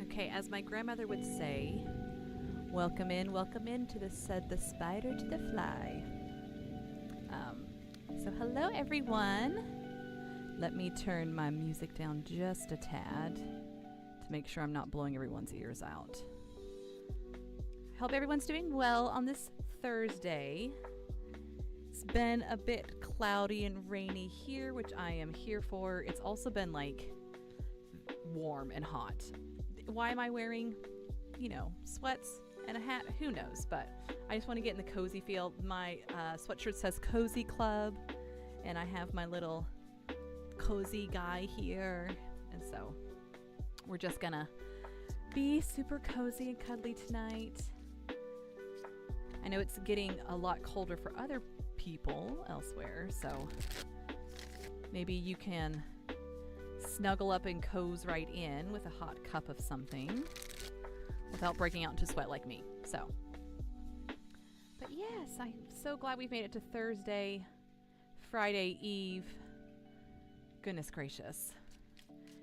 Okay, as my grandmother would say, welcome in to the said the spider to the fly. So hello everyone. Let me turn my music down just a tad to make sure I'm not blowing everyone's ears out. Hope everyone's doing well on this Thursday. It's been a bit cloudy and rainy here, which I am here for. It's also been like warm and hot. Why am I wearing, sweats and a hat? Who knows? But I just want to get in the cozy feel. My sweatshirt says Cozy Club, and I have my little cozy guy here. And so we're just gonna be super cozy and cuddly tonight. I know it's getting a lot colder for other people elsewhere, so maybe you can snuggle up and cozy right in with a hot cup of something without breaking out into sweat like me. So, but yes, I'm so glad we've made it to Thursday, Friday Eve. Goodness gracious.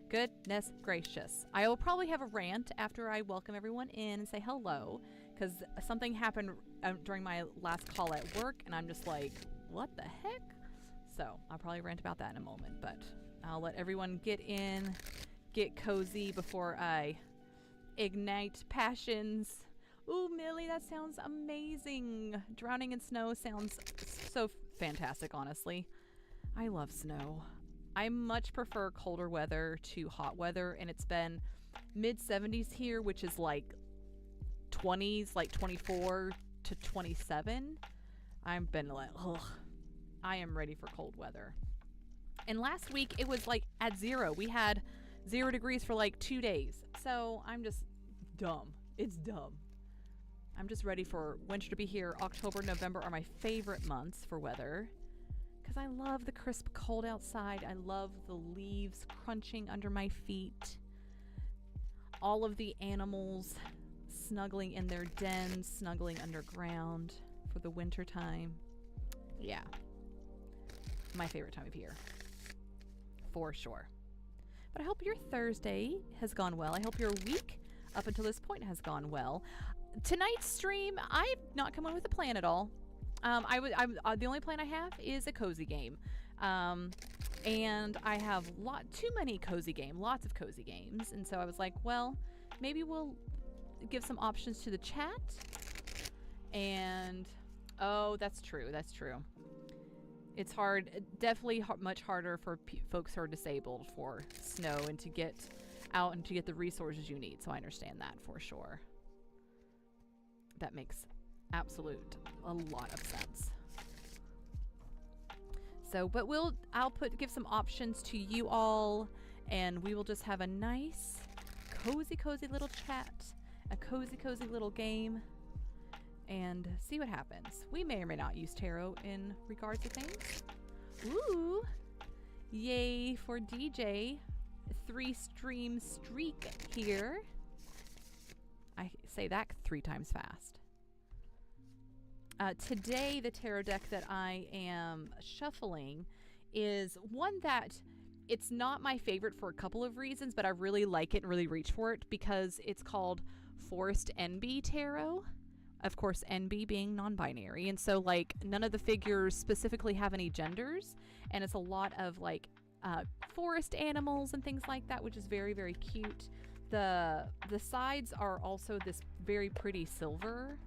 Goodness gracious. I will probably have a rant after I welcome everyone in and say hello, because something happened during my last call at work, and I'm just like, what the heck? So I'll probably rant about that in a moment, but I'll let everyone get in, get cozy before I ignite passions. Ooh, Millie, that sounds amazing. Drowning in snow sounds so fantastic, honestly. I love snow. I much prefer colder weather to hot weather, and it's been mid-70s here, which is like 20s, like 24 to 27. I've been like, ugh, I am ready for cold weather. And last week, it was like at 0. We had 0 degrees for like 2 days. So I'm just dumb. It's dumb. I'm just ready for winter to be here. October, November are my favorite months for weather, because I love the crisp cold outside. I love the leaves crunching under my feet. All of the animals snuggling in their dens, snuggling underground for the winter time. Yeah. My favorite time of year. For sure. But I hope your Thursday has gone well. I hope your week up until this point has gone well. Tonight's stream, I've not come up with a plan at all. The only plan I have is a cozy game. And I have lots of cozy games. And so I was like, well, maybe we'll give some options to the chat. And, oh, that's true. It's hard, definitely much harder for folks who are disabled for snow and to get out and to get the resources you need. So I understand that for sure. That makes a lot of sense. So, but I'll give some options to you all, and we will just have a nice, cozy little chat, a cozy little game, and see what happens. We may or may not use tarot in regards to things. Ooh, yay for DJ. 3-stream streak here. I say that 3 times fast. Today, the tarot deck that I am shuffling is one that it's not my favorite for a couple of reasons, but I really like it and really reach for it because it's called Forest NB Tarot. Of course, NB being non-binary. And so, like, none of the figures specifically have any genders. And it's a lot of, like, forest animals and things like that, which is very, very cute. The sides are also this very pretty silver,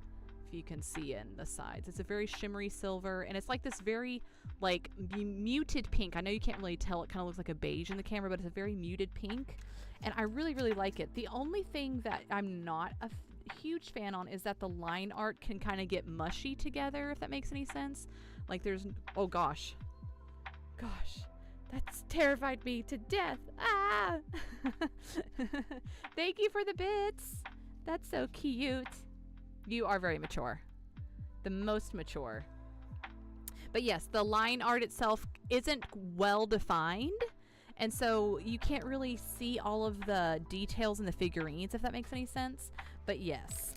if you can see in the sides. It's a very shimmery silver, and it's like this very like muted pink. I know you can't really tell, it kind of looks like a beige in the camera, but it's a very muted pink, and I really, really like it. The only thing that I'm not a huge fan on is that the line art can kind of get mushy together, if that makes any sense. Like there's, oh gosh, that's terrified me to death. Ah! Thank you for the bits. That's so cute. You are very mature. The most mature. But yes, the line art itself isn't well defined. And so you can't really see all of the details in the figurines, if that makes any sense. But yes,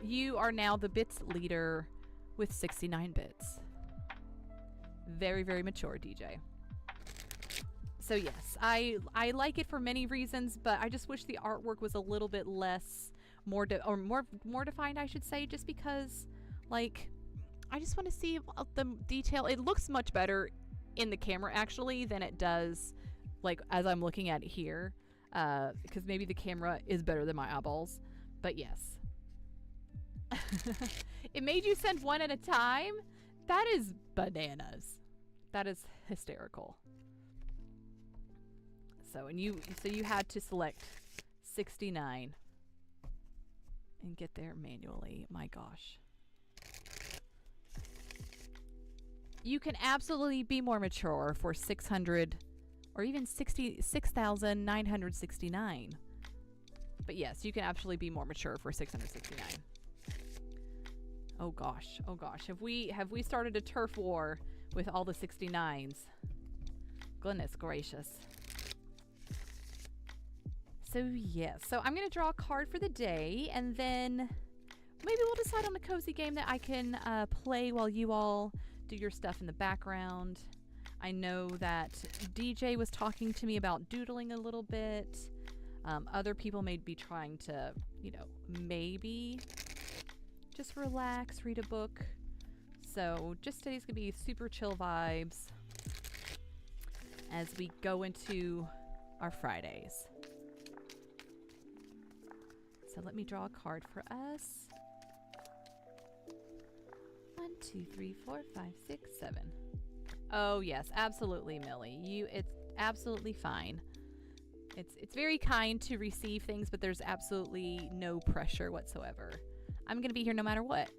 you are now the bits leader with 69 bits. Very, very mature, DJ. So yes, I like it for many reasons, but I just wish the artwork was a little bit less, more defined, I should say, just because, like, I just want to see the detail. It looks much better in the camera, actually, than it does, like, as I'm looking at it here, because maybe the camera is better than my eyeballs, but yes. It made you send one at a time? That is bananas. That is hysterical. So you had to select 69 and get there manually. My gosh. You can absolutely be more mature for 600 or even 6,969. But yes, you can absolutely be more mature for 669. Oh gosh. Oh gosh. Have we started a turf war with all the 69s? Goodness gracious. So yes, so I'm going to draw a card for the day, and then maybe we'll decide on a cozy game that I can play while you all do your stuff in the background. I know that DJ was talking to me about doodling a little bit. Other people may be trying to, you know, maybe just relax, read a book. So just today's going to be super chill vibes as we go into our Fridays. So let me draw a card for us. 1, 2, 3, 4, 5, 6, 7. Oh yes, absolutely, Millie. It's absolutely fine. It's very kind to receive things, but there's absolutely no pressure whatsoever. I'm gonna be here no matter what.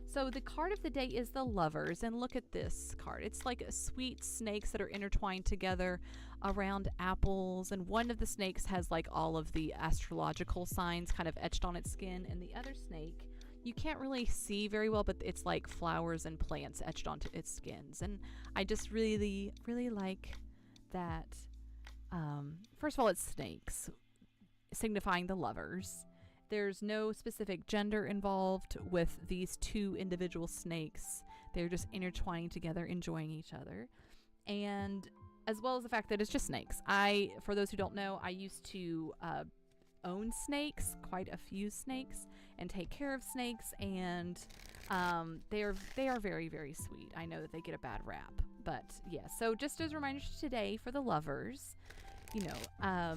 So the card of the day is the Lovers, and look at this card. It's like sweet snakes that are intertwined together around apples, and one of the snakes has like all of the astrological signs kind of etched on its skin, and the other snake you can't really see very well, but it's like flowers and plants etched onto its skins. And I just really, really like that. First of all, it's snakes, signifying the lovers. There's no specific gender involved with these two individual snakes. They're just intertwining together, enjoying each other. And as well as the fact that it's just snakes. For those who don't know, I used to own snakes, quite a few snakes, and take care of snakes, and they are very, very sweet. I know that they get a bad rap, but yeah. So just as a reminder today for the lovers, you know,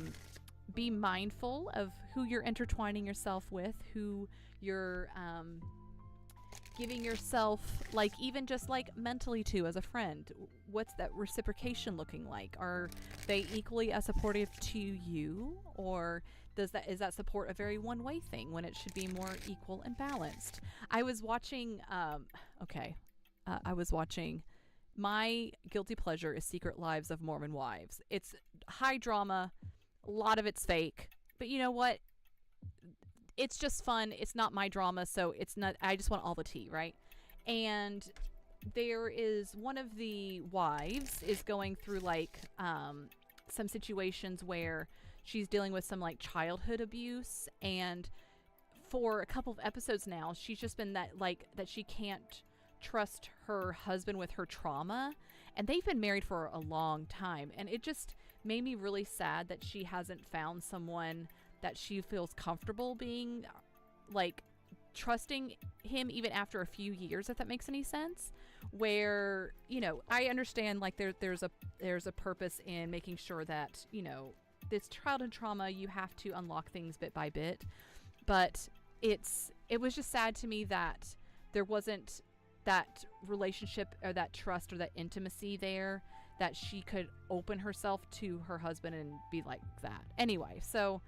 be mindful of who you're intertwining yourself with, who you're giving yourself, like, even just like mentally too, as a friend, what's that reciprocation looking like? Are they equally as supportive to you, or is that support a very one-way thing when it should be more equal and balanced? I was watching my guilty pleasure is Secret Lives of Mormon Wives. It's high drama, a lot of it's fake, but you know what? It's just fun. It's not my drama, so it's not. I just want all the tea, right? And there is one of the wives is going through like some situations where she's dealing with some like childhood abuse, and for a couple of episodes now, she's just been that she can't trust her husband with her trauma, and they've been married for a long time, and it just made me really sad that she hasn't found someone that she feels comfortable being like trusting him even after a few years, if that makes any sense. Where, you know, I understand like there's a purpose in making sure that, you know, this childhood trauma, you have to unlock things bit by bit, but it was just sad to me that there wasn't that relationship or that trust or that intimacy there, that she could open herself to her husband and be like that. Anyway, so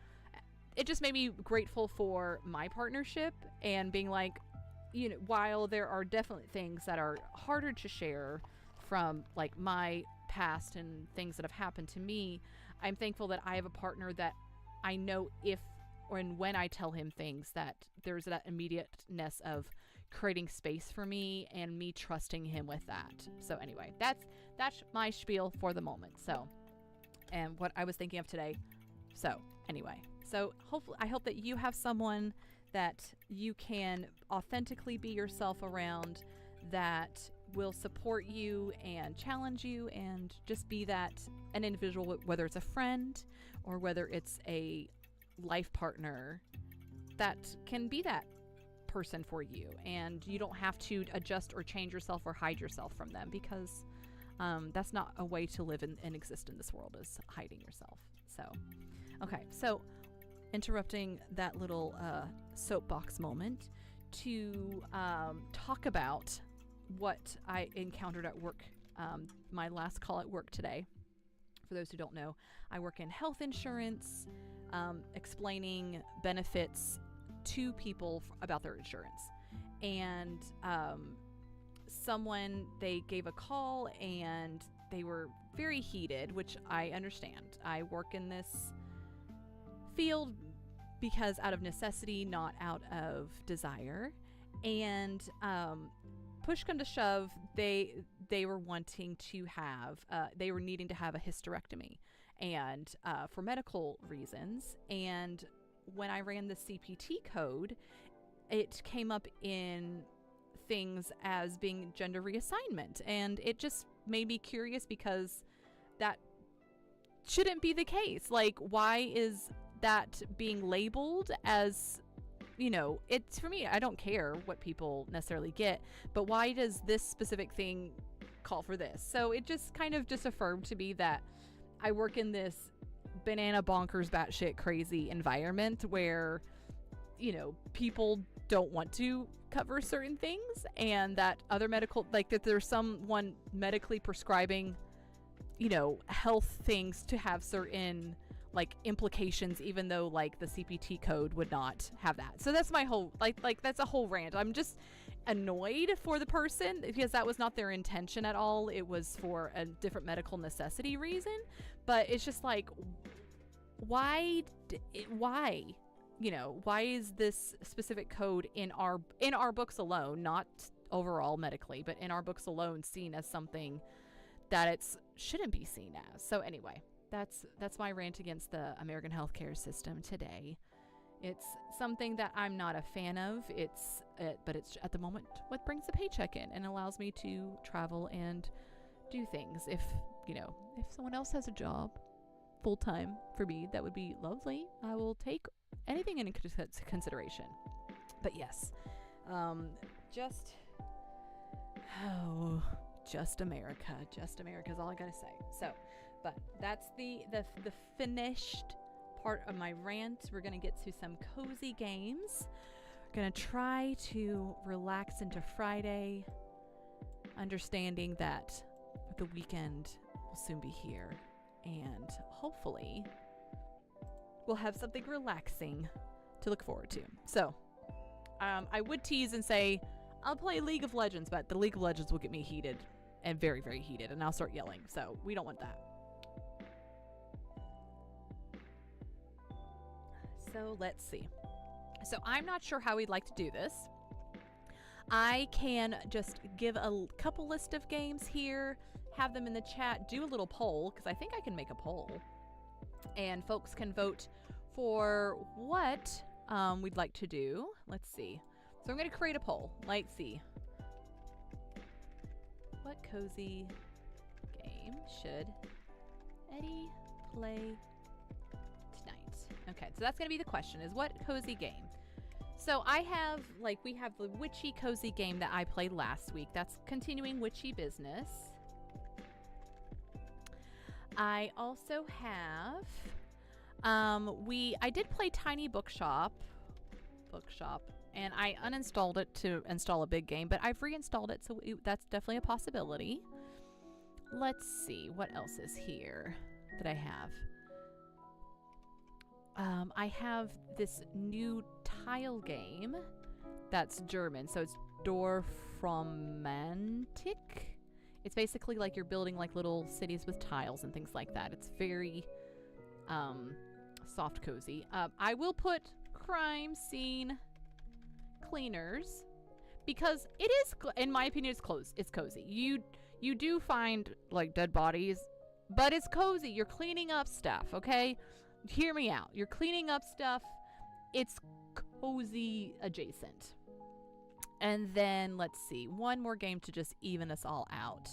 it just made me grateful for my partnership and being like, you know, while there are definitely things that are harder to share from like my past and things that have happened to me, I'm thankful that I have a partner that I know if or and when I tell him things, that there's that immediateness of creating space for me and me trusting him with that. So anyway, that's my spiel for the moment. So, and what I was thinking of today. So anyway, so hopefully, I hope that you have someone that you can authentically be yourself around, that will support you and challenge you and just be that an individual, whether it's a friend or whether it's a life partner, that can be that person for you, and you don't have to adjust or change yourself or hide yourself from them, because that's not a way to live and exist in this world, is hiding yourself. So okay, so interrupting that little soapbox moment to talk about what I encountered at work, my last call at work today. For those who don't know, I work in health insurance, explaining benefits to people about their insurance. And they gave a call and they were very heated, which I understand. I work in this field because out of necessity, not out of desire. And push come to shove, they were wanting to have, they were needing to have a hysterectomy, and for medical reasons. And when I ran the CPT code, it came up in things as being gender reassignment, and it just made me curious, because that shouldn't be the case. Like, why is that being labeled as, you know, it's, for me, I don't care what people necessarily get, but why does this specific thing call for this? So it just kind of just affirmed to me that I work in this banana bonkers batshit crazy environment where, you know, people don't want to cover certain things, and that other medical, like that there's someone medically prescribing, you know, health things to have certain like implications, even though like the CPT code would not have that. So that's my whole like that's a whole rant. I'm just annoyed for the person, because that was not their intention at all. It was for a different medical necessity reason, but it's just like, why, you know, why is this specific code in our books alone, not overall medically, but in our books alone, seen as something that it shouldn't be seen as? So anyway, that's my rant against the American healthcare system today. It's something that I'm not a fan of. But it's at the moment what brings the paycheck in and allows me to travel and do things. If someone else has a job full time for me, that would be lovely. I will take anything into consideration. But yes, just America is all I gotta say. So, but that's the finished part of my rant. We're gonna get to some cozy games. going to try to relax into Friday, understanding that the weekend will soon be here, and hopefully we'll have something relaxing to look forward to. So, I would tease and say I'll play League of Legends, but the League of Legends will get me heated, and very, very heated, and I'll start yelling, so we don't want that. So let's see. So I'm not sure how we'd like to do this. I can just give a couple list of games here, have them in the chat, do a little poll, because I think I can make a poll, and folks can vote for what we'd like to do. Let's see. So I'm going to create a poll. Let's see. What cozy game should Eddie play tonight? Okay, so that's going to be the question, is what cozy game? So I have, we have the witchy cozy game that I played last week. That's continuing witchy business. I also have, I did play Tiny Bookshop, and I uninstalled it to install a big game, but I've reinstalled it, so that's definitely a possibility. Let's see, what else is here that I have? I have this new tile game that's German, so it's Dorfromantik. It's basically like you're building like little cities with tiles and things like that. It's very soft cozy. I will put crime scene cleaners because it is, in my opinion, it's cozy. You do find like dead bodies, but it's cozy. You're cleaning up stuff, okay? Hear me out. You're cleaning up stuff. It's cozy adjacent. And then let's see, one more game to just even us all out.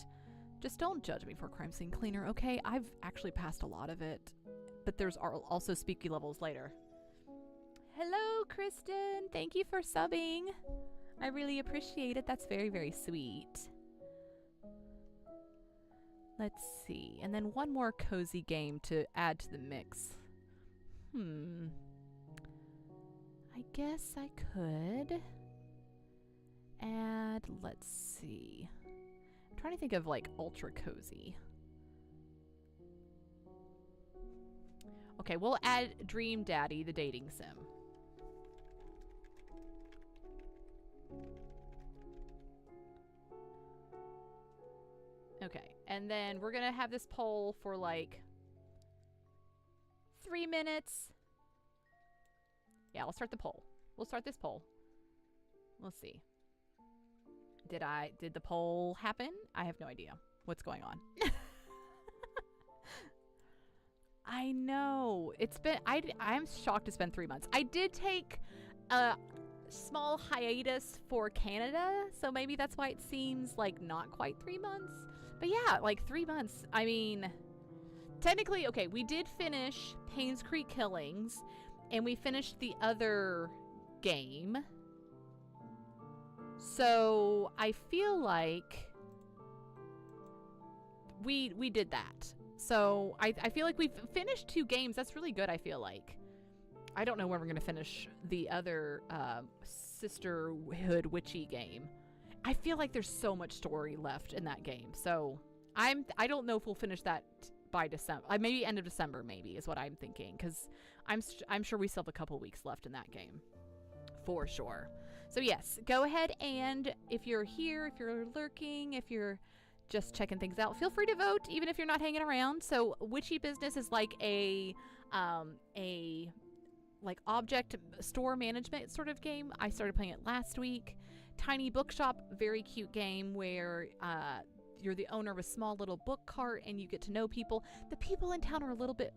Just don't judge me for crime scene cleaner, okay? I've actually passed a lot of it, but there's also spooky levels later. Hello, Kristen. Thank you for subbing. I really appreciate it. That's very, very sweet. Let's see. And then one more cozy game to add to the mix. I guess I could add, let's see. I'm trying to think of like ultra cozy. Okay, we'll add Dream Daddy, the dating sim. Okay, and then we're gonna have this poll for like 3 minutes. Yeah, I'll start the poll. We'll start this poll. We'll see. Did the poll happen? I have no idea what's going on. I know. It's been, I'm shocked it's been 3 months. I did take a small hiatus for Canada, so maybe that's why it seems like not quite 3 months. But yeah, like 3 months. I mean, technically, okay, we did finish Payne's Creek Killings, and we finished the other game. So I feel like we did that. So I feel like we've finished 2 games. That's really good, I feel like. I don't know when we're going to finish the other Sisterhood Witchy game. I feel like there's so much story left in that game. So I don't know if we'll finish that by December. Maybe end of December, maybe, is what I'm thinking. Because I'm sure we still have a couple weeks left in that game. For sure. So yes, go ahead, and if you're here, if you're lurking, if you're just checking things out, feel free to vote, even if you're not hanging around. So Witchy Business is like a like object store management sort of game. I started playing it last week. Tiny Bookshop, very cute game where you're the owner of a small little book cart and you get to know people. The people in town are a little bit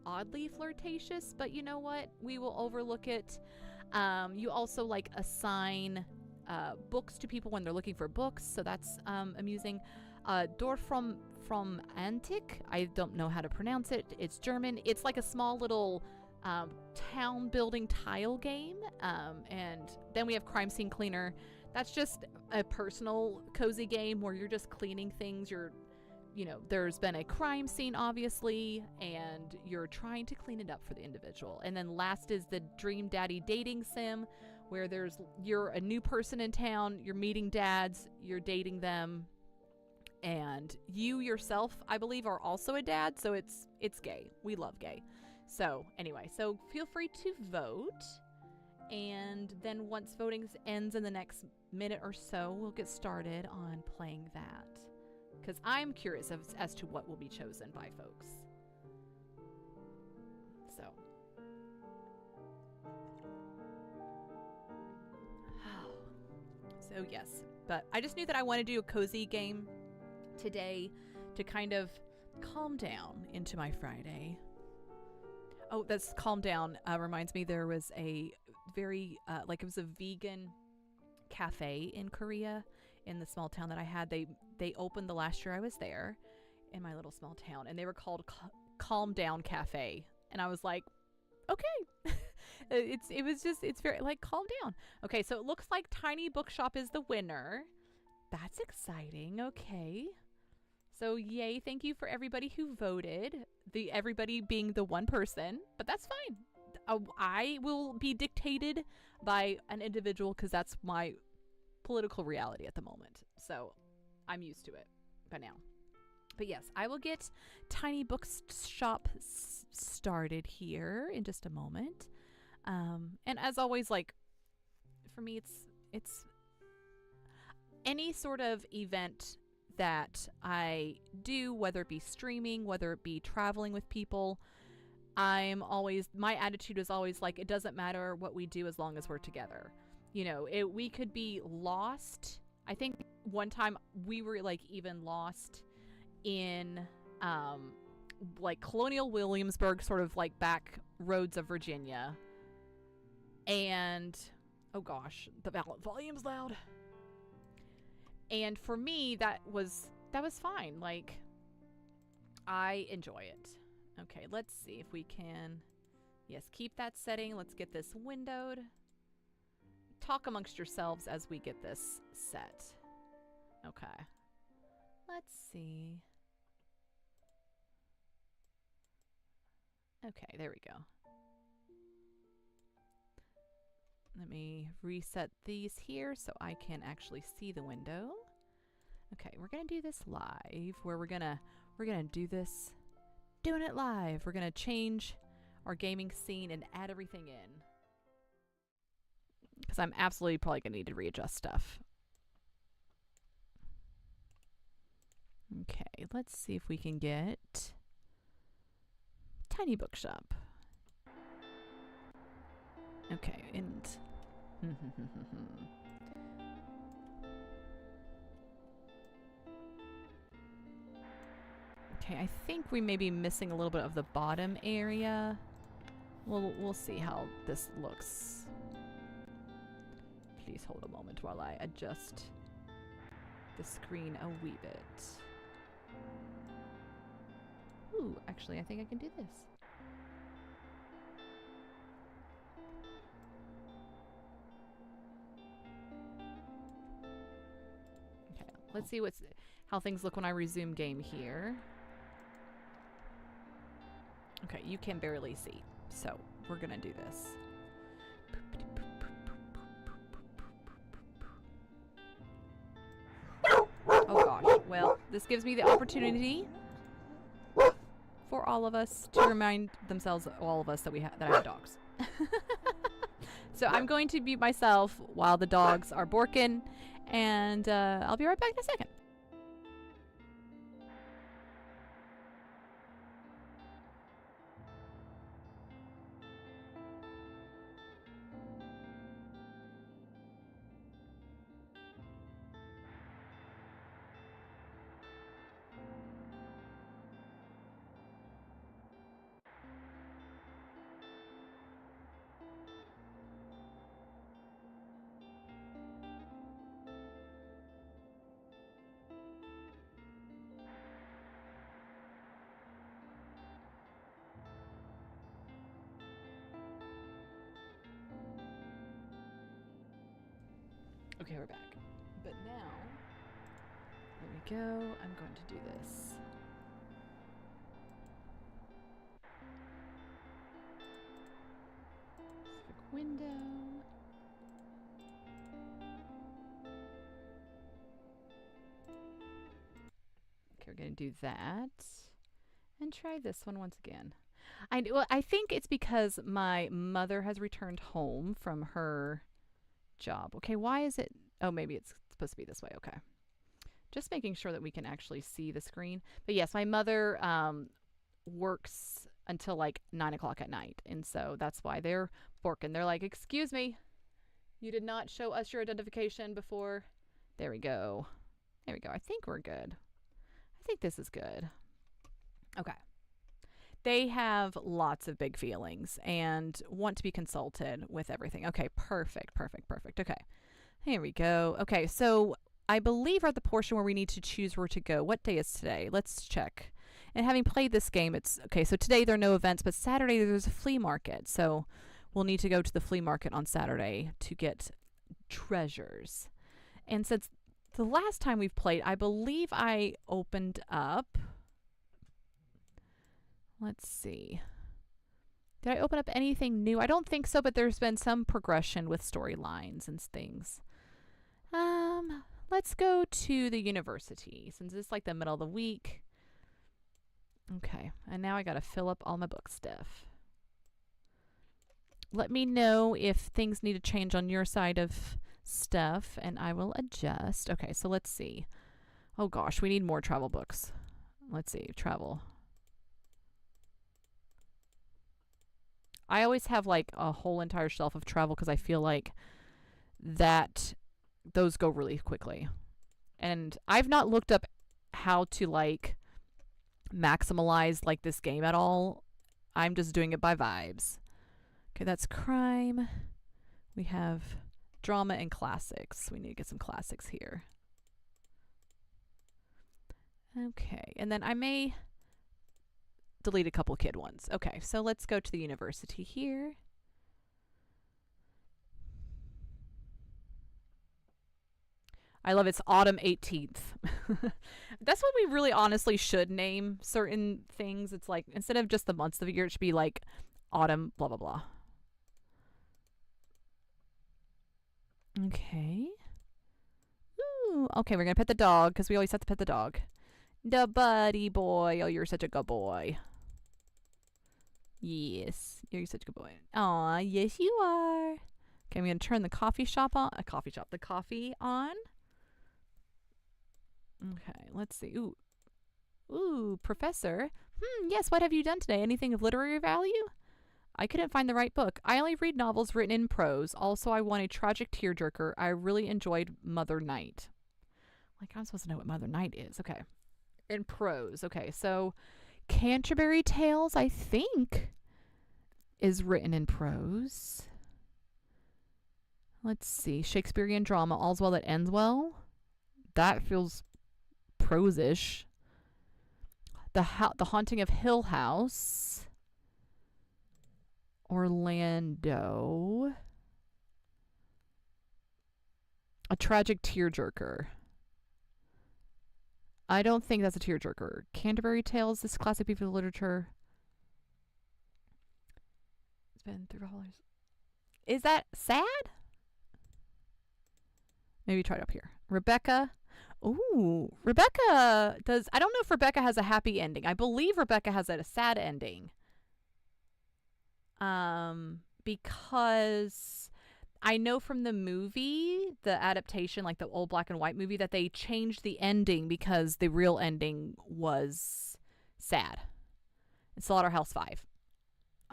oddly flirtatious, but you know what? We will overlook it. You also like assign books to people when they're looking for books, so that's amusing. Dorf from Antik, I don't know how to pronounce it. It's German. It's like a small little town building tile game. And then we have Crime Scene Cleaner. That's just a personal cozy game where you're just cleaning things. There's been a crime scene, obviously, and you're trying to clean it up for the individual. And then last is the Dream Daddy dating sim, where you're a new person in town, you're meeting dads, you're dating them, and you yourself, I believe, are also a dad, so it's gay. We love gay. So anyway, so feel free to vote, and then once voting ends in the next minute or so, we'll get started on playing that, because I'm curious as to what will be chosen by folks. So yes, but I just knew that I wanted to do a cozy game today to kind of calm down into my Friday. Oh, that's calm down reminds me, there was a very it was a vegan cafe in Korea, in the small town that I had. They opened the last year I was there in my little small town, and they were called Calm Down Cafe, and I was like, okay. It's very like, calm down. Okay, so it looks like Tiny Bookshop is the winner. That's exciting. Okay. So yay, thank you for everybody who voted. Everybody being the one person, but that's fine. I will be dictated by an individual because that's my political reality at the moment. So I'm used to it by now. But yes, I will get Tiny Bookshop started here in just a moment. And as always, like, for me, it's any sort of event that I do, whether it be streaming, whether it be traveling with people, my attitude is always like, it doesn't matter what we do as long as we're together. You know, we could be lost. I think one time we were like even lost in like Colonial Williamsburg, sort of like back roads of Virginia. And oh gosh, the volume's loud. And for me, that was fine. Like, I enjoy it. Okay, let's see if we can, yes, keep that setting. Let's get this windowed. Talk amongst yourselves as we get this set. Okay, let's see. Okay, there we go. Let me reset these here so I can actually see the window. Okay, we're gonna do this live, where we're gonna do this, doing it live. We're gonna change our gaming scene and add everything in, because I'm absolutely probably gonna need to readjust stuff. Okay, let's see if we can get Tiny Bookshop. Okay, and okay, I think we may be missing a little bit of the bottom area. We'll see how this looks. Please hold a moment while I adjust the screen a wee bit. Ooh, actually, I think I can do this. Okay, let's see how things look when I resume game here. Okay, you can barely see, so we're gonna do this. Oh gosh, well, this gives me the opportunity for all of us to remind themselves, all of us, that I have dogs. So I'm going to mute myself while the dogs are borking, and I'll be right back in a second. Okay, we're back. But now, there we go. I'm going to do this. Specific window. and do that. And try this one once again. I think it's because my mother has returned home from her job. Okay, why is it? Oh, maybe it's supposed to be this way. Okay. Just making sure that we can actually see the screen. But yes, my mother works until like 9 o'clock at night. And so that's why they're borking. They're like, excuse me, you did not show us your identification before. There we go. There we go. I think we're good. I think this is good. Okay. They have lots of big feelings and want to be consulted with everything. Okay, perfect. Okay, here we go. Okay, so I believe we're at the portion where we need to choose where to go. What day is today? Let's check. And having played this game, it's okay. So today there are no events, but Saturday there's a flea market. So we'll need to go to the flea market on Saturday to get treasures. And since the last time we've played, I believe I opened up. Let's see. Did I open up anything new? I don't think so, but there's been some progression with storylines and things. Let's go to the university since it's like the middle of the week. Okay, and now I gotta fill up all my book stuff. Let me know if things need to change on your side of stuff, and I will adjust. Okay, so let's see. Oh gosh, we need more travel books. Let's see, travel. I always have like a whole entire shelf of travel because I feel like that those go really quickly. And I've not looked up how to like maximize like this game at all. I'm just doing it by vibes. Okay, that's crime. We have drama and classics. We need to get some classics here. Okay, and then I may delete a couple kid ones. Okay, so let's go to the university here. I love it's autumn 18th. That's what we really honestly should name certain things. It's like instead of just the months of the year, it should be like autumn blah blah blah. Okay. Ooh, okay, we're gonna pet the dog because we always have to pet the dog. The buddy boy. Oh, you're such a good boy. Yes, you're such a good boy. Aw, yes you are. Okay, I'm going to turn the coffee on. Okay, let's see. Ooh, professor. Yes, what have you done today? Anything of literary value? I couldn't find the right book. I only read novels written in prose. Also, I want a tragic tearjerker. I really enjoyed Mother Night. Like, I'm supposed to know what Mother Night is. Okay. In prose. Okay, so Canterbury Tales, I think, is written in prose. Let's see. Shakespearean drama, All's Well That Ends Well. That feels prose-ish. The Haunting of Hill House. Orlando. A tragic tearjerker. I don't think that's a tearjerker. Canterbury Tales, this classic piece of literature. It's been $3. Is that sad? Maybe try it up here. Rebecca. Ooh, Rebecca does. I don't know if Rebecca has a happy ending. I believe Rebecca has a sad ending. Because I know from the movie, the adaptation, like the old black and white movie, that they changed the ending because the real ending was sad. It's Slaughterhouse 5.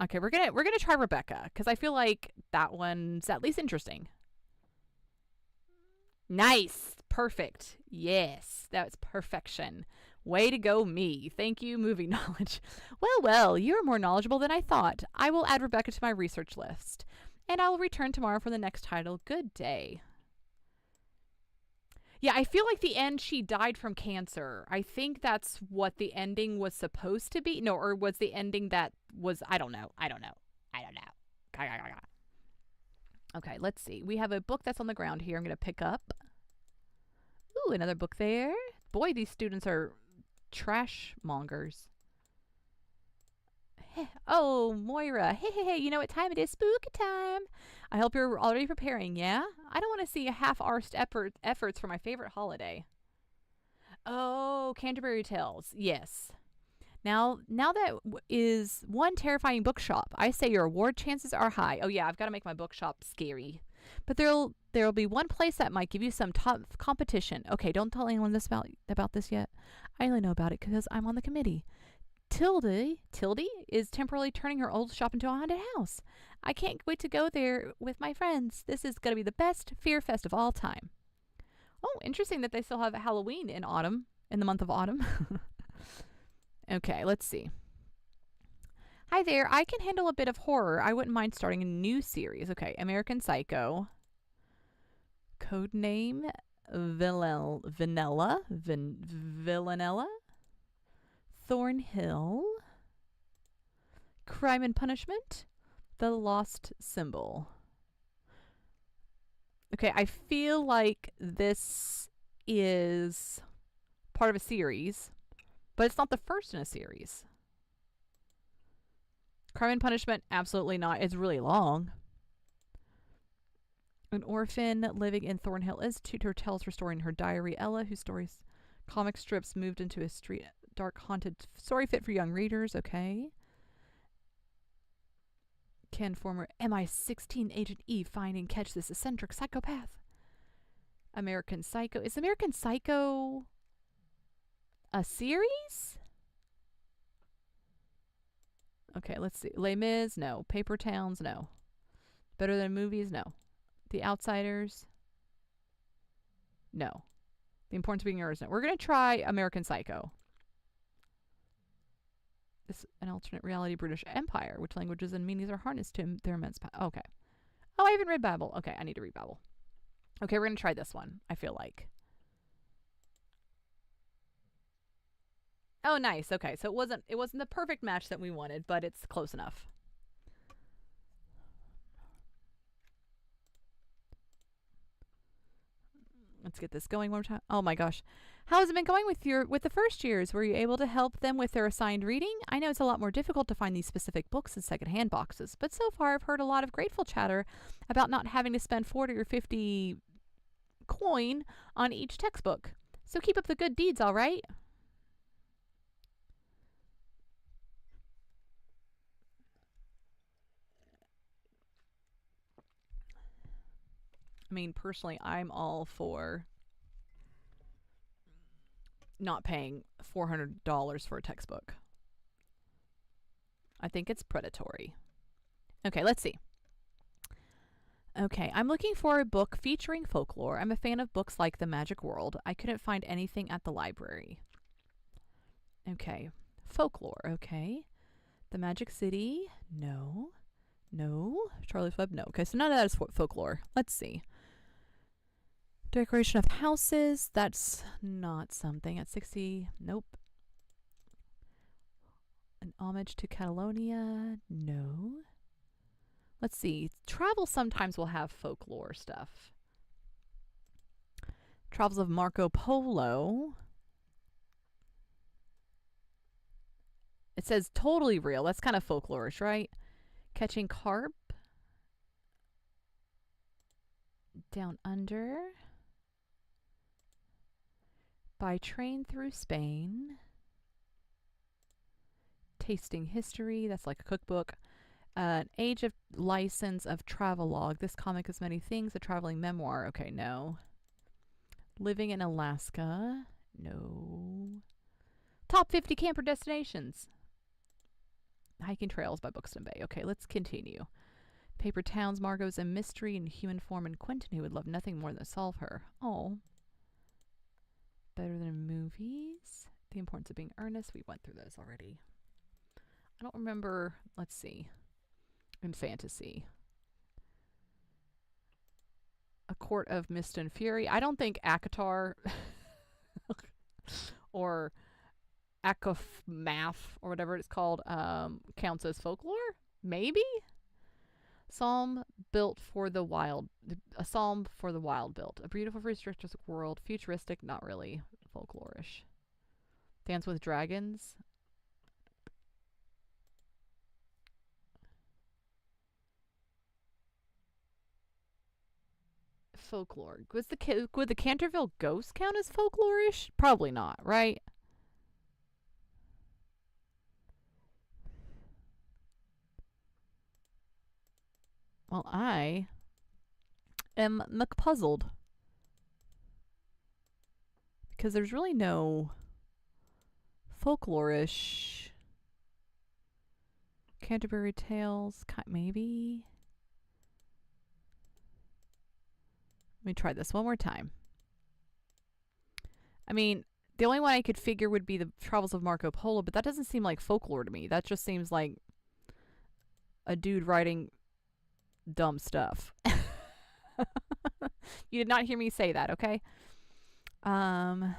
Okay, we're gonna try Rebecca because I feel like that one's at least interesting. Nice, perfect. Yes, that's perfection. Way to go, me. Thank you, movie knowledge. Well, you're more knowledgeable than I thought. I will add Rebecca to my research list. And I will return tomorrow for the next title. Good day. Yeah, I feel like the end, she died from cancer. I think that's what the ending was supposed to be. No, or was the ending that was, I don't know. Okay, let's see. We have a book that's on the ground here I'm going to pick up. Ooh, another book there. Boy, these students are trash mongers. Oh, Moira. Hey, you know what time it is? Spooky time. I hope you're already preparing, yeah? I don't want to see half-arsed efforts for my favorite holiday. Oh, Canterbury Tales. Yes. Now that is one terrifying bookshop. I say your award chances are high. Oh yeah, I've got to make my bookshop scary. But there'll be one place that might give you some tough competition. Okay, don't tell anyone about this yet. I only know about it because I'm on the committee. Tildy is temporarily turning her old shop into a haunted house. I can't wait to go there with my friends. This is going to be the best fear fest of all time. Oh, interesting that they still have Halloween in autumn, in the month of autumn. Okay, let's see. Hi there. I can handle a bit of horror. I wouldn't mind starting a new series. Okay, American Psycho. Codename Villanella. Thornhill. Crime and Punishment. The Lost Symbol. Okay, I feel like this is part of a series, but it's not the first in a series. Crime and Punishment, absolutely not. It's really long. An orphan living in Thornhill Institute. Her tells her story in her diary. Ella, whose stories, comic strips moved into a street dark haunted story fit for young readers. Okay. Can former MI16 agent Eve find and catch this eccentric psychopath? American Psycho. Is American Psycho a series? Okay, let's see. Les Mis, no. Paper Towns, no. Better Than Movies, no. The Outsiders, no. The Importance of Being Yours, no. We're going to try American Psycho. This an alternate reality British Empire, which languages and meanings are harnessed to their immense power. Okay. Oh, I haven't read Babel. Okay, I need to read Babel. Okay, we're going to try this one, I feel like. Oh, nice. Okay, so it wasn't the perfect match that we wanted, but it's close enough. Let's get this going one more time. Oh my gosh. How has it been going with the first years? Were you able to help them with their assigned reading? I know it's a lot more difficult to find these specific books in secondhand boxes, but so far I've heard a lot of grateful chatter about not having to spend 40 or 50 coin on each textbook. So keep up the good deeds, all right? I mean, personally, I'm all for not paying $400 for a textbook. I think it's predatory. Okay, let's see. Okay, I'm looking for a book featuring folklore. I'm a fan of books like The Magic World. I couldn't find anything at the library. Okay, folklore, okay. The Magic City, no. No. Charlie's Web, no. Okay, so none of that is folklore. Let's see. Decoration of houses, that's not something. At 60, nope. An homage to Catalonia, no. Let's see. Travel sometimes will have folklore stuff. Travels of Marco Polo. It says totally real. That's kind of folklorish, right? Catching Carp. Down Under. By Train Through Spain. Tasting History. That's like a cookbook. An Age of License of Travelogue. This comic is many things. A traveling memoir. Okay, no. Living in Alaska. No. Top 50 camper destinations. Hiking Trails by Buxton Bay. Okay, let's continue. Paper Towns, Margot's a mystery in human form, and Quentin, who would love nothing more than to solve her. Oh. Better Than Movies. The Importance of Being Earnest. We went through those already. I don't remember. Let's see. In fantasy. A Court of Mist and Fury. I don't think Akatar or Akafmath or whatever it's called counts as folklore. Maybe. Psalm built for the wild. A psalm for the wild built. A beautiful futuristic world. Futuristic, not really folklorish. Dance with Dragons. folklore. Would the Canterville ghost count as folklorish? Probably not, right? Well, I am McPuzzled. Because there's really no folklorish Canterbury Tales, maybe. Let me try this one more time. I mean, the only one I could figure would be the Travels of Marco Polo, but that doesn't seem like folklore to me. That just seems like a dude writing dumb stuff. You did not hear me say that, okay? Let's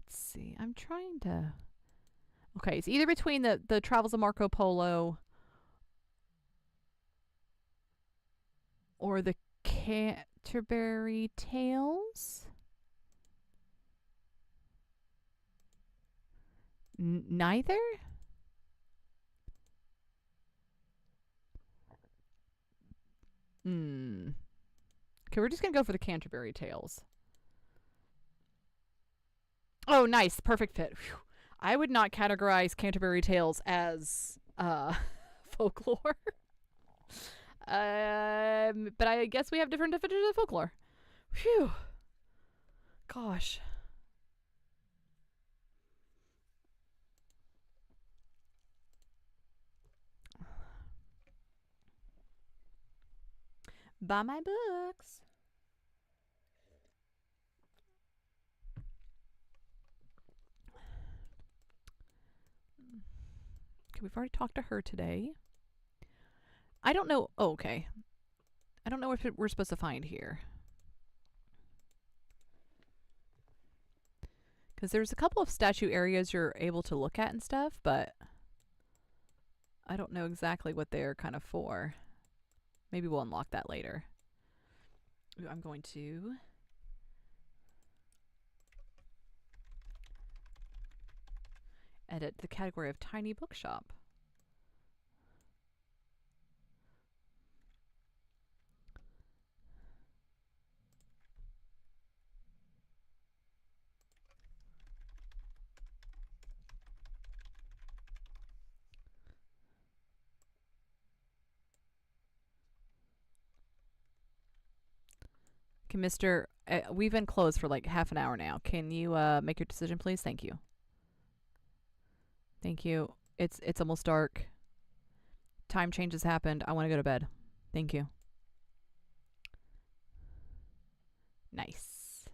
see. I'm trying to... Okay, it's either between the Travels of Marco Polo or the Canterbury Tales. Neither? Okay, we're just going to go for the Canterbury Tales. Oh, nice. Perfect fit. Whew. I would not categorize Canterbury Tales as folklore. But I guess we have different definitions of folklore. Phew. Gosh. Buy my books. Okay, we've already talked to her today. I don't know. Oh, okay. I don't know what we're supposed to find here. Because there's a couple of statue areas you're able to look at and stuff, but I don't know exactly what they're kind of for. Maybe we'll unlock that later. Ooh, I'm going to... edit the category of tiny bookshop. Okay, Mr. We've been closed for like half an hour now. Can you make your decision, please? Thank you. Thank you. It's almost dark. Time change has happened. I want to go to bed. Thank you. Nice.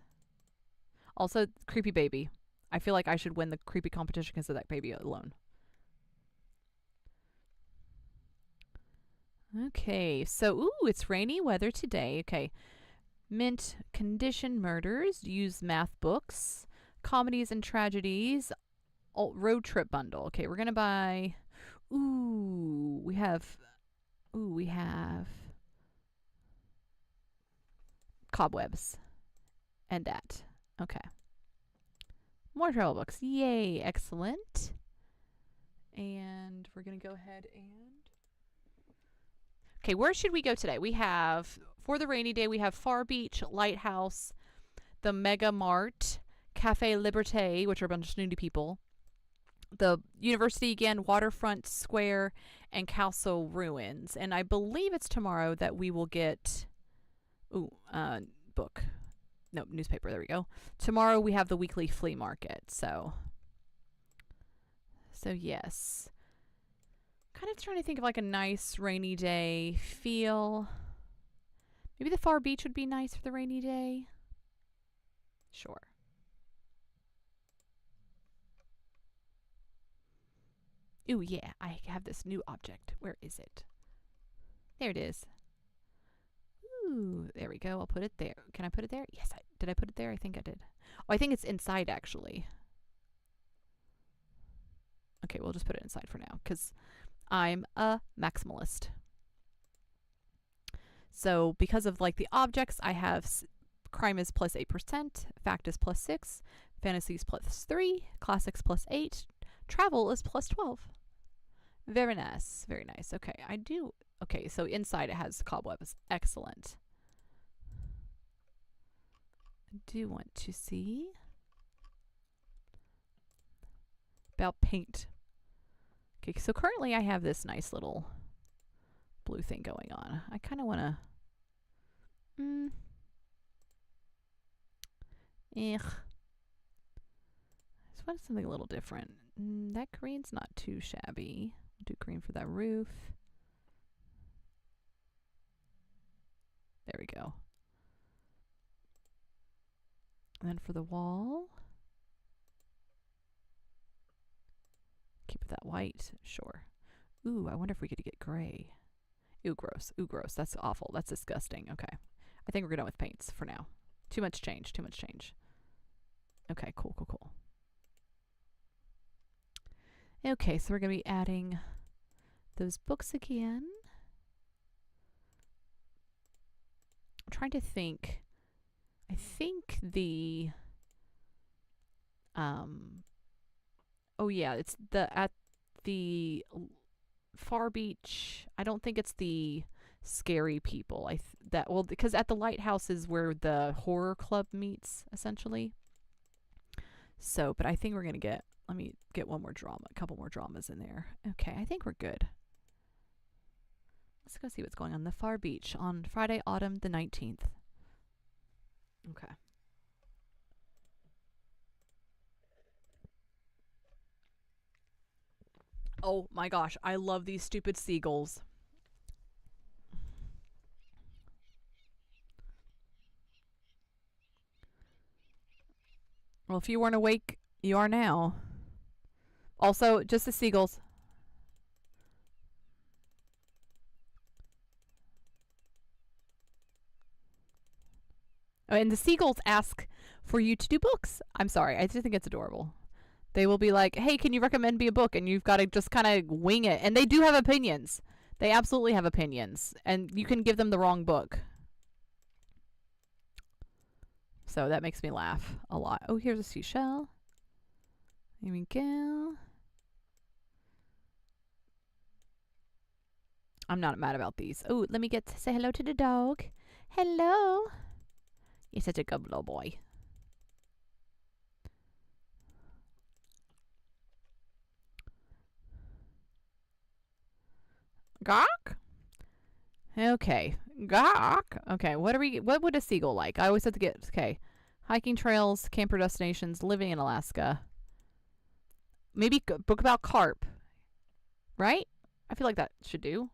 Also, creepy baby. I feel like I should win the creepy competition because of that baby alone. Okay, so, ooh, it's rainy weather today. Okay. Mint condition murders, use math books, comedies and tragedies, road trip bundle. Okay, we're gonna buy. We have cobwebs and that. Okay, more travel books. Yay, excellent. And we're gonna go ahead and. Okay, where should we go today? We have, for the rainy day, we have Far Beach, Lighthouse, the Mega Mart, Cafe Liberté, which are a bunch of snooty people, the University again, Waterfront Square, and Castle Ruins. And I believe it's tomorrow that we will get, newspaper, there we go. Tomorrow we have the weekly flea market, so yes. Kind of trying to think of like a nice rainy day feel. Maybe the Far Beach would be nice for the rainy day. Sure. Ooh, yeah, I have this new object. Where is it? There it is. Ooh, there we go. I'll put it there. Can I put it there? Yes, did I put it there? I think I did. Oh, I think it's inside, actually. Okay, we'll just put it inside for now, because I'm a maximalist. So because of like the objects, I have crime is plus 8%, fact is plus 6, fantasy is plus 3, classics plus 8, travel is plus 12. Very nice, very nice. Okay, okay, so inside it has cobwebs. Excellent. I do want to see about paint. Okay, so currently I have this nice little blue thing going on. I kind of want to... Let's want something a little different. That green's not too shabby. We'll do green for that roof. There we go. And then for the wall, keep it that white. Sure. Ooh, I wonder if we could get gray. Ooh, gross. Ooh, gross. That's awful. That's disgusting. Okay. I think we're done with paints for now. Too much change. Too much change. Okay, cool, cool, cool. Okay, so we're going to be adding those books again. I'm trying to think. I think the... oh, yeah, it's at the Far Beach. I don't think it's the scary people. Well, because at the lighthouse is where the horror club meets, essentially. So, but I think we're gonna get. Let me get one more drama, a couple more dramas in there. Okay, I think we're good. Let's go see what's going on the Far Beach on Friday, autumn the 19th. Okay. Oh my gosh, I love these stupid seagulls. Well, if you weren't awake, you are now. Also, just the seagulls. Oh, and the seagulls ask for you to do books. I'm sorry, I just think it's adorable. They will be like, hey, can you recommend me a book? And you've got to just kind of wing it. And they do have opinions. They absolutely have opinions. And you can give them the wrong book. So that makes me laugh a lot. Oh, here's a seashell. Here we go. I'm not mad about these. Oh, let me say hello to the dog. Hello. You're such a good little boy. Gawk? Okay. Gawk. Okay, what would a seagull like? I always have to get, okay. Hiking trails, camper destinations, living in Alaska. Maybe a book about carp. Right? I feel like that should do.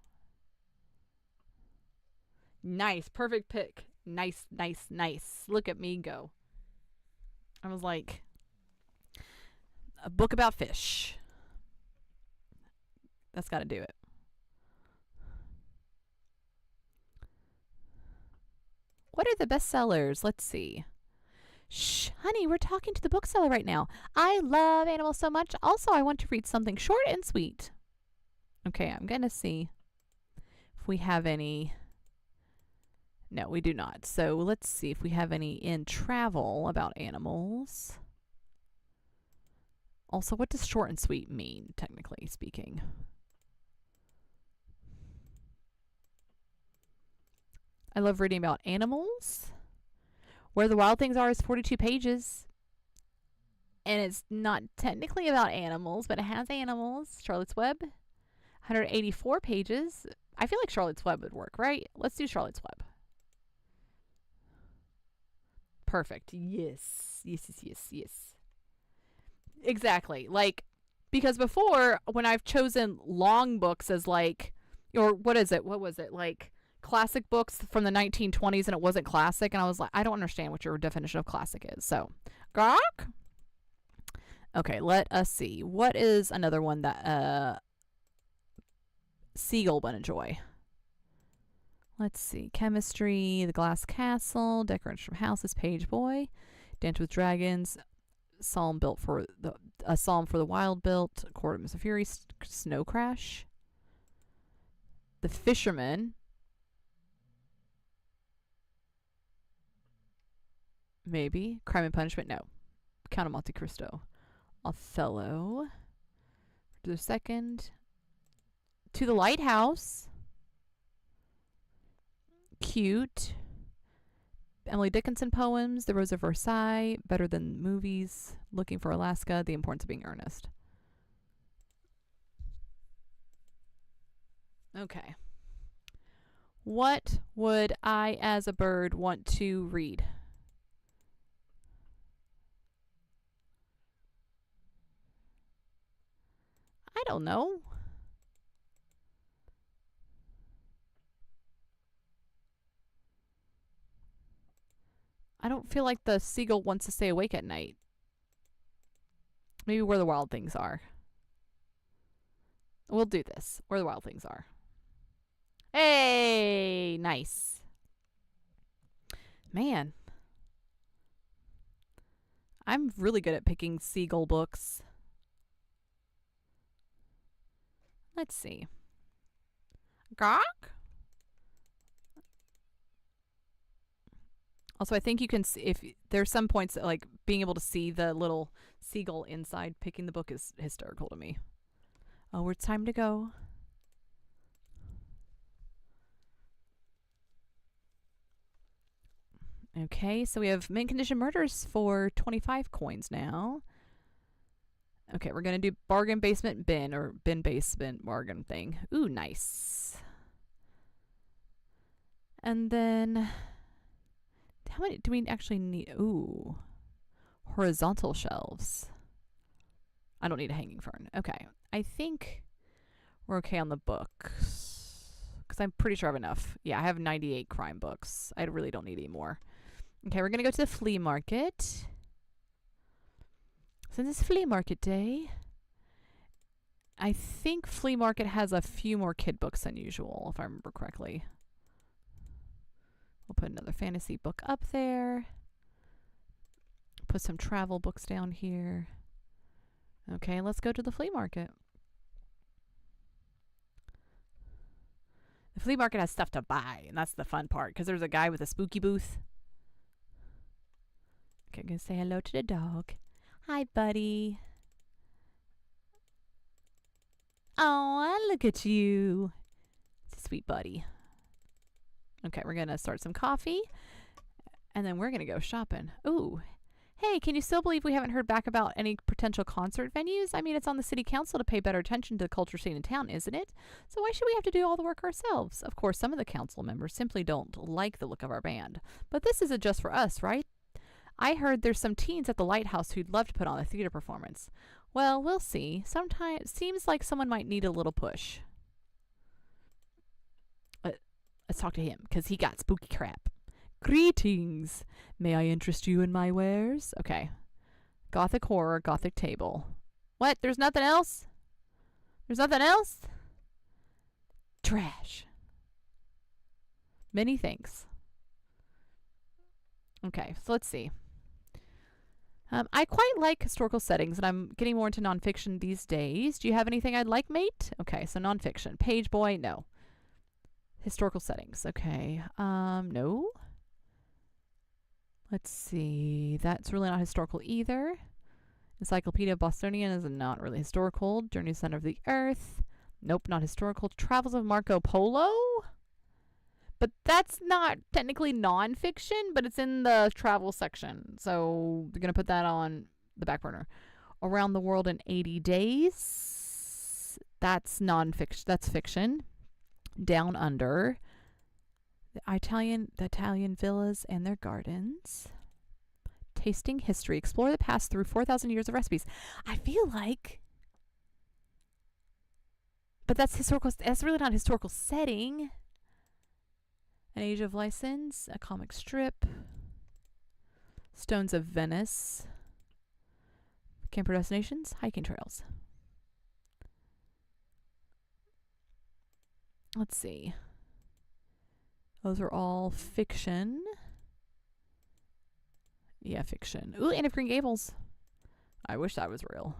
Nice. Perfect pick. Nice, nice, nice. Look at me go. I was like, a book about fish. That's got to do it. What are the bestsellers? Let's see. Shh, honey, we're talking to the bookseller right now. I love animals so much. Also, I want to read something short and sweet. Okay, I'm going to see if we have any. No, we do not. So let's see if we have any in travel about animals. Also, what does short and sweet mean, technically speaking? I love reading about animals. Where the Wild Things Are is 42 pages. And it's not technically about animals, but it has animals. Charlotte's Web, 184 pages. I feel like Charlotte's Web would work, right? Let's do Charlotte's Web. Perfect. Yes. Yes, yes, yes, yes. Exactly. Like, because before, when I've chosen long books as like, or what is it? What was it? Like, classic books from the 1920s and it wasn't classic. And I was like, I don't understand what your definition of classic is. So, gawk. Okay, let us see. What is another one that Seagull would enjoy? Let's see. Chemistry, The Glass Castle, Decorations from Houses, Page Boy, Dance with Dragons, a Psalm for the Wild Built, Court of Mr. Fury, Snow Crash, The Fisherman, maybe, Crime and Punishment, no, Count of Monte Cristo, Othello, the second, To the Lighthouse, cute, Emily Dickinson poems, The Rose of Versailles, Better Than Movies, Looking for Alaska, The Importance of Being Earnest. Okay. What would I, as a bird, want to read? I don't know. I don't feel like the seagull wants to stay awake at night. Maybe Where the Wild Things Are. We'll do this. Where the Wild Things Are. Hey, nice. Man. I'm really good at picking seagull books. Let's see. Gawk? Also, I think you can see, if there's some points that, like, being able to see the little seagull inside picking the book is hysterical to me. Oh, it's time to go. Okay, so we have mint condition murders for 25 coins now. Okay, we're going to do bargain basement bin, or bin basement bargain thing. Ooh, nice. And then, how many do we actually need? Ooh, horizontal shelves. I don't need a hanging fern. Okay, I think we're okay on the books, because I'm pretty sure I have enough. Yeah, I have 98 crime books. I really don't need any more. Okay, we're going to go to the flea market. Since it's flea market day, I think flea market has a few more kid books than usual, if I remember correctly. We'll put another fantasy book up there. Put some travel books down here. Okay, let's go to the flea market. The flea market has stuff to buy, and that's the fun part, because there's a guy with a spooky booth. Okay, I'm going to say hello to the dog. Hi, buddy. Oh, look at you. It's a sweet buddy. Okay, we're going to start some coffee, and then we're going to go shopping. Ooh. Hey, can you still believe we haven't heard back about any potential concert venues? I mean, it's on the city council to pay better attention to the culture scene in town, isn't it? So why should we have to do all the work ourselves? Of course, some of the council members simply don't like the look of our band. But this isn't just for us, right? I heard there's some teens at the Lighthouse who'd love to put on a theater performance. Well, we'll see. Sometimes seems like someone might need a little push. Let's talk to him, because he got spooky crap. Greetings. May I interest you in my wares? Okay. Gothic horror, gothic table. What? There's nothing else? There's nothing else? Trash. Many thanks. Okay, so let's see. I quite like historical settings, and I'm getting more into nonfiction these days. Do you have anything I'd like, mate? Okay, so nonfiction. Page boy, no. Historical settings. Okay. No. Let's see. That's really not historical either. Encyclopedia of Bostonian is not really historical. Journey to the Center of the Earth. Nope, not historical. Travels of Marco Polo? But that's not technically nonfiction, but it's in the travel section. So we're going to put that on the back burner. Around the World in 80 Days. That's nonfiction. That's fiction. Down Under. The Italian villas and their gardens. Tasting history. Explore the past through 4,000 years of recipes. I feel like... But that's historical. That's really not historical setting. An Age of License, a comic strip, Stones of Venice, camper destinations, hiking trails. Let's see. Those are all fiction. Yeah, fiction. Ooh, Anne of Green Gables. I wish that was real.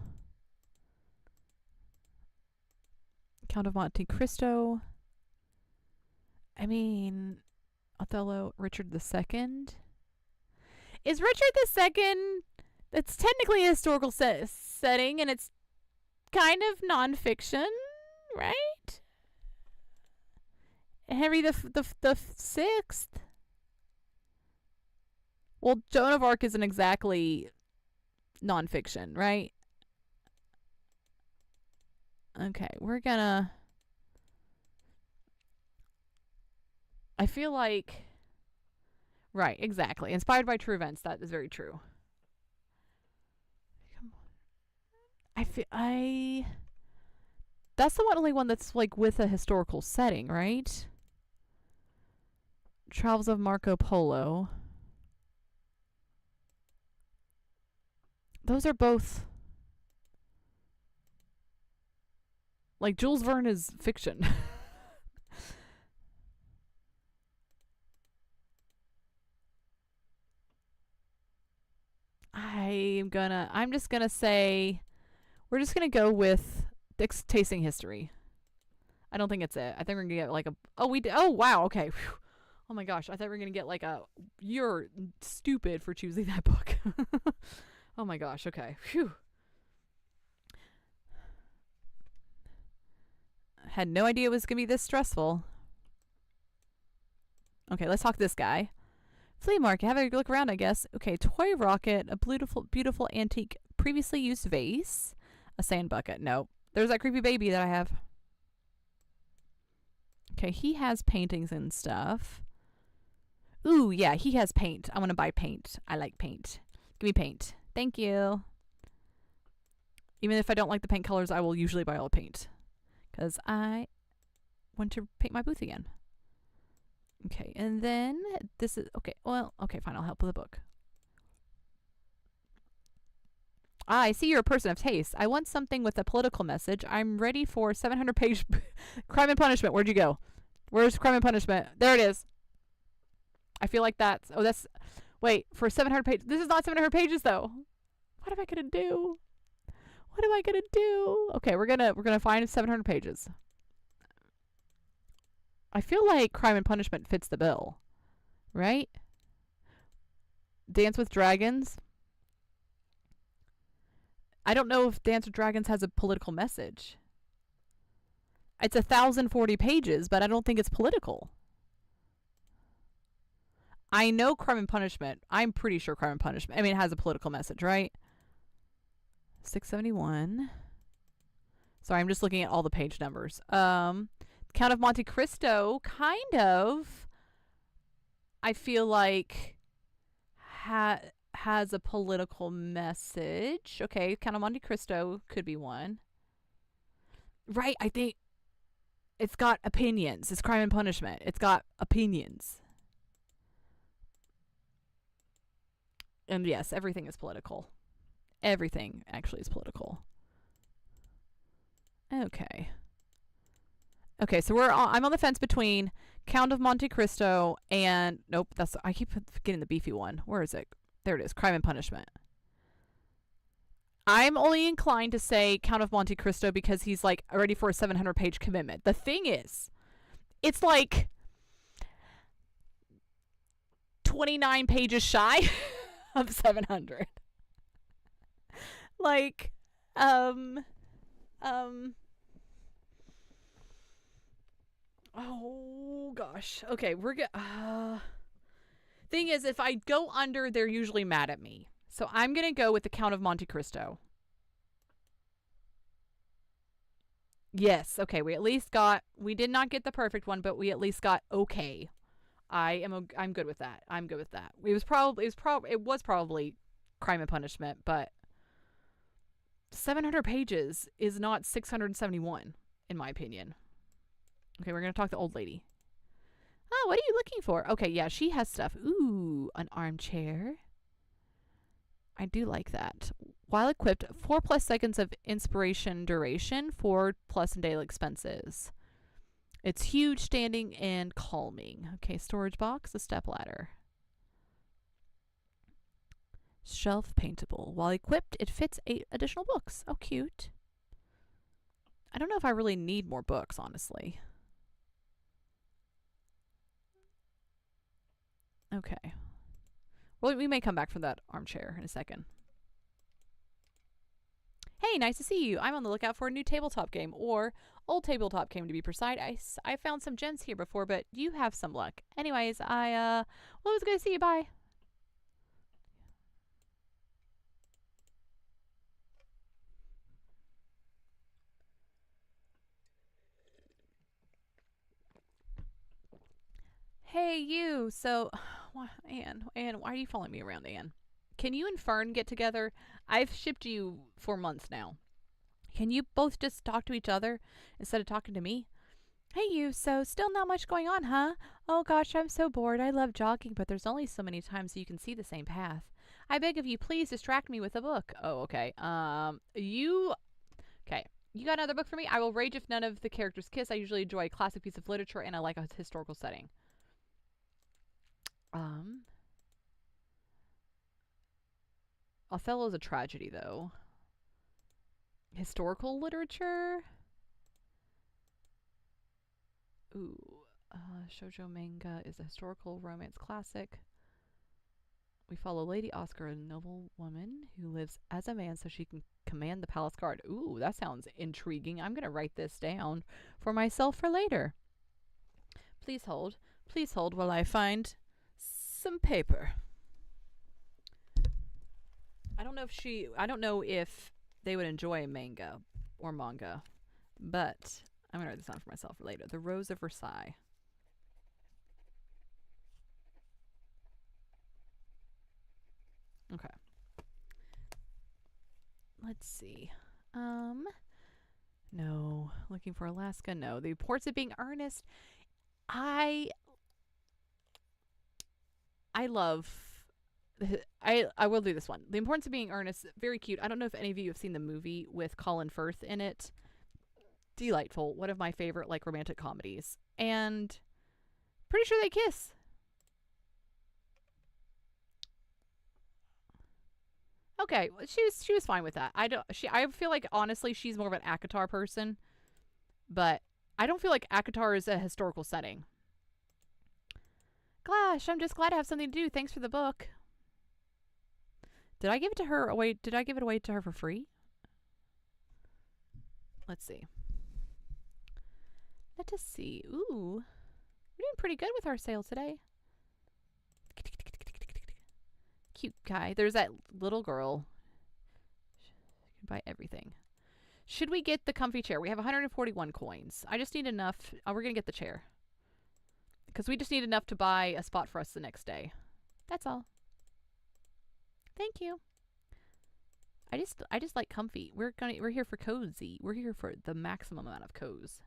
Count of Monte Cristo. I mean, Othello, Richard II. Is Richard II, it's technically a historical setting, and it's kind of nonfiction, right? Henry the Sixth. Well, Joan of Arc isn't exactly nonfiction, right? Okay, we're gonna... I feel like... Right, exactly. Inspired by true events. That is very true. That's the only one that's like with a historical setting, right? Travels of Marco Polo. Those are both... Like, Jules Verne is fiction. I'm just gonna say... We're just gonna go with Tasting History. I don't think it's it. I think we're gonna get like a... Oh, we did... Oh, wow, okay. Whew. Oh my gosh, I thought we were gonna get like a... You're stupid for choosing that book. Oh my gosh, okay. Phew. Had no idea it was gonna be this stressful. Okay, let's talk to this guy. Flea market. Have a look around, I guess. Okay, toy rocket, a beautiful antique, previously used vase, a sand bucket. Nope. There's that creepy baby that I have. Okay, he has paintings and stuff. Ooh, yeah, he has paint. I want to buy paint. I like paint. Give me paint. Thank you. Even if I don't like the paint colors, I will usually buy all the paint. Because I want to paint my booth again. Okay, and then this is... Okay, well, okay, fine. I'll help with the book. Ah, I see you're a person of taste. I want something with a political message. I'm ready for 700-page Crime and Punishment. Where'd you go? Where's Crime and Punishment? There it is. I feel like that's... Oh, that's... Wait, for 700 pages... This is not 700 pages, though. What am I going to do? What am I going to do? Okay, we're gonna find 700 pages. I feel like Crime and Punishment fits the bill. Right? Dance with Dragons. I don't know if Dance with Dragons has a political message. It's 1,040 pages, but I don't think it's political. I know Crime and Punishment. I'm pretty sure Crime and Punishment. I mean, it has a political message, right? 671. Sorry, I'm just looking at all the page numbers. Count of Monte Cristo, kind of, I feel like has a political message. Okay, Count of Monte Cristo could be one. Right, I think it's got opinions. It's Crime and Punishment. It's got opinions. And yes, everything is political. Everything actually is political. Okay. Okay, so I'm on the fence between Count of Monte Cristo and... Nope, I keep getting the beefy one. Where is it? There it is, Crime and Punishment. I'm only inclined to say Count of Monte Cristo because he's like ready for a 700-page commitment. The thing is, it's like 29 pages shy of 700. Like, oh gosh. Okay, we're thing is, if I go under, they're usually mad at me. So I'm going to go with the Count of Monte Cristo. Yes, okay, we did not get the perfect one, but we at least got okay. I'm good with that. I'm good with that. It was probably Crime and Punishment, but 700 pages is not 671 in my opinion. Okay, we're going to talk to the old lady. Oh, what are you looking for? Okay, yeah, she has stuff. Ooh, an armchair. I do like that. While equipped, 4+ seconds of inspiration duration, 4+ in daily expenses. It's huge, standing, and calming. Okay, storage box, a step ladder. Shelf paintable. While equipped, it fits 8 additional books. Oh, cute. I don't know if I really need more books, honestly. Okay. Well, we may come back for that armchair in a second. Hey, nice to see you. I'm on the lookout for a new tabletop game, or old tabletop game to be precise. I found some gems here before, but you have some luck. Anyways, well, it was good to see you. Bye. Hey, you. So, Anne, why are you following me around, Anne? Can you and Fern get together? I've shipped you for months now. Can you both just talk to each other instead of talking to me? Hey, you. So, still not much going on, huh? Oh gosh, I'm so bored. I love jogging, but there's only so many times you can see the same path. I beg of you, please distract me with a book. Oh, okay. Okay. You got another book for me? I will rage if none of the characters kiss. I usually enjoy a classic piece of literature and I like a historical setting. Othello's a tragedy, though. Historical literature? Ooh. Shoujo manga is a historical romance classic. We follow Lady Oscar, a noble woman who lives as a man so she can command the palace guard. Ooh, that sounds intriguing. I'm going to write this down for myself for later. Please hold. Please hold while I find some paper. I don't know if they would enjoy manga or manga, but I'm going to write this down for myself for later. The Rose of Versailles. Okay. Let's see. No. Looking for Alaska? No. The Reports of Being Earnest. I will do this one. The Importance of Being Earnest. Very cute. I don't know if any of you have seen the movie with Colin Firth in it. Delightful. One of my favorite romantic comedies. And pretty sure they kiss. Okay, she was fine with that. I feel like honestly she's more of an ACOTAR person, but I don't feel like ACOTAR is a historical setting. Gosh, I'm just glad to have something to do. Thanks for the book. Did I give it to her away? Did I give it away to her for free? Let's see. Let us see. Ooh, we're doing pretty good with our sale today. Cute guy. There's that little girl. You can buy everything. Should we get the comfy chair? We have 141 coins. I just need enough. Oh, we're going to get the chair. Because we just need enough to buy a spot for us the next day. That's all. Thank you. I just like comfy. We're here for cozy. We're here for the maximum amount of cozy.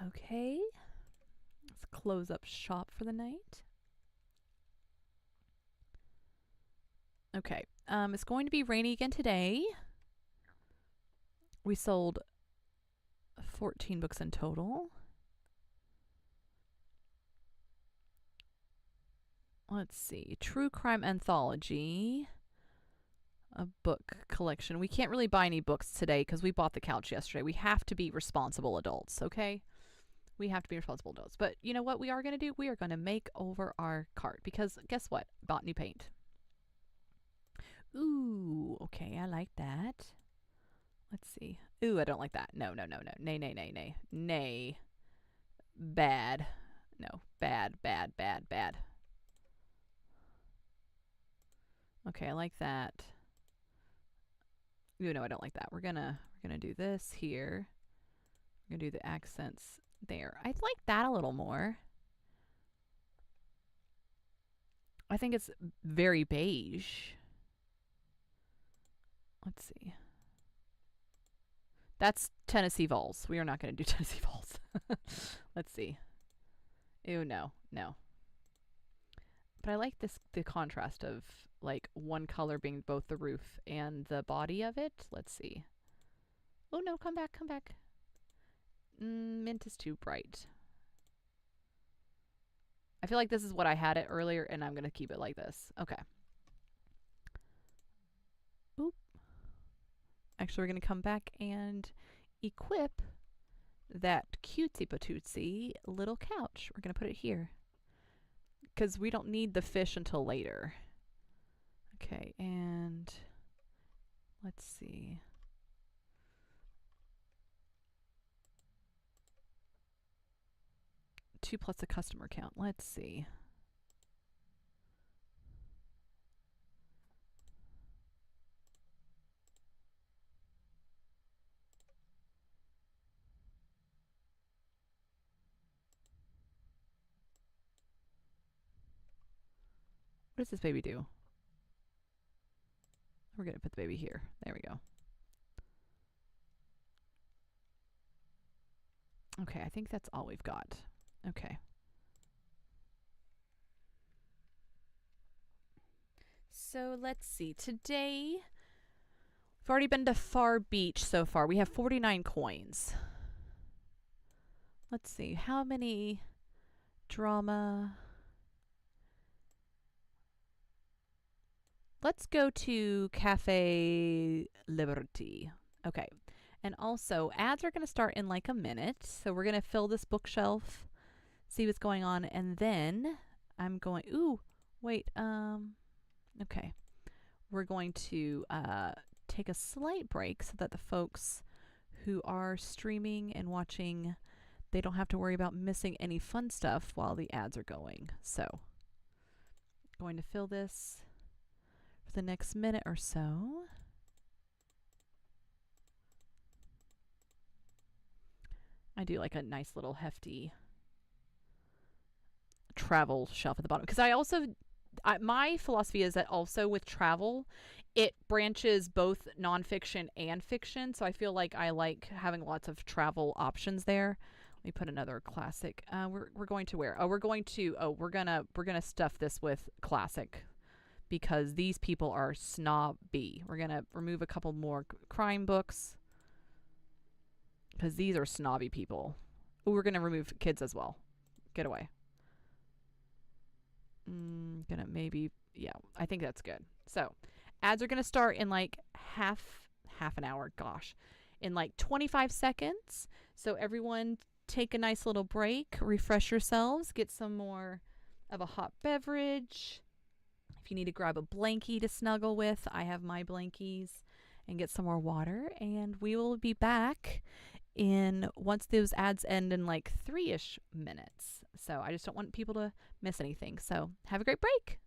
Okay. Let's close up shop for the night. Okay. It's going to be rainy again today. We sold 14 books in total. Let's see. True Crime Anthology. A book collection. We can't really buy any books today because we bought the couch yesterday. We have to be responsible adults, okay? We have to be responsible adults. But you know what we are going to do? We are going to make over our cart because guess what? Bought new paint. Ooh, okay, I like that. Let's see. Ooh, I don't like that. No. Nay. Bad. No. Bad. Okay, I like that. Ooh, no, I don't like that. We're gonna do this here. We're gonna do the accents there. I like that a little more. I think it's very beige. Let's see. That's Tennessee Vols. We are not going to do Tennessee Vols. Let's see. Ew, no. But I like the contrast of one color being both the roof and the body of it. Let's see. Oh no, come back. Mint is too bright. I feel like this is what I had it earlier and I'm going to keep it like this. Okay. Oop. Actually, we're going to come back and equip that cutesy patootsy little couch. We're going to put it here because we don't need the fish until later. Okay, and let's see. 2 plus the customer count. Let's see. What does this baby do? We're going to put the baby here. There we go. Okay, I think that's all we've got. Okay. So let's see. Today, we've already been to Far Beach so far. We have 49 coins. Let's see. How many drama? Let's go to Cafe Liberty. Okay. And also, ads are going to start in like a minute. So we're going to fill this bookshelf, see what's going on, and then I'm going, ooh, wait, okay. We're going to take a slight break so that the folks who are streaming and watching, they don't have to worry about missing any fun stuff while the ads are going. So, going to fill this for the next minute or so. I do like a nice little hefty travel shelf at the bottom because I also my philosophy is that also with travel it branches both nonfiction and fiction, so I feel like I like having lots of travel options there. Let me put another classic. We're going to where? Oh, we're gonna stuff this with classic because these people are snobby. We're gonna remove a couple more crime books because these are snobby people. Ooh, we're gonna remove kids as well. Get away. Gonna maybe, yeah, I think that's good. So ads are gonna start in like half an hour, gosh, in like 25 seconds. So everyone take a nice little break, refresh yourselves, get some more of a hot beverage. If you need to grab a blankie to snuggle with, I have my blankies, and get some more water, and we will be back in once those ads end in like 3-ish minutes. So I just don't want people to miss anything. So have a great break.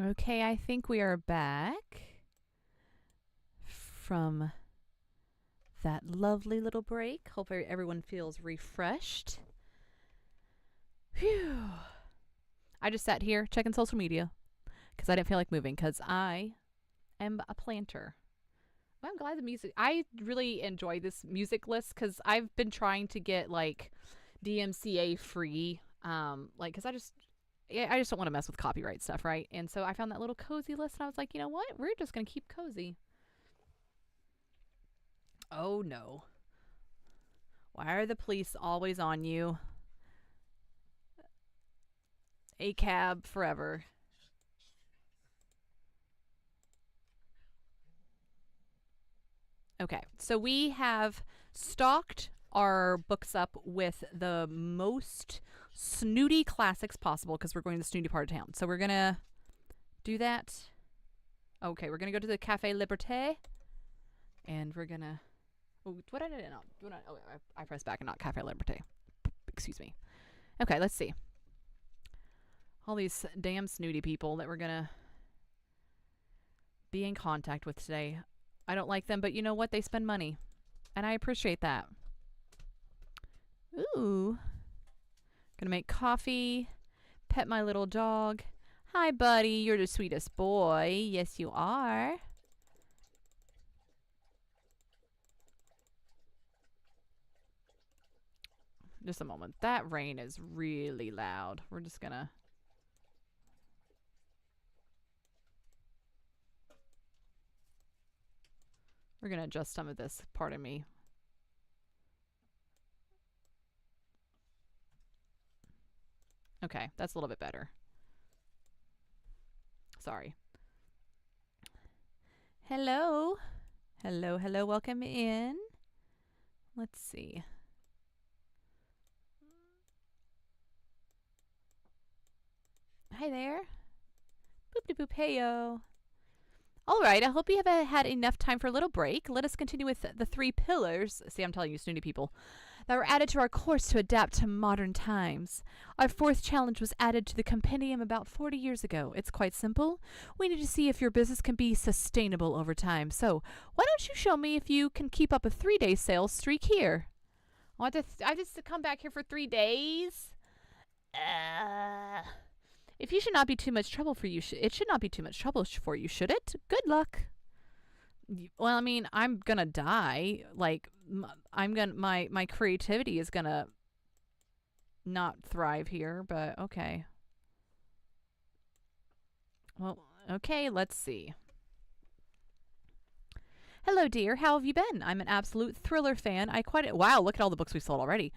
Okay, I think we are back from that lovely little break. Hope everyone feels refreshed. Phew. I just sat here checking social media because I didn't feel like moving because I am a planter. Well, I'm glad the music. I really enjoy this music list because I've been trying to get like DMCA free, like because I just don't want to mess with copyright stuff, right? And so I found that little cozy list, and I was like, you know what? We're just gonna keep cozy. Oh no! Why are the police always on you? A cab forever. Okay, so we have stocked our books up with the most snooty classics possible because we're going to the snooty part of town. So we're gonna do that. Okay, we're gonna go to the Cafe Liberté, and we're gonna. Oh, what did I not? Oh, I pressed back and not Cafe Liberté. Excuse me. Okay, let's see. All these damn snooty people that we're gonna be in contact with today. I don't like them, but you know what? They spend money, and I appreciate that. Ooh. Gonna make coffee, pet my little dog. Hi, buddy. You're the sweetest boy. Yes, you are. Just a moment. That rain is really loud. We're just gonna... We're gonna adjust some of this. Pardon me. Okay, that's a little bit better. Sorry. Hello. Hello, hello. Welcome in. Let's see. Hi there. Boop de boop heyo. All right, I hope you have had enough time for a little break. Let us continue with the 3 pillars. See, I'm telling you, snooty people. That were added to our course to adapt to modern times. Our 4th challenge was added to the compendium about 40 years ago. It's quite simple. We need to see if your business can be sustainable over time. So, why don't you show me if you can keep up a 3-day sales streak here? I just to come back here for 3 days? If you should not be too much trouble for you, it should not be too much trouble for you, should it? Good luck. Well, I mean, I'm gonna die. Like, my creativity is gonna not thrive here. But okay. Well, okay. Let's see. Hello, dear. How have you been? I'm an absolute thriller fan. Wow. Look at all the books we've sold already.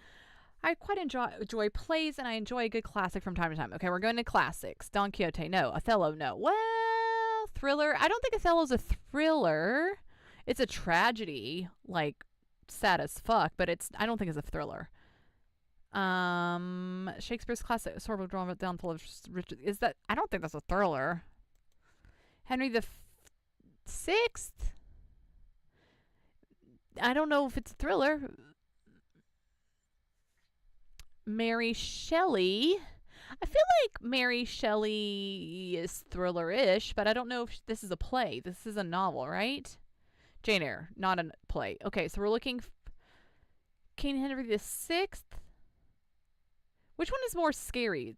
I quite enjoy plays, and I enjoy a good classic from time to time. Okay, we're going to classics. Don Quixote, no. Othello, no. Well, thriller. I don't think Othello's a thriller. It's a tragedy, like sad as fuck, but I don't think it's a thriller. Shakespeare's classic sort of drama downfall of Richard. I don't think that's a thriller. Henry the Sixth. I don't know if it's a thriller. Mary Shelley. I feel like Mary Shelley is thriller-ish, but I don't know if this is a play. This is a novel, right? Jane Eyre, not a play. Okay, so we're looking King Henry VI. Which one is more scary?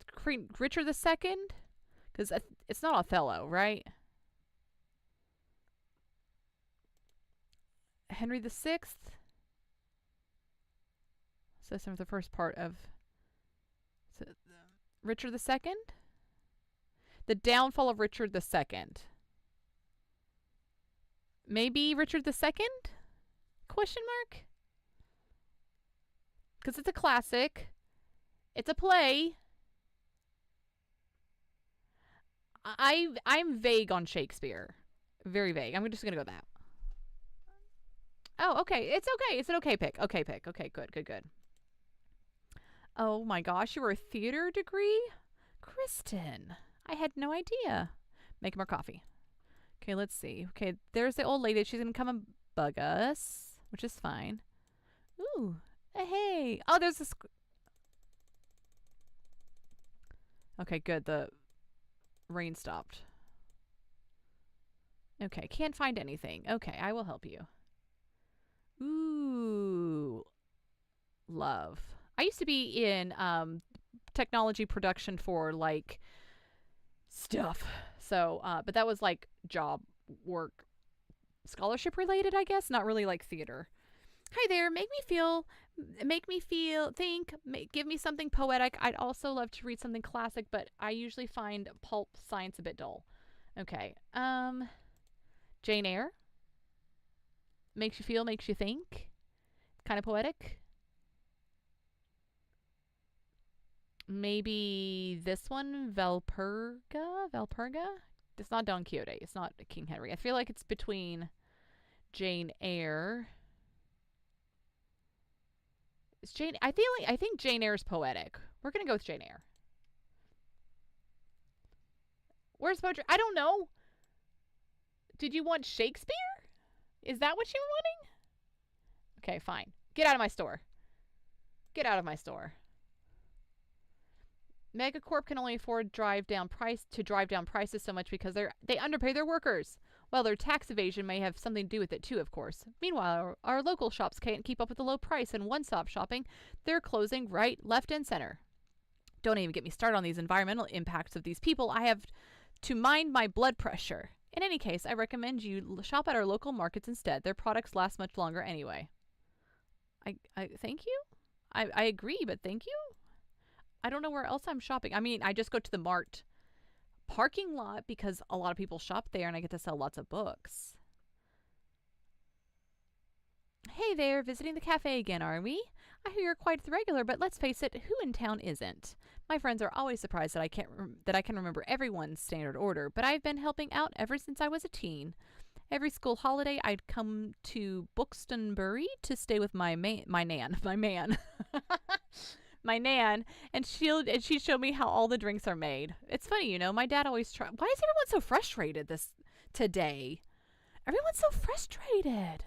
Richard II? Because it's not Othello, right? Henry VI. So some of the first part of Richard II? The downfall of Richard II. Maybe Richard II? Question mark? Because it's a classic. It's a play. I'm vague on Shakespeare. Very vague. I'm just going to go with that. Oh, okay. It's okay. It's an okay pick. Okay pick. Okay, good. Oh my gosh, you were a theater degree? Kristen, I had no idea. Make more coffee. Okay, let's see. Okay, there's the old lady. She's going to come and bug us, which is fine. Ooh, hey. Oh, there's this. Okay, good. The rain stopped. Okay, can't find anything. Okay, I will help you. Ooh, love. I used to be in technology production for like stuff. So, but that was like job work, scholarship related, I guess. Not really like theater. Hi there, make me feel, think, give me something poetic. I'd also love to read something classic, but I usually find pulp science a bit dull. Okay, Jane Eyre. Makes you feel, makes you think. Kind of poetic. Maybe this one, Valperga? Valperga? It's not Don Quixote. It's not King Henry. I feel like it's between Jane Eyre. It's Jane. I think Jane Eyre is poetic. We're gonna go with Jane Eyre. Where's poetry? I don't know. Did you want Shakespeare? Is that what you're wanting? Okay, fine. Get out of my store. Get out of my store. Megacorp can only afford to drive down prices so much because they underpay their workers. Well, their tax evasion may have something to do with it too, of course. Meanwhile, our local shops can't keep up with the low price and one-stop shopping. They're closing right, left, and center. Don't even get me started on these environmental impacts of these people. I have to mind my blood pressure. In any case, I recommend you shop at our local markets instead. Their products last much longer anyway. I thank you? I agree, but thank you? I don't know where else I'm shopping. I mean, I just go to the Mart parking lot because a lot of people shop there and I get to sell lots of books. Hey there, visiting the cafe again, are we? I hear you're quite the regular, but let's face it, who in town isn't? My friends are always surprised that I can remember everyone's standard order, but I've been helping out ever since I was a teen. Every school holiday, I'd come to Buxtonbury to stay with my nan, my nan, and she'd show me how all the drinks are made. It's funny, you know. My dad always Why is everyone so frustrated today? Everyone's so frustrated.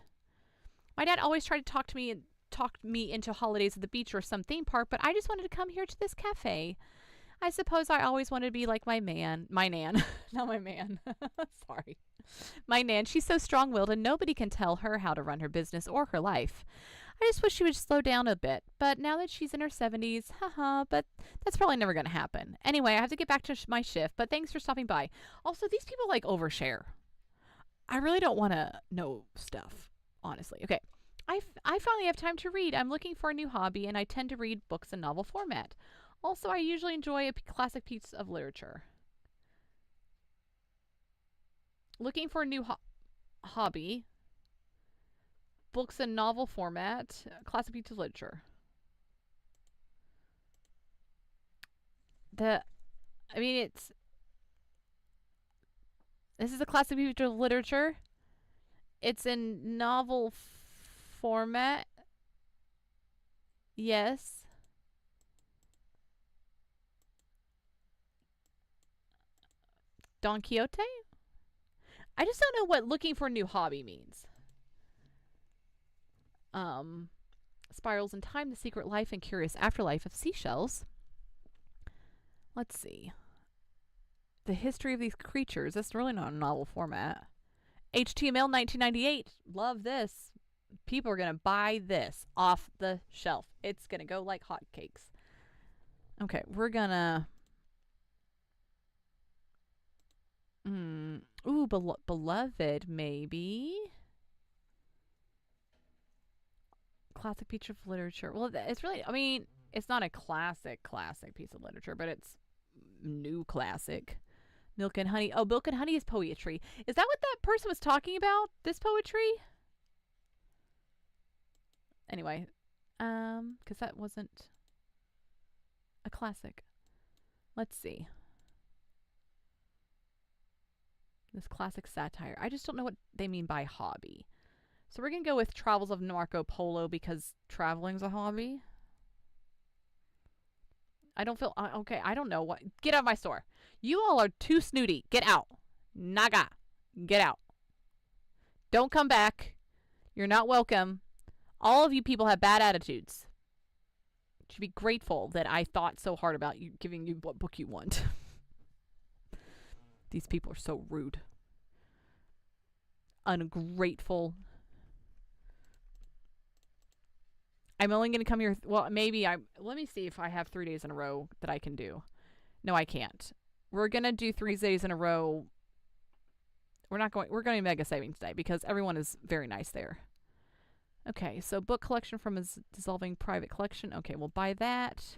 My dad always tried to talk me into holidays at the beach or some theme park, but I just wanted to come here to this cafe. I suppose I always wanted to be like my nan, not my man. Sorry. My nan, she's so strong-willed and nobody can tell her how to run her business or her life. I just wish she would slow down a bit, but now that she's in her 70s, but that's probably never going to happen. Anyway, I have to get back to my shift, but thanks for stopping by. Also, these people like overshare. I really don't want to know stuff, honestly. Okay. I finally have time to read. I'm looking for a new hobby, and I tend to read books in novel format. Also, I usually enjoy a classic piece of literature. Looking for a new hobby. Books in novel format. Classic piece of literature. This is a classic piece of literature. It's in novel format. Yes. Don Quixote? I just don't know what looking for a new hobby means. Spirals in Time, The Secret Life and Curious Afterlife of Seashells. Let's see. The History of These Creatures. That's really not a novel format. HTML 1998. Love this. People are going to buy this off the shelf. It's going to go like hotcakes. Okay, we're going to... Ooh, Beloved, maybe. Classic piece of literature. Well, it's really, I mean, it's not a classic piece of literature, but it's new classic. Milk and Honey. Oh, Milk and Honey is poetry. Is that what that person was talking about? This poetry? Anyway, because that wasn't a classic. Let's see. This classic satire. I just don't know what they mean by hobby. So we're going to go with Travels of Marco Polo because traveling's a hobby. I don't feel... okay, I don't know what... Get out of my store. You all are too snooty. Get out. Naga. Get out. Don't come back. You're not welcome. All of you people have bad attitudes. You should be grateful that I thought so hard about you giving you what book you want. These people are so rude. ungrateful. I'm only going to come here. Well, maybe let me see if I have 3 days in a row that I can do. No, I can't. We're going to do 3 days in a row. We're going to Mega Savings Day because everyone is very nice there. Okay, so book collection from his dissolving private collection. Okay, we'll buy that.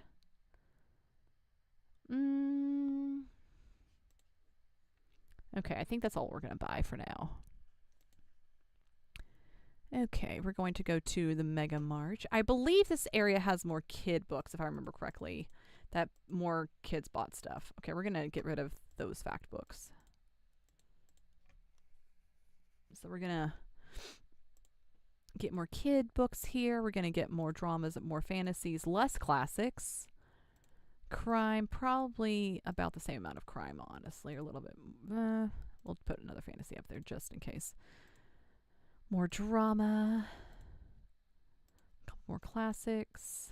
Okay, I think that's all we're going to buy for now. Okay, we're going to go to the Mega March. I believe this area has more kid books, if I remember correctly. That more kids bought stuff. Okay, we're going to get rid of those fact books. So we're going to get more kid books here. We're going to get more dramas, more fantasies, less classics. Crime, probably about the same amount of crime, honestly, or a little bit. We'll put another fantasy up there just in case. More drama. A couple more classics.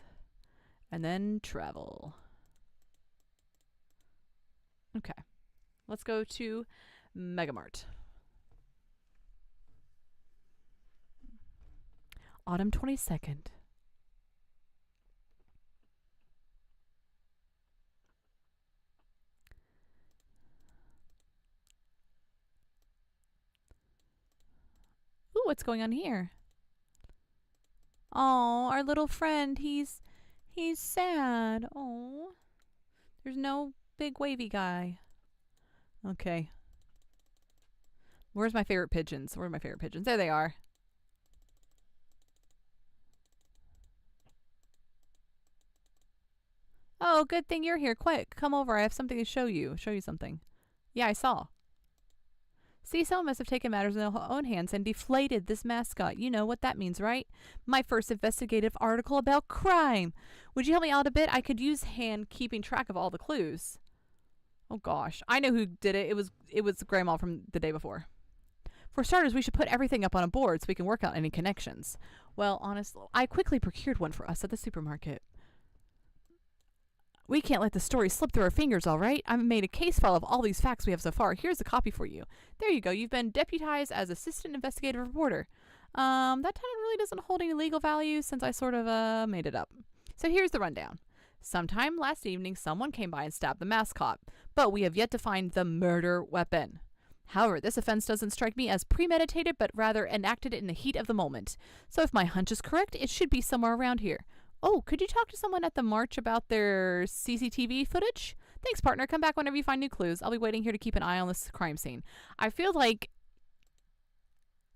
And then travel. Okay. Let's go to Megamart. Autumn 22nd. Ooh, what's going on here? Oh, our little friend, he's sad. Oh. There's no big wavy guy. Okay. Where's my favorite pigeons? Where are my favorite pigeons? There they are. Oh, good thing you're here. Quick, come over. I have something to show you. Show you something. Yeah, I saw. See, someone must have taken matters in their own hands and deflated this mascot. You know what that means, right? My first investigative article about crime. Would you help me out a bit? I could use hand keeping track of all the clues. Oh gosh, I know who did it. It was Grandma from the day before. For starters, we should put everything up on a board so we can work out any connections. Well, honestly, I quickly procured one for us at the supermarket. We can't let the story slip through our fingers, all right? I've made a case file of all these facts we have so far. Here's a copy for you. There you go. You've been deputized as assistant investigative reporter. That title really doesn't hold any legal value since I sort of made it up. So here's the rundown. Sometime last evening, someone came by and stabbed the mascot, but we have yet to find the murder weapon. However, this offense doesn't strike me as premeditated, but rather enacted in the heat of the moment. So if my hunch is correct, it should be somewhere around here. Oh, could you talk to someone at the march about their CCTV footage? Thanks, partner. Come back whenever you find new clues. I'll be waiting here to keep an eye on this crime scene. I feel like,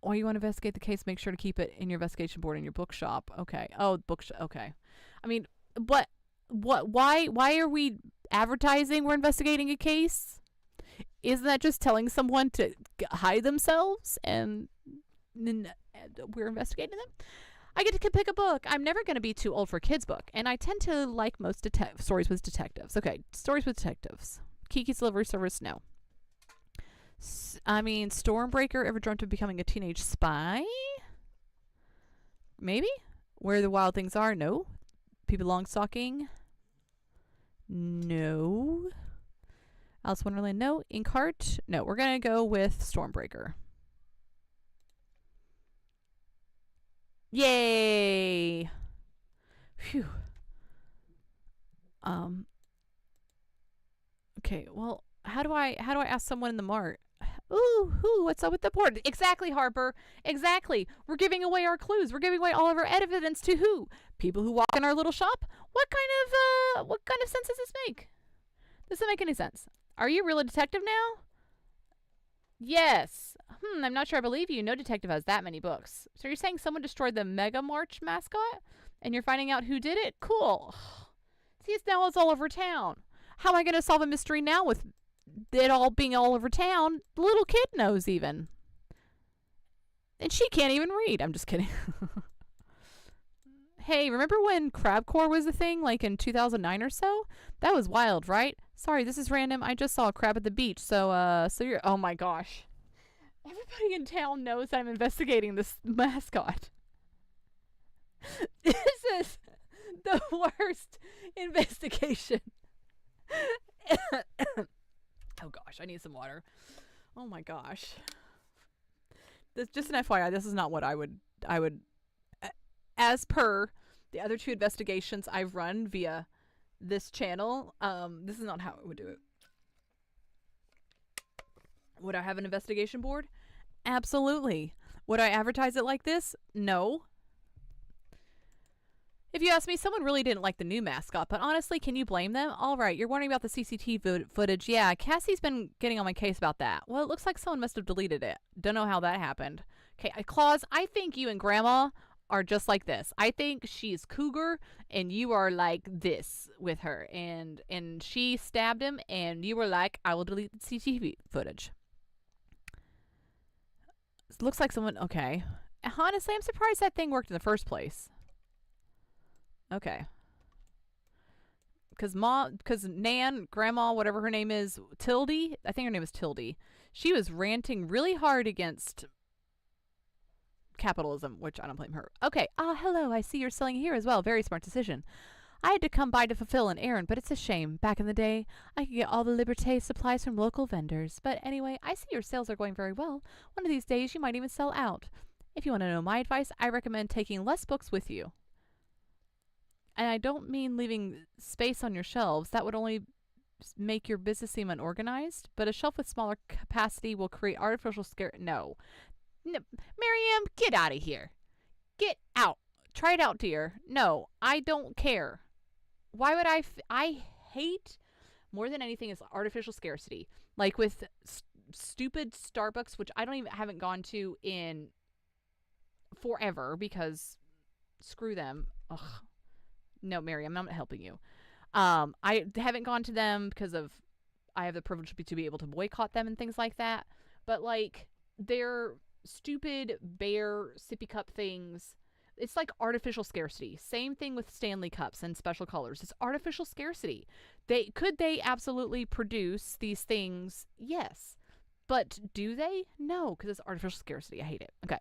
or you want to investigate the case, make sure to keep it in your investigation board in your bookshop. Okay. Oh, bookshop. Okay. I mean, but why are we advertising we're investigating a case? Isn't that just telling someone to hide themselves and we're investigating them? I get to pick a book. I'm never going to be too old for a kid's book, and I tend to like most stories with detectives. Okay, stories with detectives. Kiki's Delivery Service, no. Stormbreaker, ever dreamt of becoming a teenage spy? Maybe? Where the Wild Things Are, no. People Longstalking, no. Alice Wonderland, no. Inkheart, no. We're going to go with Stormbreaker. Yay! Phew. Okay, well, how do I ask someone in the mart? Ooh, what's up with the board? Exactly, Harper. Exactly. We're giving away our clues. We're giving away all of our evidence to who? People who walk in our little shop? What kind of sense does this make? Doesn't make any sense. Are you really a detective now? Yes. I'm not sure I believe you. No detective has that many books. So you're saying someone destroyed the Mega March mascot? And you're finding out who did it? Cool. See, it's all over town. How am I going to solve a mystery now with it all being all over town? The little kid knows even. And she can't even read. I'm just kidding. Hey, remember when crabcore was a thing, like in 2009 or so? That was wild, right? Sorry, this is random. I just saw a crab at the beach, so you're... Oh my gosh. Everybody in town knows I'm investigating this mascot. This is the worst investigation. Oh gosh, I need some water. Oh my gosh. This just an FYI. This is not what I would. As per the other 2 investigations I've run via this channel, this is not how I would do it. Would I have an investigation board? Absolutely. Would I advertise it like this? No. If you ask me, someone really didn't like the new mascot, but honestly, can you blame them? All right, you're wondering about the CCTV footage. Yeah, Cassie's been getting on my case about that. Well, it looks like someone must have deleted it. Don't know how that happened. Okay, Claus, I think you and Grandma are just like this. I think she's cougar and you are like this with her. And she stabbed him and you were like, I will delete the CCTV footage. It looks like someone, okay. Honestly, I'm surprised that thing worked in the first place. Okay. Because Nan, Grandma, whatever her name is, Tildy, I think her name is Tildy, she was ranting really hard against capitalism, which I don't blame her. Okay. Hello, I see you're selling here as well. Very smart decision. I had to come by to fulfill an errand, but it's a shame. Back in the day, I could get all the Liberté supplies from local vendors. But anyway, I see your sales are going very well. One of these days, you might even sell out. If you want to know my advice, I recommend taking less books with you. And I don't mean leaving space on your shelves. That would only make your business seem unorganized. But a shelf with smaller capacity will create artificial scare. No. Miriam, get out of here. Get out. Try it out, dear. No, I don't care. Why would I hate more than anything is artificial scarcity. Like with stupid Starbucks, which I haven't gone to in forever because screw them. Ugh. No, Mary, I'm not helping you. I haven't gone to them because I have the privilege to be able to boycott them and things like that. But like their stupid bear sippy cup things, it's like artificial scarcity. Same thing with Stanley cups and special colors. It's artificial scarcity. Could they absolutely produce these things? Yes. But do they? No, because it's artificial scarcity. I hate it. Okay.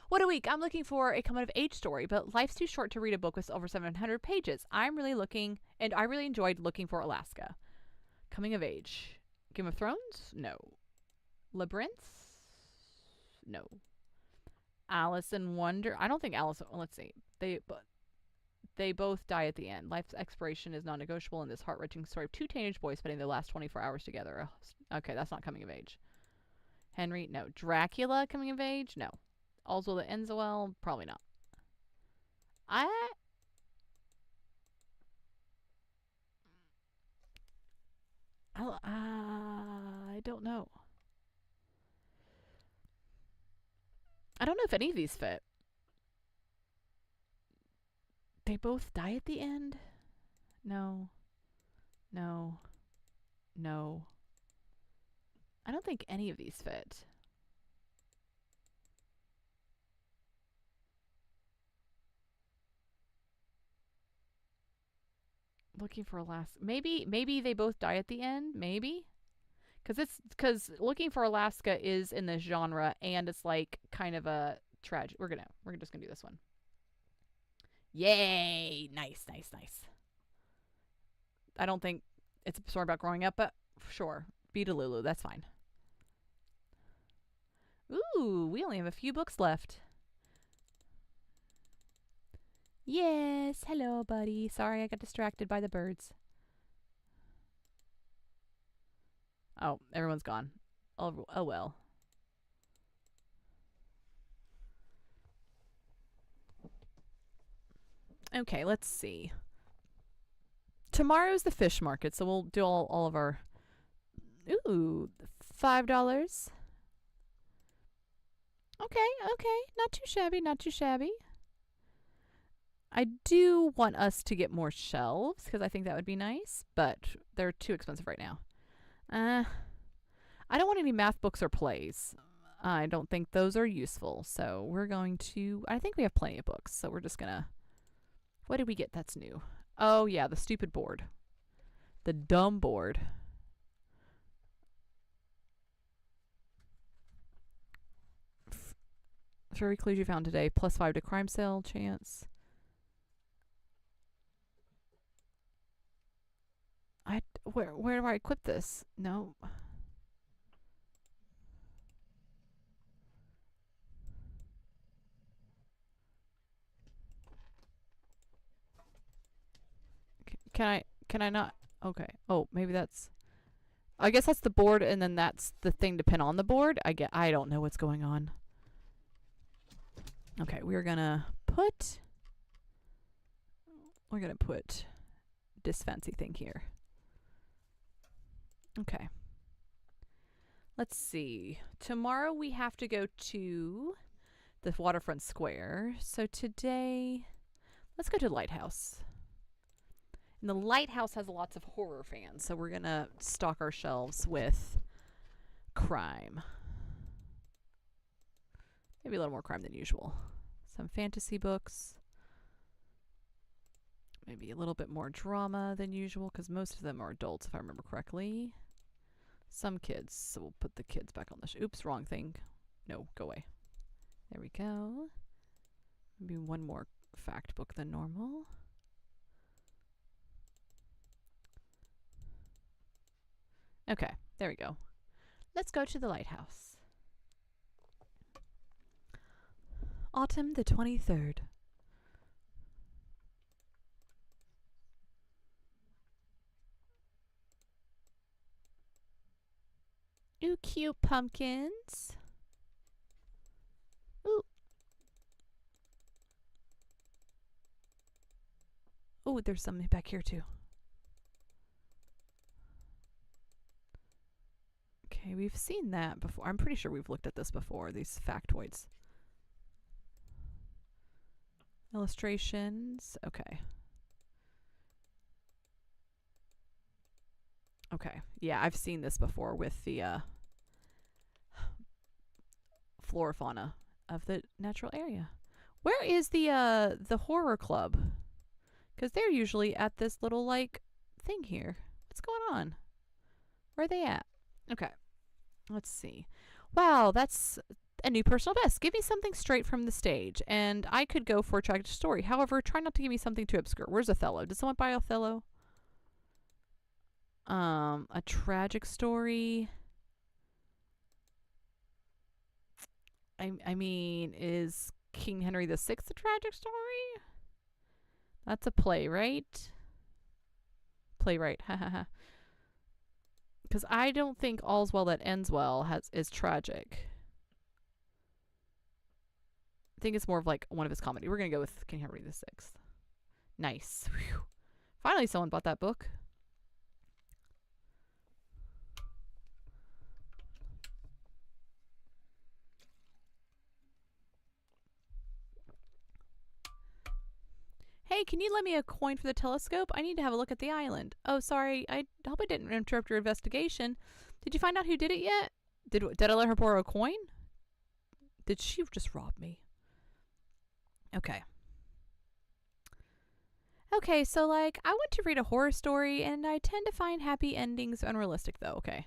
What a week. I'm looking for a coming of age story, but life's too short to read a book with over 700 pages. I'm really looking, and I really enjoyed looking for Alaska. Coming of age. Game of Thrones? No. Labyrinth? No. Alice in Wonder? I don't think Alice, let's see. They both die at the end. Life's expiration is non-negotiable in this heart-wrenching story of 2 teenage boys spending their last 24 hours together. Oh, okay, that's not coming of age. Henry? No. Dracula? Coming of age? No. All's that ends well? Probably not. I don't know. I don't know if any of these fit. They both die at the end? No. No. No. I don't think any of these fit. Looking for Alaska. Maybe they both die at the end. Maybe, because Looking for Alaska is in this genre and it's like kind of a tragic. We're just gonna do this one. Yay! Nice. I don't think it's a story about growing up, but sure, Beetalulu. That's fine. Ooh, we only have a few books left. Yes, hello, buddy. Sorry, I got distracted by the birds. Oh, everyone's gone. Oh well. Okay, let's see. Tomorrow's the fish market, so we'll do all of our... Ooh, $5. Okay. Not too shabby. I do want us to get more shelves because I think that would be nice, but they're too expensive right now. I don't want any math books or plays. I don't think those are useful, so we're going to... I think we have plenty of books, so we're just gonna... What did we get that's new? Oh, yeah, the stupid board. The dumb board. Furry clues you found today. +5 to crime sale chance. Where do I equip this? No. Can I not? Okay. Oh, maybe that's... I guess that's the board, and then that's the thing to pin on the board. I don't know what's going on. Okay, we're gonna put this fancy thing here. Okay. Let's see. Tomorrow we have to go to the waterfront square. So today, let's go to the lighthouse. And the lighthouse has lots of horror fans, so we're going to stock our shelves with crime. Maybe a little more crime than usual. Some fantasy books. Maybe a little bit more drama than usual, because most of them are adults, if I remember correctly. Some kids, so we'll put the kids back on the... Oops, wrong thing. No, go away. There we go. Maybe one more fact book than normal. Okay, there we go. Let's go to the lighthouse. Autumn the 23rd. Ooh, cute pumpkins. Ooh. Ooh, there's something back here too. Okay, we've seen that before. I'm pretty sure we've looked at this before, these factoids. Illustrations. Okay. Okay. Yeah, I've seen this before with the flora fauna of the natural area. Where is the horror club? Because they're usually at this little, like, thing here. What's going on? Where are they at? Okay. Let's see. Wow, that's a new personal best. Give me something straight from the stage. And I could go for a tragic story. However, try not to give me something too obscure. Where's Othello? Did someone buy Othello? A tragic story. I mean, is King Henry VI a tragic story? That's a play, right? Playwright. Ha ha ha. Because I don't think All's Well That Ends Well is tragic. I think it's more of like one of his comedy. We're going to go with King Henry VI. Nice. Whew. Finally someone bought that book. Hey, can you lend me a coin for the telescope? I need to have a look at the island. Oh, sorry. I hope I didn't interrupt your investigation. Did you find out who did it yet? Did I let her borrow a coin? Did she just rob me? Okay. Okay, so, like, I want to read a horror story, and I tend to find happy endings unrealistic, though. Okay.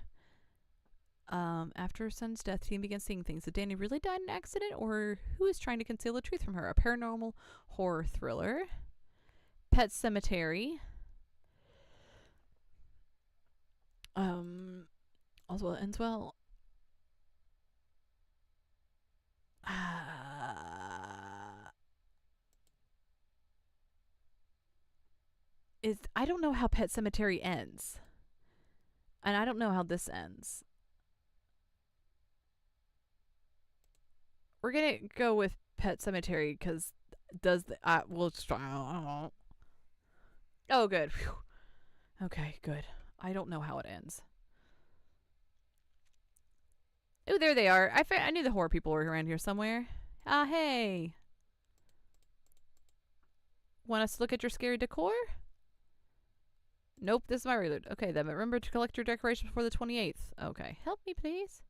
After her son's death, Teen begins seeing things. Did Danny really die in an accident, or who is trying to conceal the truth from her? A paranormal horror thriller. Pet Cemetery. All's Well That Ends Well. I don't know how Pet Cemetery ends. And I don't know how this ends. We're gonna go with Pet Cemetery because we'll try. Oh, good. Whew. Okay, good. I don't know how it ends. Oh, there they are. I knew the horror people were around here somewhere. Ah, hey. Want us to look at your scary decor? Nope, this is my regular. Okay, then remember to collect your decorations before the 28th. Okay, help me, please.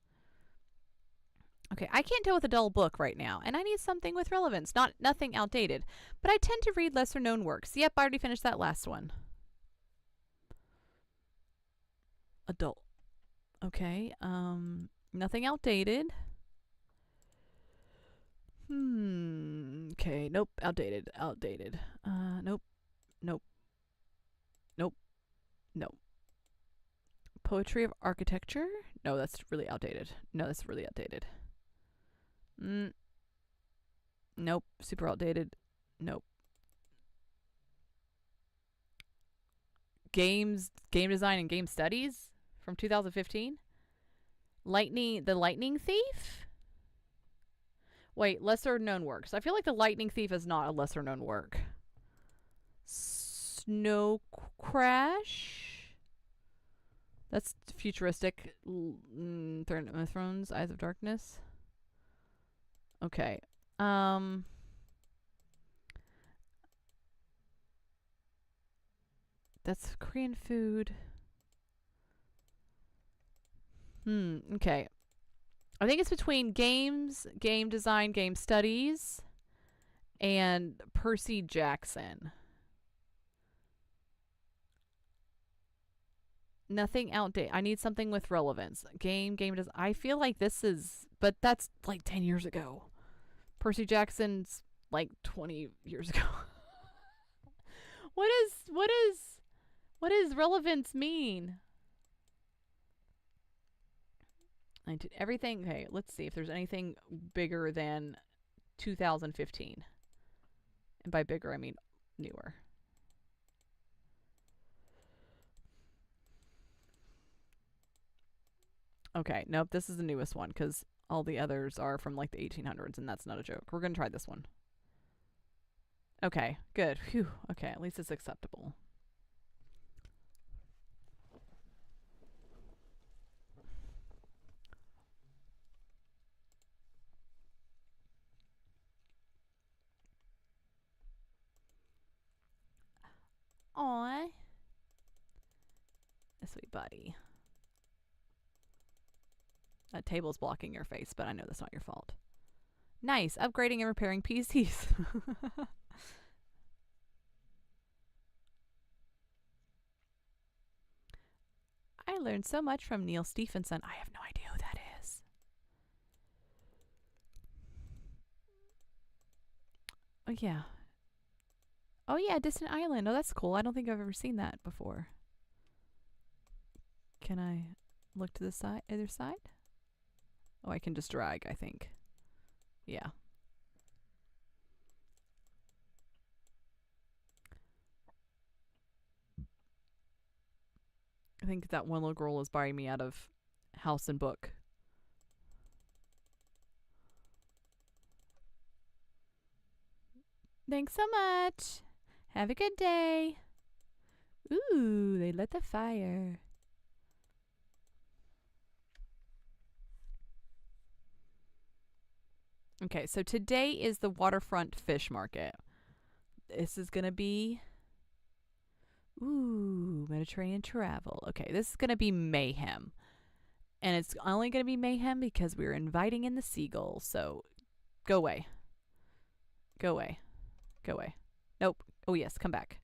Okay, I can't deal with a dull book right now, and I need something with relevance, nothing outdated. But I tend to read lesser-known works. Yep, I already finished that last one. Adult. Okay, nothing outdated. Okay, nope, outdated. Nope. Poetry of Architecture? No, that's really outdated. Nope, super outdated. Nope. game design and game studies from 2015. The Lightning Thief. Wait, lesser known works. I feel like the Lightning Thief is not a lesser known work. Snow Crash. That's futuristic. Throne of Thrones, Eyes of Darkness. Okay. That's Korean food. Okay. I think it's between games, game design, game studies, and Percy Jackson. Nothing outdated. I need something with relevance. Game design. I feel like this is, but that's like 10 years ago. Percy Jackson's like 20 years ago. What does relevance mean? I did everything. Okay, let's see if there's anything bigger than 2015. And by bigger, I mean newer. Okay, nope, this is the newest one because all the others are from like the 1800s, and that's not a joke. We're going to try this one. Okay, good. Phew. Okay, at least it's acceptable. Aw. A sweet buddy. That table's blocking your face, but I know that's not your fault. Nice. Upgrading and repairing PCs. I learned so much from Neil Stephenson. I have no idea who that is. Oh, yeah. Oh, yeah, Distant Island. Oh, that's cool. I don't think I've ever seen that before. Can I look to the side, other side? Oh, I can just drag, I think. Yeah. I think that one little girl is buying me out of house and book. Thanks so much. Have a good day. Ooh, they lit the fire. Okay, so today is the waterfront fish market. This is going to be... Ooh, Mediterranean travel. Okay, this is going to be mayhem. And it's only going to be mayhem because we're inviting in the seagulls. So, go away. Go away. Go away. Nope. Oh, yes, come back.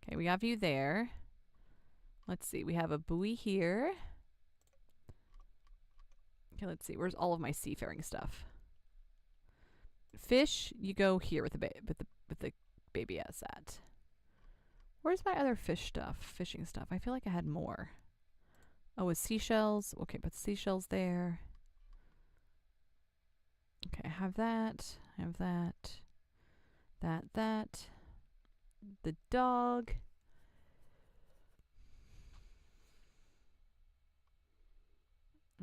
Okay, we have you there. Let's see. We have a buoy here. Okay, let's see. Where's all of my seafaring stuff? Fish, you go here with the baby ass at. Where's my other fishing stuff? I feel like I had more. Oh, with seashells. Okay, put seashells there. Okay, I have that. I have that. That. The dog.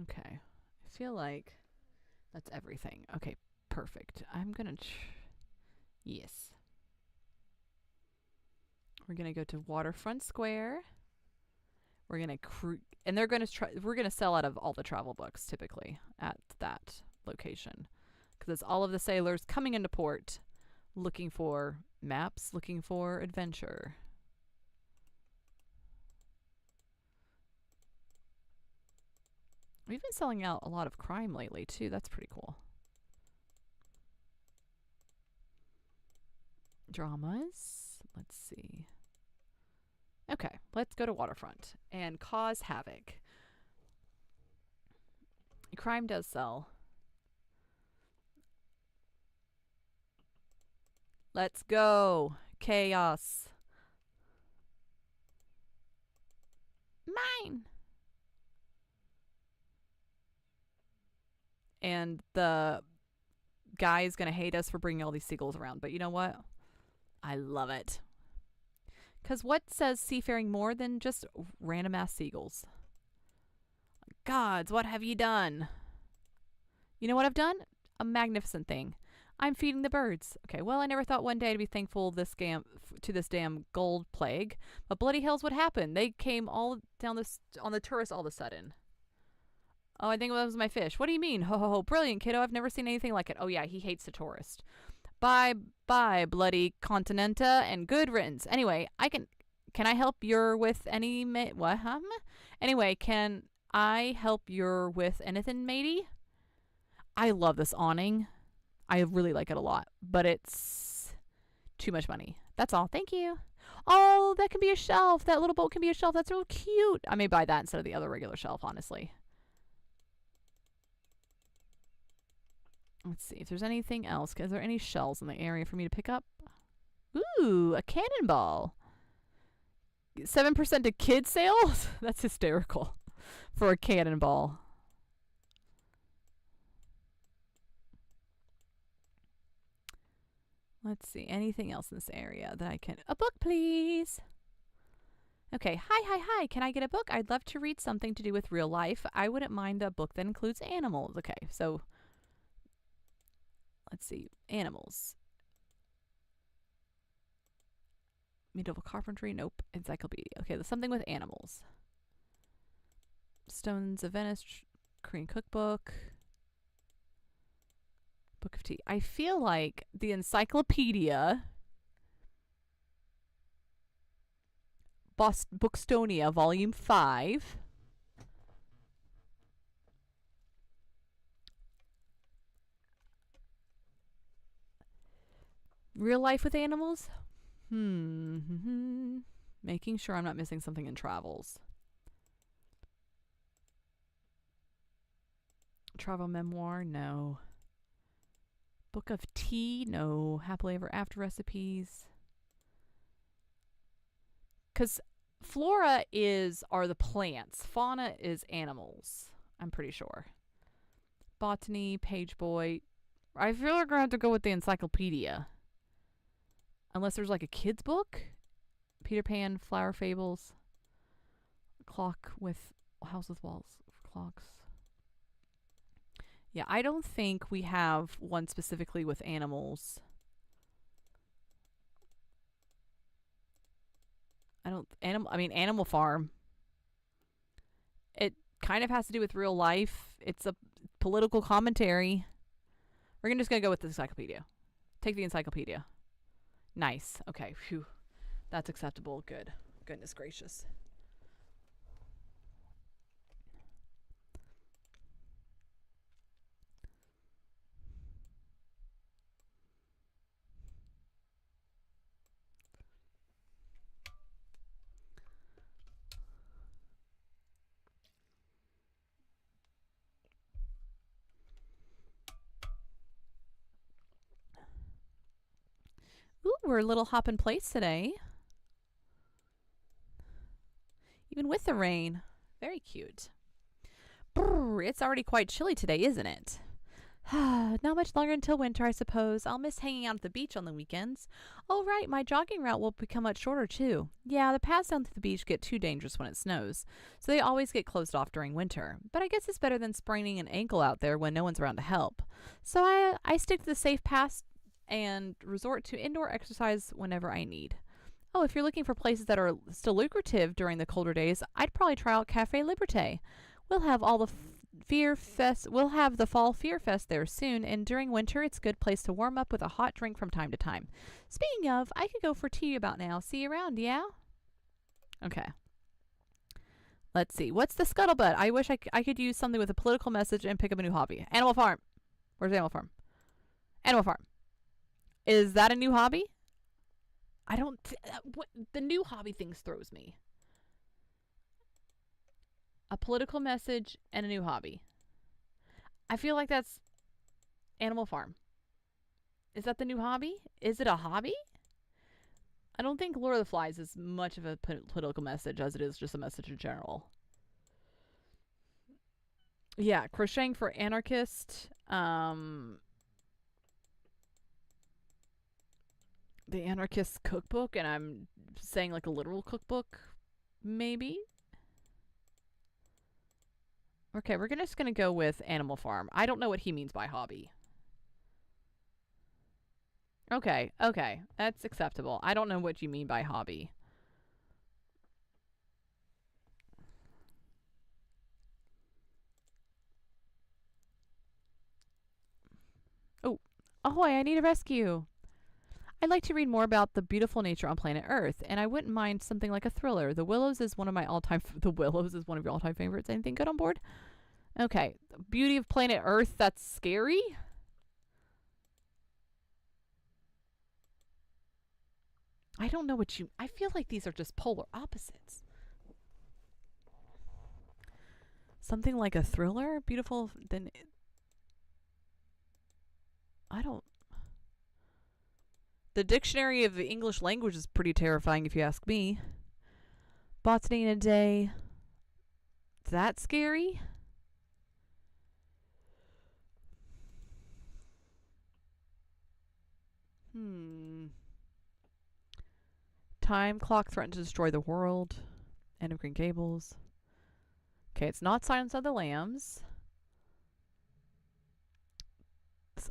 Okay. I feel like that's everything. Okay, perfect. I'm gonna... yes. We're gonna go to Waterfront Square. We're gonna and they're gonna we're gonna sell out of all the travel books typically at that location because it's all of the sailors coming into port, looking for maps, looking for adventure. We've been selling out a lot of crime lately too. That's pretty cool. Dramas. Let's see. Okay, let's go to Waterfront and cause havoc. Crime does sell. Let's go. Chaos. Mine. And the guy's going to hate us for bringing all these seagulls around. But you know what? I love it. Because what says seafaring more than just random ass seagulls? Gods, what have ye done? You know what I've done? A magnificent thing. I'm feeding the birds. Okay, well, I never thought one day to be thankful to this damn gold plague. But bloody hell's what happened. They came all down this on the tourists all of a sudden. Oh, I think that was my fish. What do you mean? Ho, ho, ho. Brilliant, kiddo. I've never seen anything like it. Oh, yeah, he hates the tourist. Bye, bye, bloody continenta, and good riddance. Anyway, can I help you with any, what, huh? Anyway, can I help you with anything, matey? I love this awning. I really like it a lot, but it's too much money. That's all. Thank you. Oh, that can be a shelf. That little boat can be a shelf. That's real cute. I may buy that instead of the other regular shelf, honestly. Let's see if there's anything else. Is there any shells in the area for me to pick up? Ooh, a cannonball. 7% to kids sales? That's hysterical for a cannonball. Let's see. Anything else in this area that I can... A book, please. Okay. Hi. Can I get a book? I'd love to read something to do with real life. I wouldn't mind a book that includes animals. Okay. So, let's see. Animals. Medieval carpentry? Nope. Encyclopedia. Okay. There's something with animals. Stones of Venice. Korean cookbook. Book of Tea. I feel like the encyclopedia, Bookstonia, Volume 5. Real life with animals? Making sure I'm not missing something in travels. Travel memoir? No. Book of Tea? No. Happily Ever After recipes. Because flora are the plants. Fauna is animals. I'm pretty sure. Botany, Page Boy. I feel like we're going to have to go with the encyclopedia. Unless there's like a kid's book. Peter Pan, Flower Fables. Clock with... House with walls. Clocks. Yeah, I don't think we have one specifically with animals. Animal Farm. It kind of has to do with real life. It's a political commentary. We're just going to go with the encyclopedia. Take the encyclopedia. Nice. Okay. Phew. That's acceptable. Good. Goodness gracious. Ooh, we're a little hop in place today. Even with the rain. Very cute. Brr, it's already quite chilly today, isn't it? Not much longer until winter, I suppose. I'll miss hanging out at the beach on the weekends. Oh, right, my jogging route will become much shorter, too. Yeah, the paths down to the beach get too dangerous when it snows, so they always get closed off during winter. But I guess it's better than spraining an ankle out there when no one's around to help. So I stick to the safe paths and resort to indoor exercise whenever I need. Oh, if you're looking for places that are still lucrative during the colder days, I'd probably try out Cafe Liberté. We'll have all the We'll have the Fall Fear Fest there soon, and during winter, it's a good place to warm up with a hot drink from time to time. Speaking of, I could go for tea about now. See you around, yeah? Okay. Let's see. What's the scuttlebutt? I wish I could use something with a political message and pick up a new hobby. Animal Farm. Where's Animal Farm? Animal Farm. Is that a new hobby? I don't... the new hobby things throws me. A political message and a new hobby. I feel like that's Animal Farm. Is that the new hobby? Is it a hobby? I don't think Lord of the Flies is much of a political message as it is just a message in general. Yeah, crocheting for anarchist. The Anarchist Cookbook, and I'm saying like a literal cookbook, maybe? Okay, we're just going to go with Animal Farm. I don't know what he means by hobby. Okay, okay. That's acceptable. I don't know what you mean by hobby. Oh, ahoy, I need a rescue. I'd like to read more about the beautiful nature on planet Earth, and I wouldn't mind something like a thriller. The Willows is one of my all-time... The Willows is one of your all-time favorites. Anything good on board? Okay. The beauty of planet Earth, that's scary? I don't know what you... I feel like these are just polar opposites. Something like a thriller? Beautiful... Then... I don't... The dictionary of the English language is pretty terrifying if you ask me. Botany in a day. Is that scary? Time clock threatened to destroy the world. End of Green Gables. Okay, it's not Silence of the Lambs.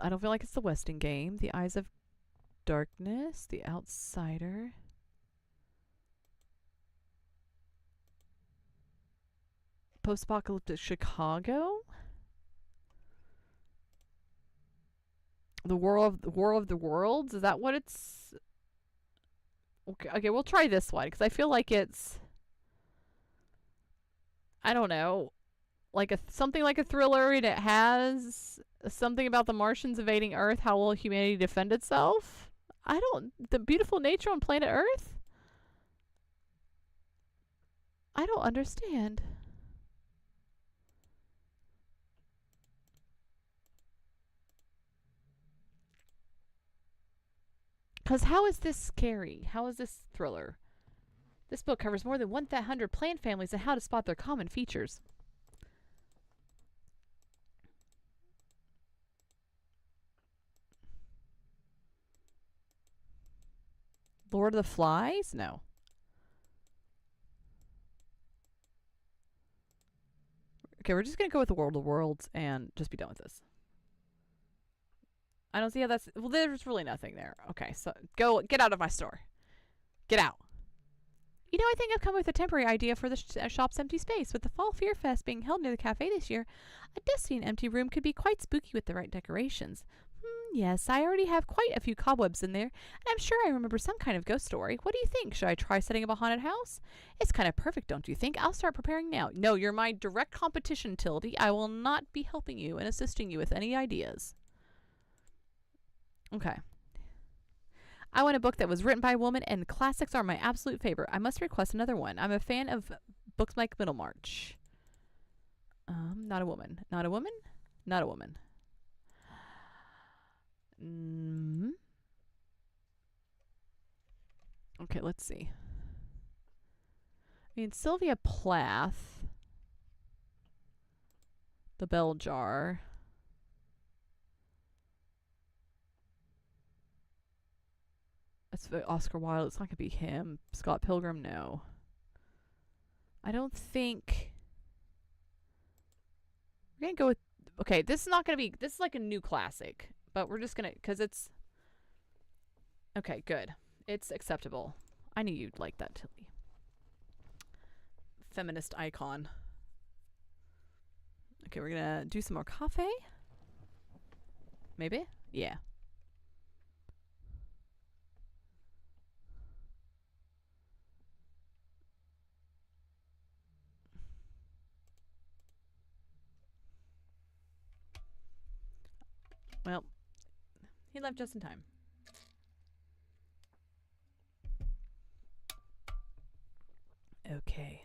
I don't feel like it's the Westing game. The Eyes of Darkness. The Outsider. Post-apocalyptic Chicago. The War of the Worlds. Is that what it's? Okay, we'll try this one because I feel like it's, I don't know, like something like a thriller, and it has something about the Martians invading Earth. How will humanity defend itself? The beautiful nature on planet Earth? I don't understand. Because how is this scary? How is this thriller? This book covers more than 100 plant families and how to spot their common features. Lord of the Flies? No. Okay, we're just going to go with the World of Worlds and just be done with this. I don't see how that's... Well, there's really nothing there. Okay, so get out of my store. Get out. You know, I think I've come up with a temporary idea for the shop's empty space. With the Fall Fear Fest being held near the cafe this year, a dusty and empty room could be quite spooky with the right decorations. Yes, I already have quite a few cobwebs in there, and I'm sure I remember some kind of ghost story. What do you think? Should I try setting up a haunted house? It's kind of perfect, don't you think? I'll start preparing now. No, you're my direct competition, Tildy. I will not be helping you and assisting you with any ideas. Okay. I want a book that was written by a woman, and classics are my absolute favorite. I must request another one. I'm a fan of books like Middlemarch. Not a woman. Not a woman? Not a woman. Okay, let's see. I mean, Sylvia Plath. The Bell Jar. It's Oscar Wilde. It's not going to be him. Scott Pilgrim, no. I don't think... We're going to go with... Okay, this is not going to be... This is like a new classic. But we're just going to... Because it's... Okay, good. It's acceptable. I knew you'd like that, Tilly. Feminist icon. Okay, we're going to do some more coffee. Maybe? Yeah. Well, he left just in time. Okay.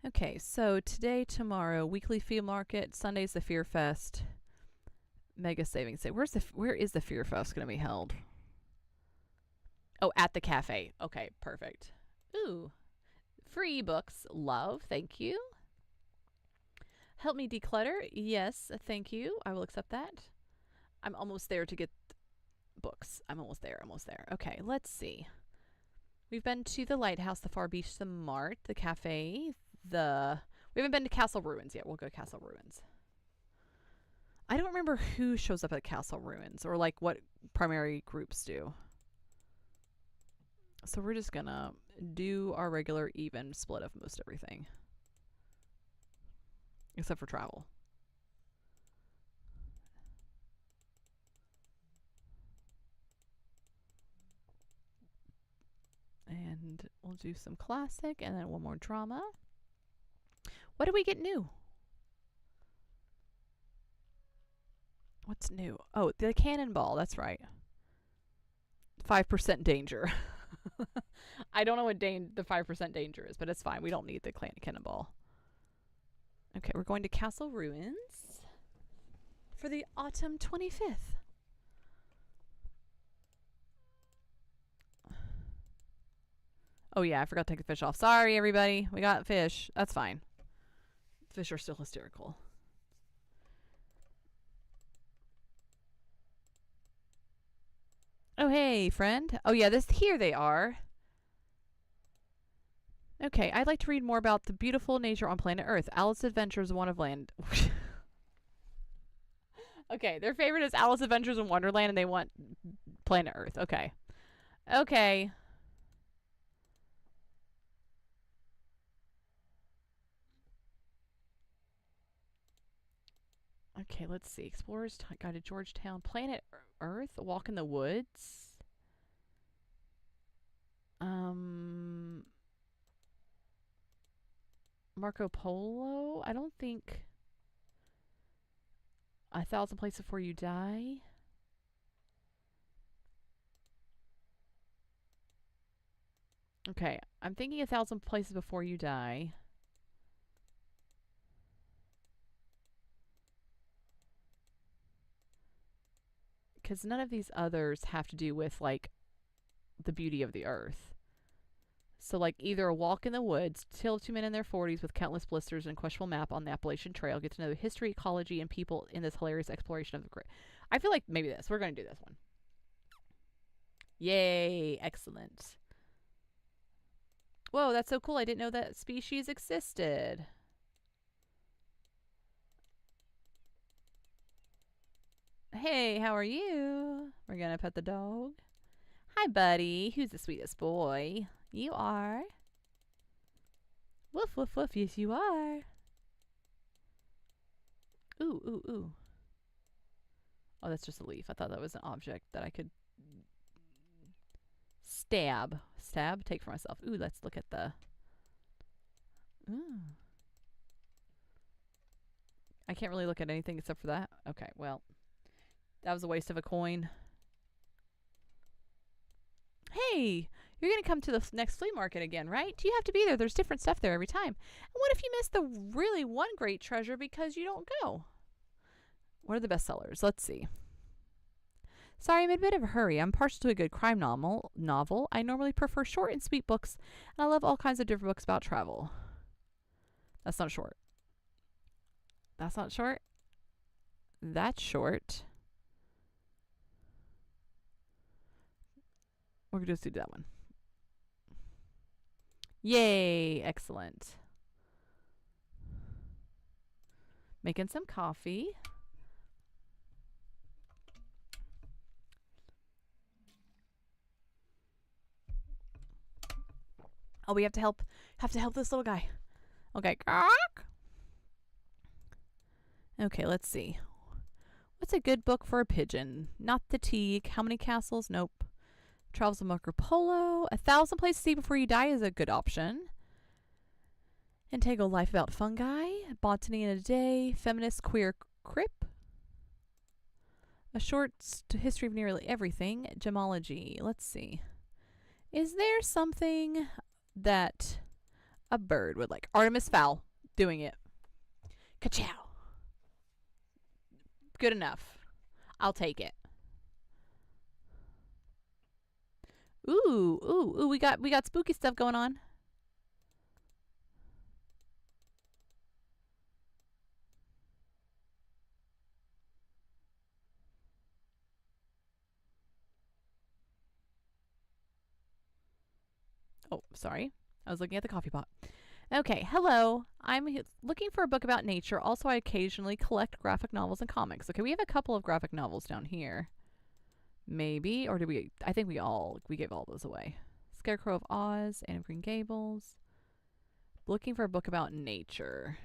Okay, so today, tomorrow, weekly flea market. Sunday's the Fear Fest. Mega savings day. Where is the Fear Fest going to be held? Oh, at the cafe. Okay, perfect. Ooh. Free books. Love. Thank you. Help me declutter. Yes, thank you. I will accept that. I'm almost there to get books. I'm almost there. Okay, let's see. We've been to the lighthouse, the Far Beach, the Mart, the cafe, we haven't been to Castle Ruins yet. We'll go to Castle Ruins. I don't remember who shows up at Castle Ruins or like what primary groups do. So we're just gonna do our regular even split of most everything. Except for travel. And we'll do some classic and then one more drama. What do we get new? What's new? Oh, the cannonball. That's right. 5% danger. I don't know what the 5% danger is, but it's fine. We don't need the cannonball. Okay, we're going to Castle Ruins for the autumn 25th. Oh yeah, I forgot to take the fish off. Sorry, everybody. We got fish. That's fine. Fish are still hysterical. Oh, hey, friend. Oh, yeah, here they are. Okay, I'd like to read more about the beautiful nature on planet Earth. Alice's Adventures in Wonderland. Okay, their favorite is Alice's Adventures in Wonderland, and they want planet Earth. Okay. Okay. Okay, let's see. Explorer's Guide to Georgetown. Planet Earth. A Walk in the Woods. Marco Polo. I don't think. 1,000 Places Before You Die. Okay, I'm thinking 1,000 Places Before You Die. Because none of these others have to do with, like, the beauty of the earth. So, like, either A Walk in the Woods, tale of two men in their 40s with countless blisters and a questionable map on the Appalachian Trail. Get to know the history, ecology, and people in this hilarious exploration of the great. I feel like maybe this. We're going to do this one. Yay. Excellent. Whoa, that's so cool. I didn't know that species existed. Hey, how are you? We're going to pet the dog. Hi, buddy. Who's the sweetest boy? You are. Woof, woof, woof. Yes, you are. Ooh, ooh, ooh. Oh, that's just a leaf. I thought that was an object that I could stab. Stab? Take for myself. Ooh, let's look at the... Ooh. I can't really look at anything except for that. Okay, well. That was a waste of a coin. Hey, you're going to come to the next flea market again, right? You have to be there. There's different stuff there every time. And what if you miss the really one great treasure because you don't go? What are the best sellers? Let's see. Sorry, I'm in a bit of a hurry. I'm partial to a good crime novel. I normally prefer short and sweet books, and I love all kinds of different books about travel. That's not short. That's not short. That's short. We're going to just do that one. Yay! Excellent. Making some coffee. Oh, we have to help this little guy. Okay. Okay, let's see. What's a good book for a pigeon? Not the Teague. How Many Castles? Nope. Travels of Marco Polo. 1,000 Places to See Before You Die is a good option. Integral Life About Fungi. Botany in a Day. Feminist Queer Crip. A Short History of Nearly Everything. Gemology. Let's see. Is there something that a bird would like? Artemis Fowl. Doing it. Ka-chow. Good enough. I'll take it. Ooh, ooh, ooh, we got spooky stuff going on. Oh, sorry. I was looking at the coffee pot. Okay, hello. I'm looking for a book about nature. Also, I occasionally collect graphic novels and comics. Okay, we have a couple of graphic novels down here. Maybe, or did we? I think we gave all those away. Scarecrow of Oz, Anne of Green Gables. Looking for a book about nature.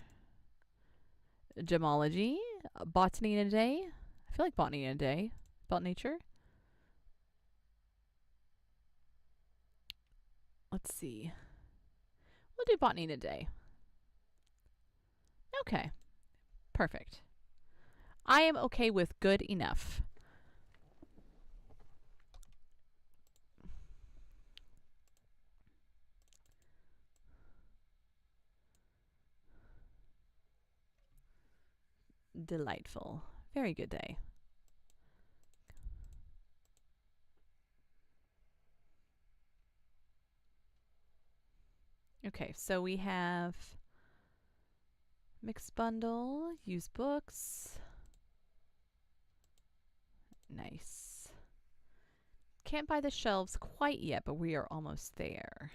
Gemology, Botany in a Day. I feel like Botany in a Day about nature. Let's see. We'll do Botany in a Day. Okay, perfect. I am okay with good enough. Delightful. Very good day. Okay, so we have mixed bundle, used books. Nice. Can't buy the shelves quite yet, but we are almost there.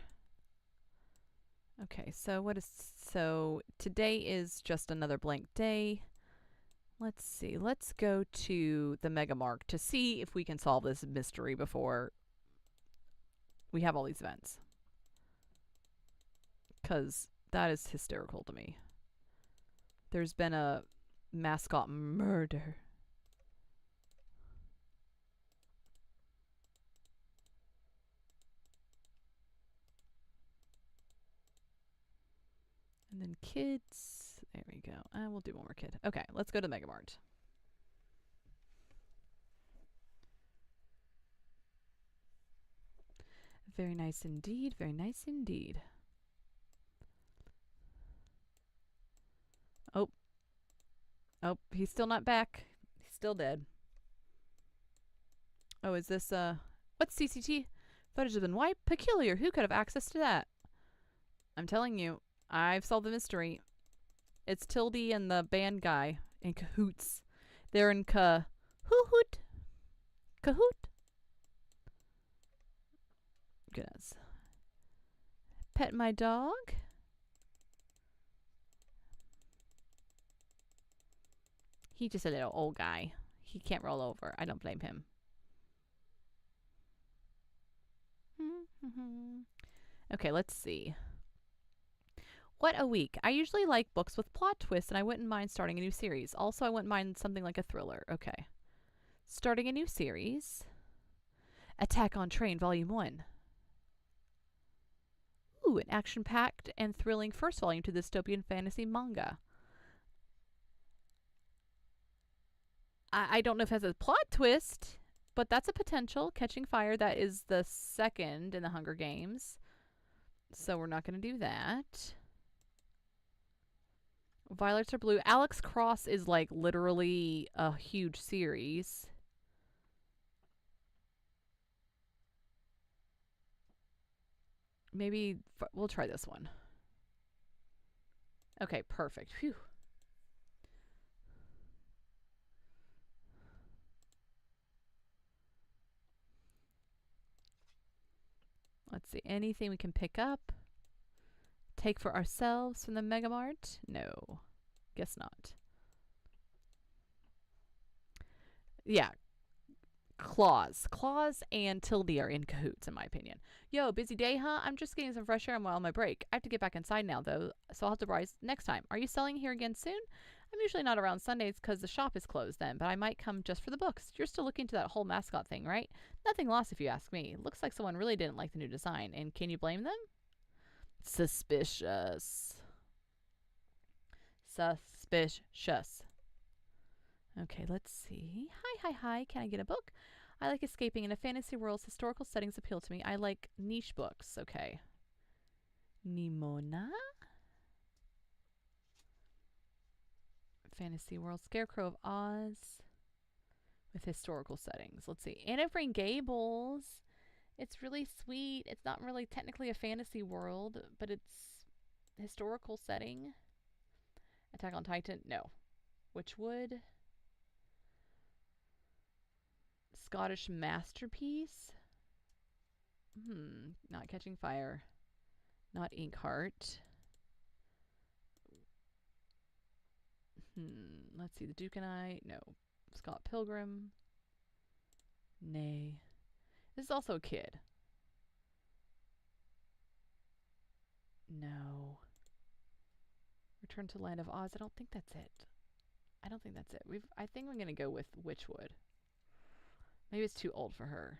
Okay, so today is just another blank day. Let's see. Let's go to the Mega Mark to see if we can solve this mystery before we have all these events. Because that is hysterical to me. There's been a mascot murder. And then kids. There we go. We'll do one more kid. Okay, let's go to Mega Mart. Very nice indeed. Very nice indeed. Oh. Oh, he's still not back. He's still dead. Oh, is this, what's CCT? Footage has been wiped? Peculiar. Who could have access to that? I'm telling you, I've solved the mystery. It's Tildy and the band guy in cahoots. They're in cahoot. Cahoot. Goodness. Pet my dog. He's just a little old guy. He can't roll over. I don't blame him. Okay, let's see. What a week. I usually like books with plot twists, and I wouldn't mind starting a new series. Also, I wouldn't mind something like a thriller. Okay. Starting a new series. Attack on Train, Volume 1. Ooh, an action-packed and thrilling first volume to dystopian fantasy manga. I don't know if it has a plot twist, but that's a potential. Catching Fire, that is the second in the Hunger Games. So we're not going to do that. Violets Are Blue. Alex Cross is like literally a huge series. Maybe we'll try this one. Okay, perfect. Phew. Let's see. Anything we can pick up? Take for ourselves from the Mega Mart? No. Guess not. Yeah. Claus and Tildy are in cahoots, in my opinion. Yo, busy day, huh? I'm just getting some fresh air while on my break. I have to get back inside now, though, so I'll have to rise next time. Are you selling here again soon? I'm usually not around Sundays because the shop is closed then, but I might come just for the books. You're still looking to that whole mascot thing, right? Nothing lost if you ask me. Looks like someone really didn't like the new design, and can you blame them? Suspicious. Suspicious. Okay, let's see. Hi. Can I get a book? I like escaping in a fantasy world's historical settings appeal to me. I like niche books. Okay. Nimona? Fantasy world. Scarecrow of Oz. With historical settings. Let's see. Anne of Green Gables. It's really sweet. It's not really technically a fantasy world, but it's historical setting. Attack on Titan? No. Witchwood? Scottish masterpiece? Not Catching Fire. Not Inkheart. Let's see. The Duke and I. No. Scott Pilgrim. Nay. This is also a kid. No. Return to Land of Oz. I don't think that's it. I don't think that's it. I think I'm gonna go with Witchwood. Maybe it's too old for her.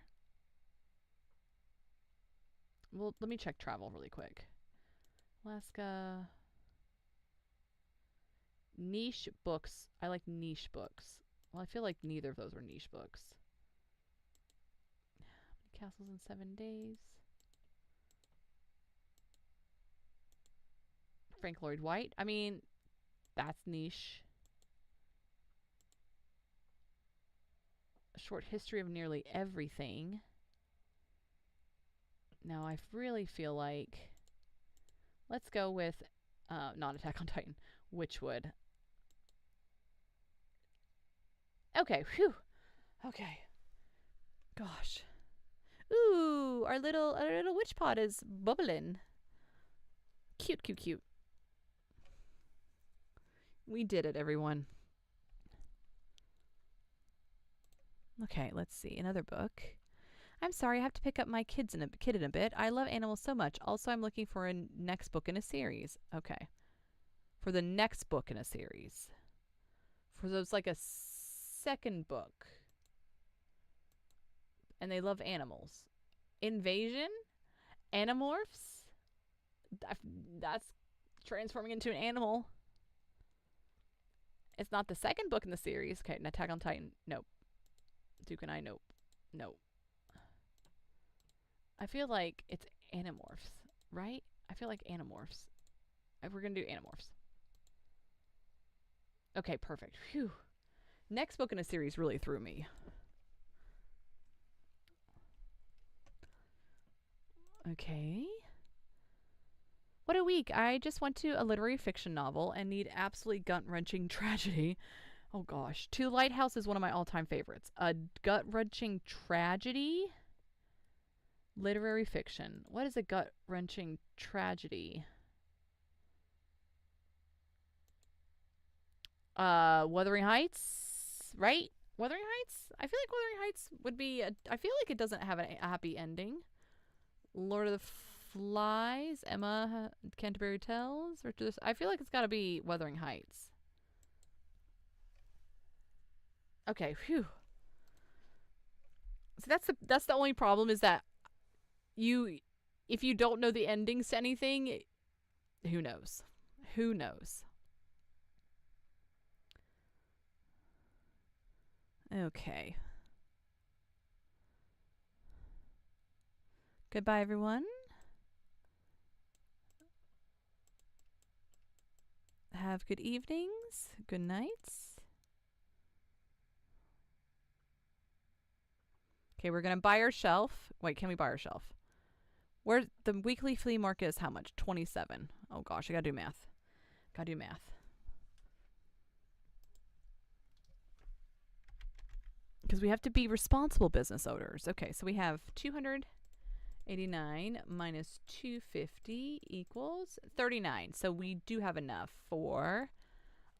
Well, let me check travel really quick. Alaska. Niche books. I like niche books. Well, I feel like neither of those were niche books. How many castles in 7 days? Frank Lloyd Wright. I mean, that's niche. A short history of nearly everything. Now, I really feel like... Let's go with... not Attack on Titan. Witchwood. Okay, whew. Okay. Gosh. Ooh, our little witch pot is bubbling. Cute, cute, cute. We did it, everyone. Okay, let's see. Another book. I'm sorry, I have to pick up my kid in a bit. I love animals so much. Also, I'm looking for a next book in a series. Okay. For the next book in a series. For those, like a second book. And they love animals. Invasion? Animorphs? That's transforming into an animal. It's not the second book in the series. Okay, Attack on Titan. Nope. Duke and I. Nope. Nope. I feel like it's Animorphs, right? I feel like Animorphs. We're going to do Animorphs. Okay, perfect. Phew. Next book in a series really threw me. Okay. What a week. I just went to a literary fiction novel and need absolutely gut-wrenching tragedy. Oh gosh. To the Lighthouse is one of my all-time favorites. A gut-wrenching tragedy? Literary fiction. What is a gut-wrenching tragedy? Wuthering Heights, right? Wuthering Heights? I feel like Wuthering Heights would be... I feel like it doesn't have a happy ending. Lord of the Flies, Emma Canterbury Tales. Or just, I feel like it's got to be Wuthering Heights. Okay, phew. So that's the only problem is that if you don't know the endings to anything, who knows? Who knows? Okay. Goodbye, everyone. Have good evenings, good nights. Okay, we're going to buy our shelf. Wait, can we buy our shelf? Where the weekly flea market is how much? 27. Oh gosh, I got to do math. Got to do math. Because we have to be responsible business owners. Okay, so we have 289 minus 250 equals 39. So we do have enough for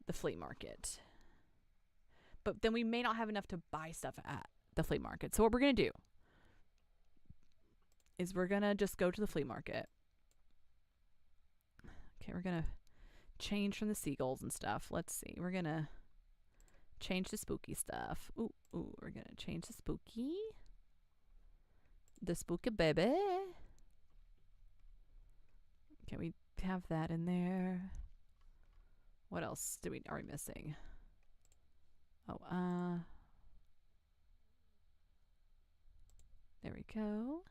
the flea market. But then we may not have enough to buy stuff at the flea market. So what we're going to do is we're going to just go to the flea market. Okay, we're going to change from the seagulls and stuff. Let's see. We're going to change the spooky stuff. Ooh, we're going to change the spooky. The spooky baby. Okay, we have that in there. What else are we missing? Oh, there we go.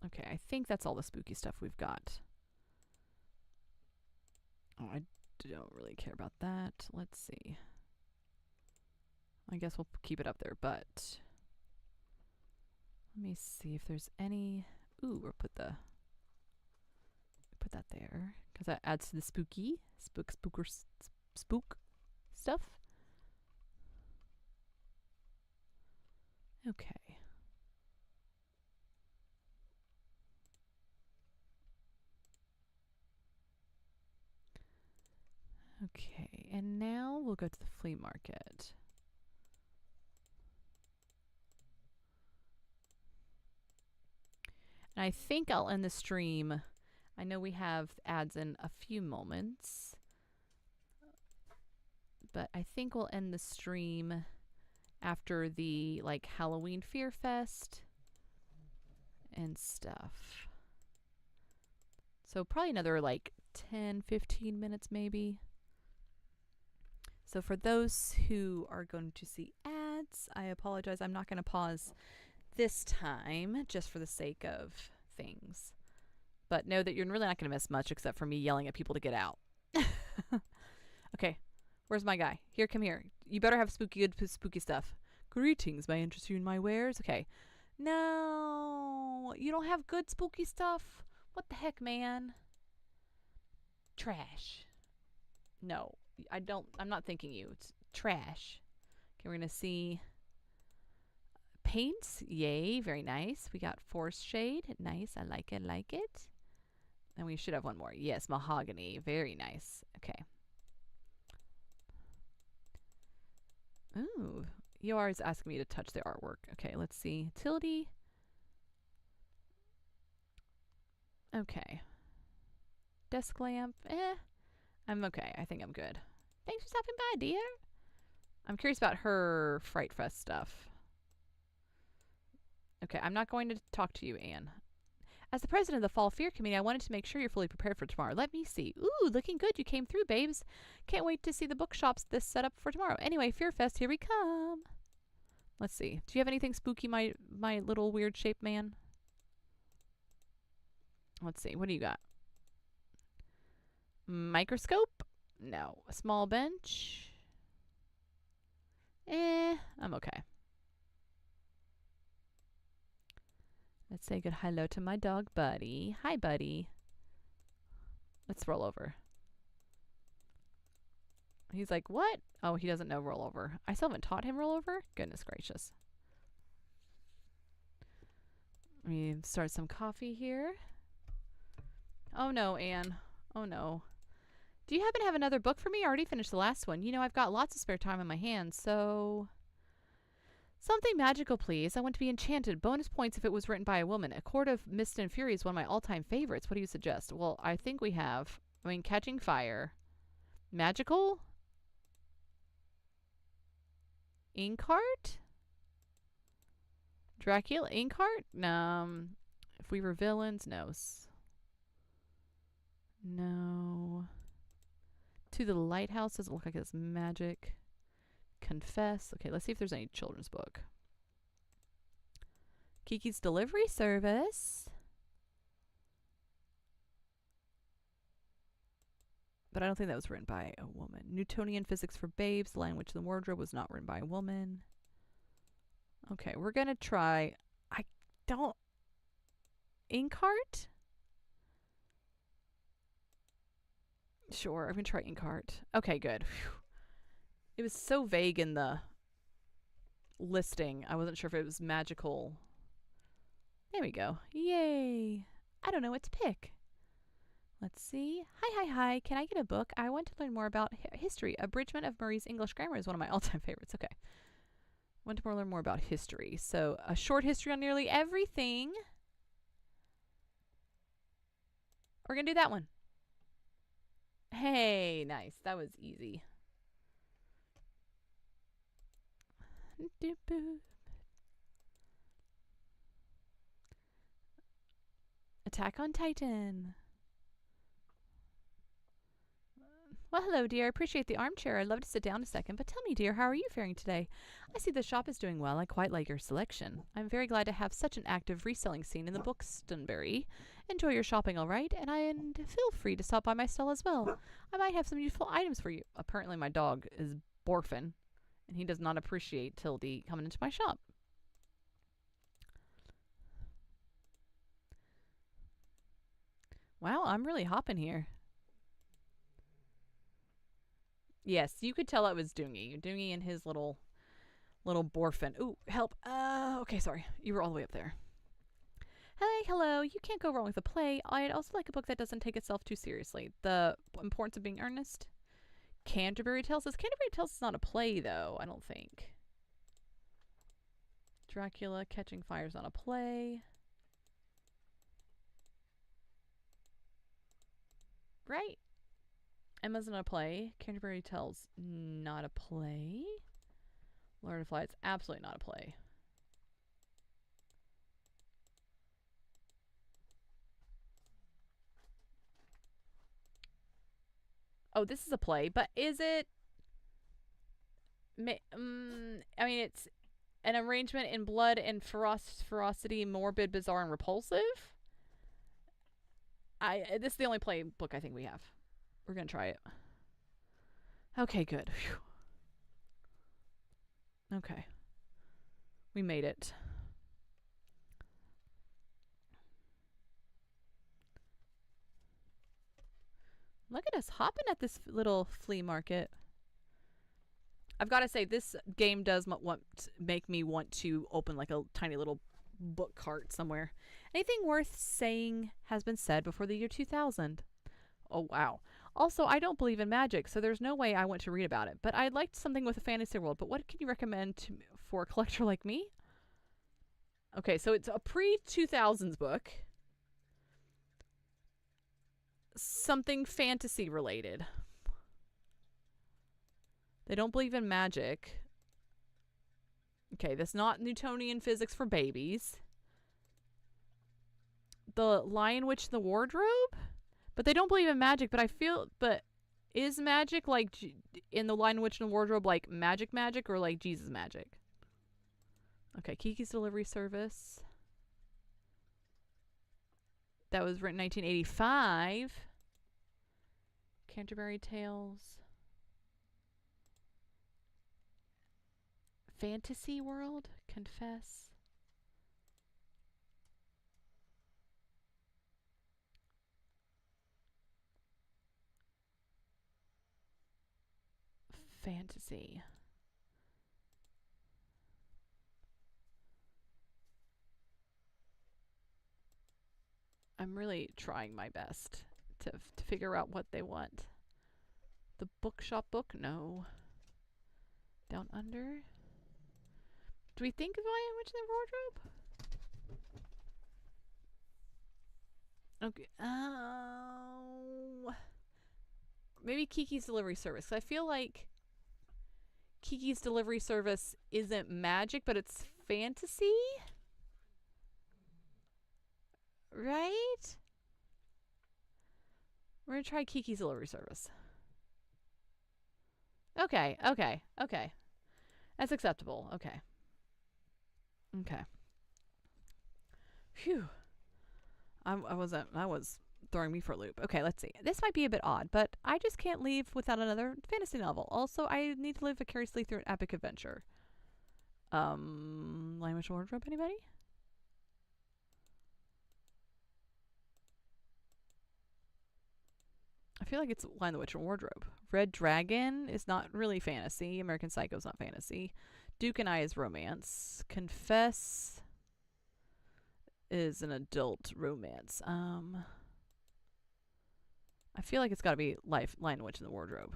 Okay, I think that's all the spooky stuff we've got. Oh, I don't really care about that. Let's see. I guess we'll keep it up there, but let me see if there's any. Ooh, we'll put that there because that adds to the spook stuff. Okay. we'll go to the flea market. And I think I'll end the stream. I know we have ads in a few moments, but I think we'll end the stream after the like Halloween Fear Fest and stuff. So probably another like 10-15 minutes maybe. So for those who are going to see ads, I apologize. I'm not going to pause this time just for the sake of things. But know that you're really not going to miss much except for me yelling at people to get out. Okay, where's my guy? Here, come here. You better have good spooky stuff. Greetings, may I interest you in my wares? Okay. No, you don't have good spooky stuff? What the heck, man? Trash. No, I don't. I'm not thinking you. It's trash. Okay, we're going to see paints. Yay, very nice. We got forest shade. Nice. I like it. Like it. And we should have one more. Yes, mahogany. Very nice. Okay. Ooh, EOR is asking me to touch the artwork. Okay, let's see. Utility. Okay. Desk lamp. I'm okay. I think I'm good. Thanks for stopping by, dear. I'm curious about her Fright Fest stuff. Okay, I'm not going to talk to you, Anne. As the president of the Fall Fear Committee, I wanted to make sure you're fully prepared for tomorrow. Let me see. Ooh, looking good. You came through, babes. Can't wait to see the bookshops this set up for tomorrow. Anyway, Fear Fest, here we come. Let's see. Do you have anything spooky, my little weird shaped man? Let's see. What do you got? Microscope? No. A small bench? I'm okay. Let's say good hello to my dog, Buddy. Hi, Buddy. Let's roll over. He's like, what? Oh, he doesn't know roll over. I still haven't taught him roll over? Goodness gracious. Let me start some coffee here. Oh, no, Anne. Oh, no. Do you happen to have another book for me? I already finished the last one. You know, I've got lots of spare time on my hands, so... Something magical, please. I want to be enchanted. Bonus points if it was written by a woman. A Court of Mist and Fury is one of my all-time favorites. What do you suggest? Well, I think we have... Catching Fire. Magical? Inkheart? Dracula? Inkheart? If we were villains, no. No. To the Lighthouse doesn't look like it's magic. Confess. Okay, let's see if there's any children's book. Kiki's Delivery Service. But I don't think that was written by a woman. Newtonian Physics for Babes. The Language of the Wardrobe was not written by a woman. Okay, we're going to try... Inkheart? Sure, I'm going to try Inkheart. Okay, good. Whew. It was so vague in the listing. I wasn't sure if it was magical. There we go. Yay. I don't know what to pick. Let's see. Hi. Can I get a book? I want to learn more about history. Abridgment of Murray's English Grammar is one of my all-time favorites. Okay. Want to learn more about history. So, a short history on nearly everything. We're going to do that one. Hey, nice. That was easy. Attack on Titan. Well, hello, dear. I appreciate the armchair. I'd love to sit down a second, but tell me, dear, how are you faring today? I see the shop is doing well. I quite like your selection. I'm very glad to have such an active reselling scene in the Bookstonbury. Enjoy your shopping, all right? And feel free to stop by my stall as well. I might have some useful items for you. Apparently, my dog is Borfin, and he does not appreciate Tildy coming into my shop. Wow, I'm really hopping here. Yes, you could tell it was Doongie. Doongie and his little Borfin. Ooh, help. Okay, sorry. You were all the way up there. Hey, hello. You can't go wrong with a play. I'd also like a book that doesn't take itself too seriously. The Importance of Being Earnest. Canterbury Tales. This Canterbury Tales is not a play, though, I don't think. Dracula Catching Fire is not a play. Right? Emma's not a play. Canterbury Tales, not a play. Lord of Lights, absolutely not a play. Oh, this is a play, but is it? I mean, it's an arrangement in blood and ferocity, morbid, bizarre, and repulsive. This is the only play book I think we have. We're gonna try it. Okay, good. Whew. Okay, we made it. Look at us hopping at this little flea market. I've got to say, this game does make me want to open like a tiny little book cart somewhere. Anything worth saying has been said before the year 2000. Oh, wow. Also, I don't believe in magic, so there's no way I want to read about it. But I'd like something with a fantasy world. But what can you recommend for a collector like me? Okay, so it's a pre-2000s book. Something fantasy related. They don't believe in magic. Okay, that's not Newtonian physics for babies. The Lion Witch in the Wardrobe? But they don't believe in magic, but I feel... But is magic, like, in the Lion Witch in the Wardrobe, like, magic or, like, Jesus magic? Okay, Kiki's Delivery Service. That was written in 1985. Canterbury Tales. Fantasy World? Confess. Fantasy. I'm really trying my best to figure out what they want. The bookshop book? No. Down Under? Do we think of Lion Witch in the Wardrobe? Okay. Oh. Maybe Kiki's Delivery Service. I feel like Kiki's Delivery Service isn't magic, but it's fantasy? Right? We're going to try Kiki's Delivery Service. Okay. That's acceptable. Okay. Phew. I was throwing me for a loop. Okay, let's see. This might be a bit odd, but I just can't leave without another fantasy novel. Also, I need to live vicariously through an epic adventure. Lion Witch Wardrobe, anybody? I feel like it's Lion the Witch and Wardrobe. Red Dragon is not really fantasy. American Psycho is not fantasy. Duke and I is romance. Confess is an adult romance. I feel like it's got to be Lion the Witch and the Wardrobe.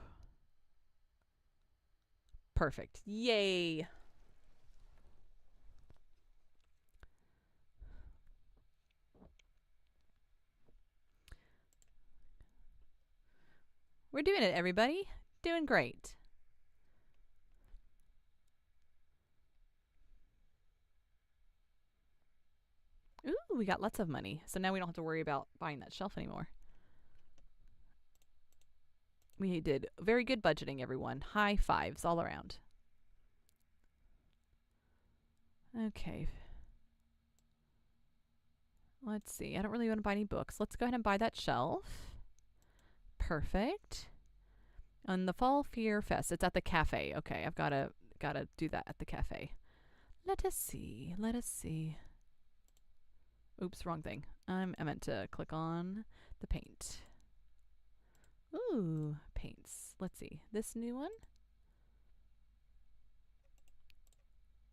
Perfect. Yay. We're doing it, everybody. Doing great. Ooh, we got lots of money. So now we don't have to worry about buying that shelf anymore. We did very good budgeting, everyone. High fives all around. Okay. Let's see. I don't really want to buy any books. Let's go ahead and buy that shelf. Perfect. On the Fall Fear Fest, it's at the cafe. Okay, I've gotta do that at the cafe. Let us see. Oops, wrong thing. I meant to click on the paint. Ooh, paints. Let's see. This new one?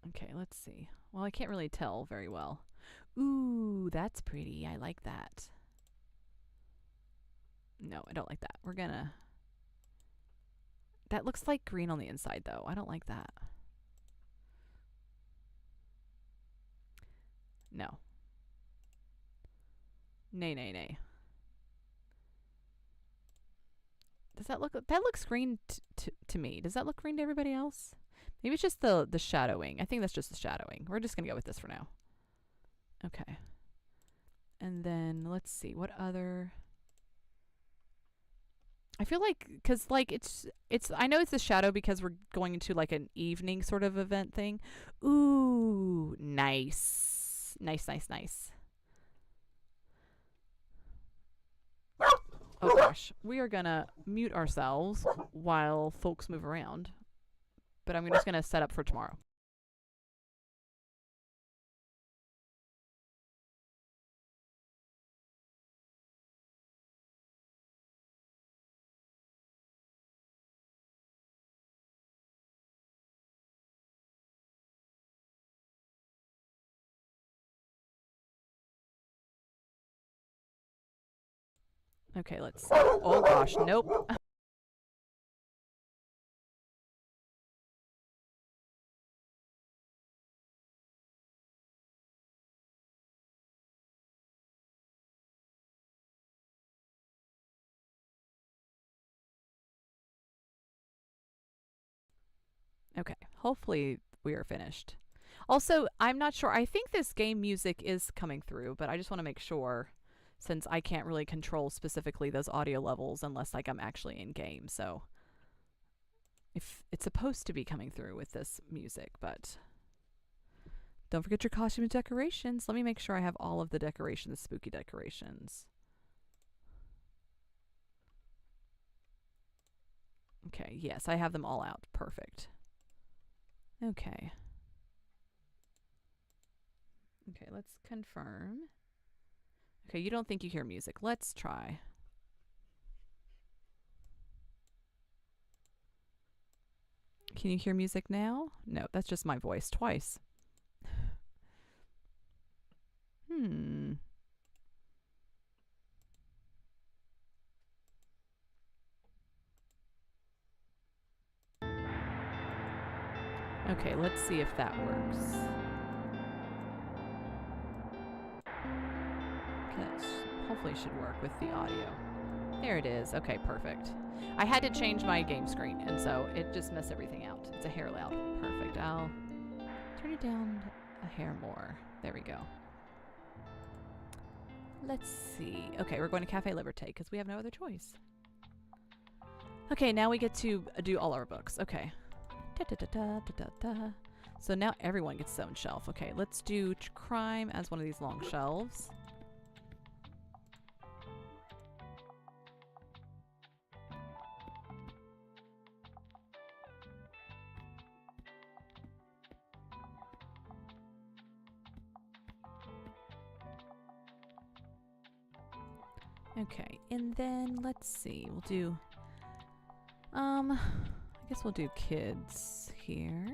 Okay, let's see. Well, I can't really tell very well. Ooh, that's pretty. I like that. No, I don't like that. We're gonna... That looks like green on the inside, though. I don't like that. No. Nay, nay, nay. Does that look... That looks green to me. Does that look green to everybody else? Maybe it's just the shadowing. I think that's just the shadowing. We're just going to go with this for now. Okay. And then, let's see. What other... I feel like... Because, like, it's... I know it's a shadow because we're going into, like, an evening sort of event thing. Ooh. Nice. Nice, nice, nice. Oh, gosh. We are going to mute ourselves while folks move around. But I'm just going to set up for tomorrow. Okay, let's see. Oh, gosh. Nope. Okay, hopefully we are finished. Also, I'm not sure. I think this game music is coming through, but I just want to make sure since I can't really control specifically those audio levels unless like I'm actually in game. So if it's supposed to be coming through with this music, but don't forget your costume and decorations. Let me make sure I have all of the decorations, spooky decorations. Okay, yes, I have them all out. Perfect. Okay. Okay, let's confirm. Okay, you don't think you hear music. Let's try. Can you hear music now? No, that's just my voice twice. Okay, let's see if that works. Okay, hopefully should work with the audio. There it is. Okay, perfect. I had to change my game screen, and so it just messed everything out. It's a hair loud. Perfect. I'll turn it down a hair more. There we go. Let's see. Okay, we're going to Cafe Liberté because we have no other choice. Okay, now we get to do all our books. Okay. So now everyone gets its own shelf. Okay, let's do crime as one of these long shelves. Okay, and then let's see. We'll do I guess we'll do kids here.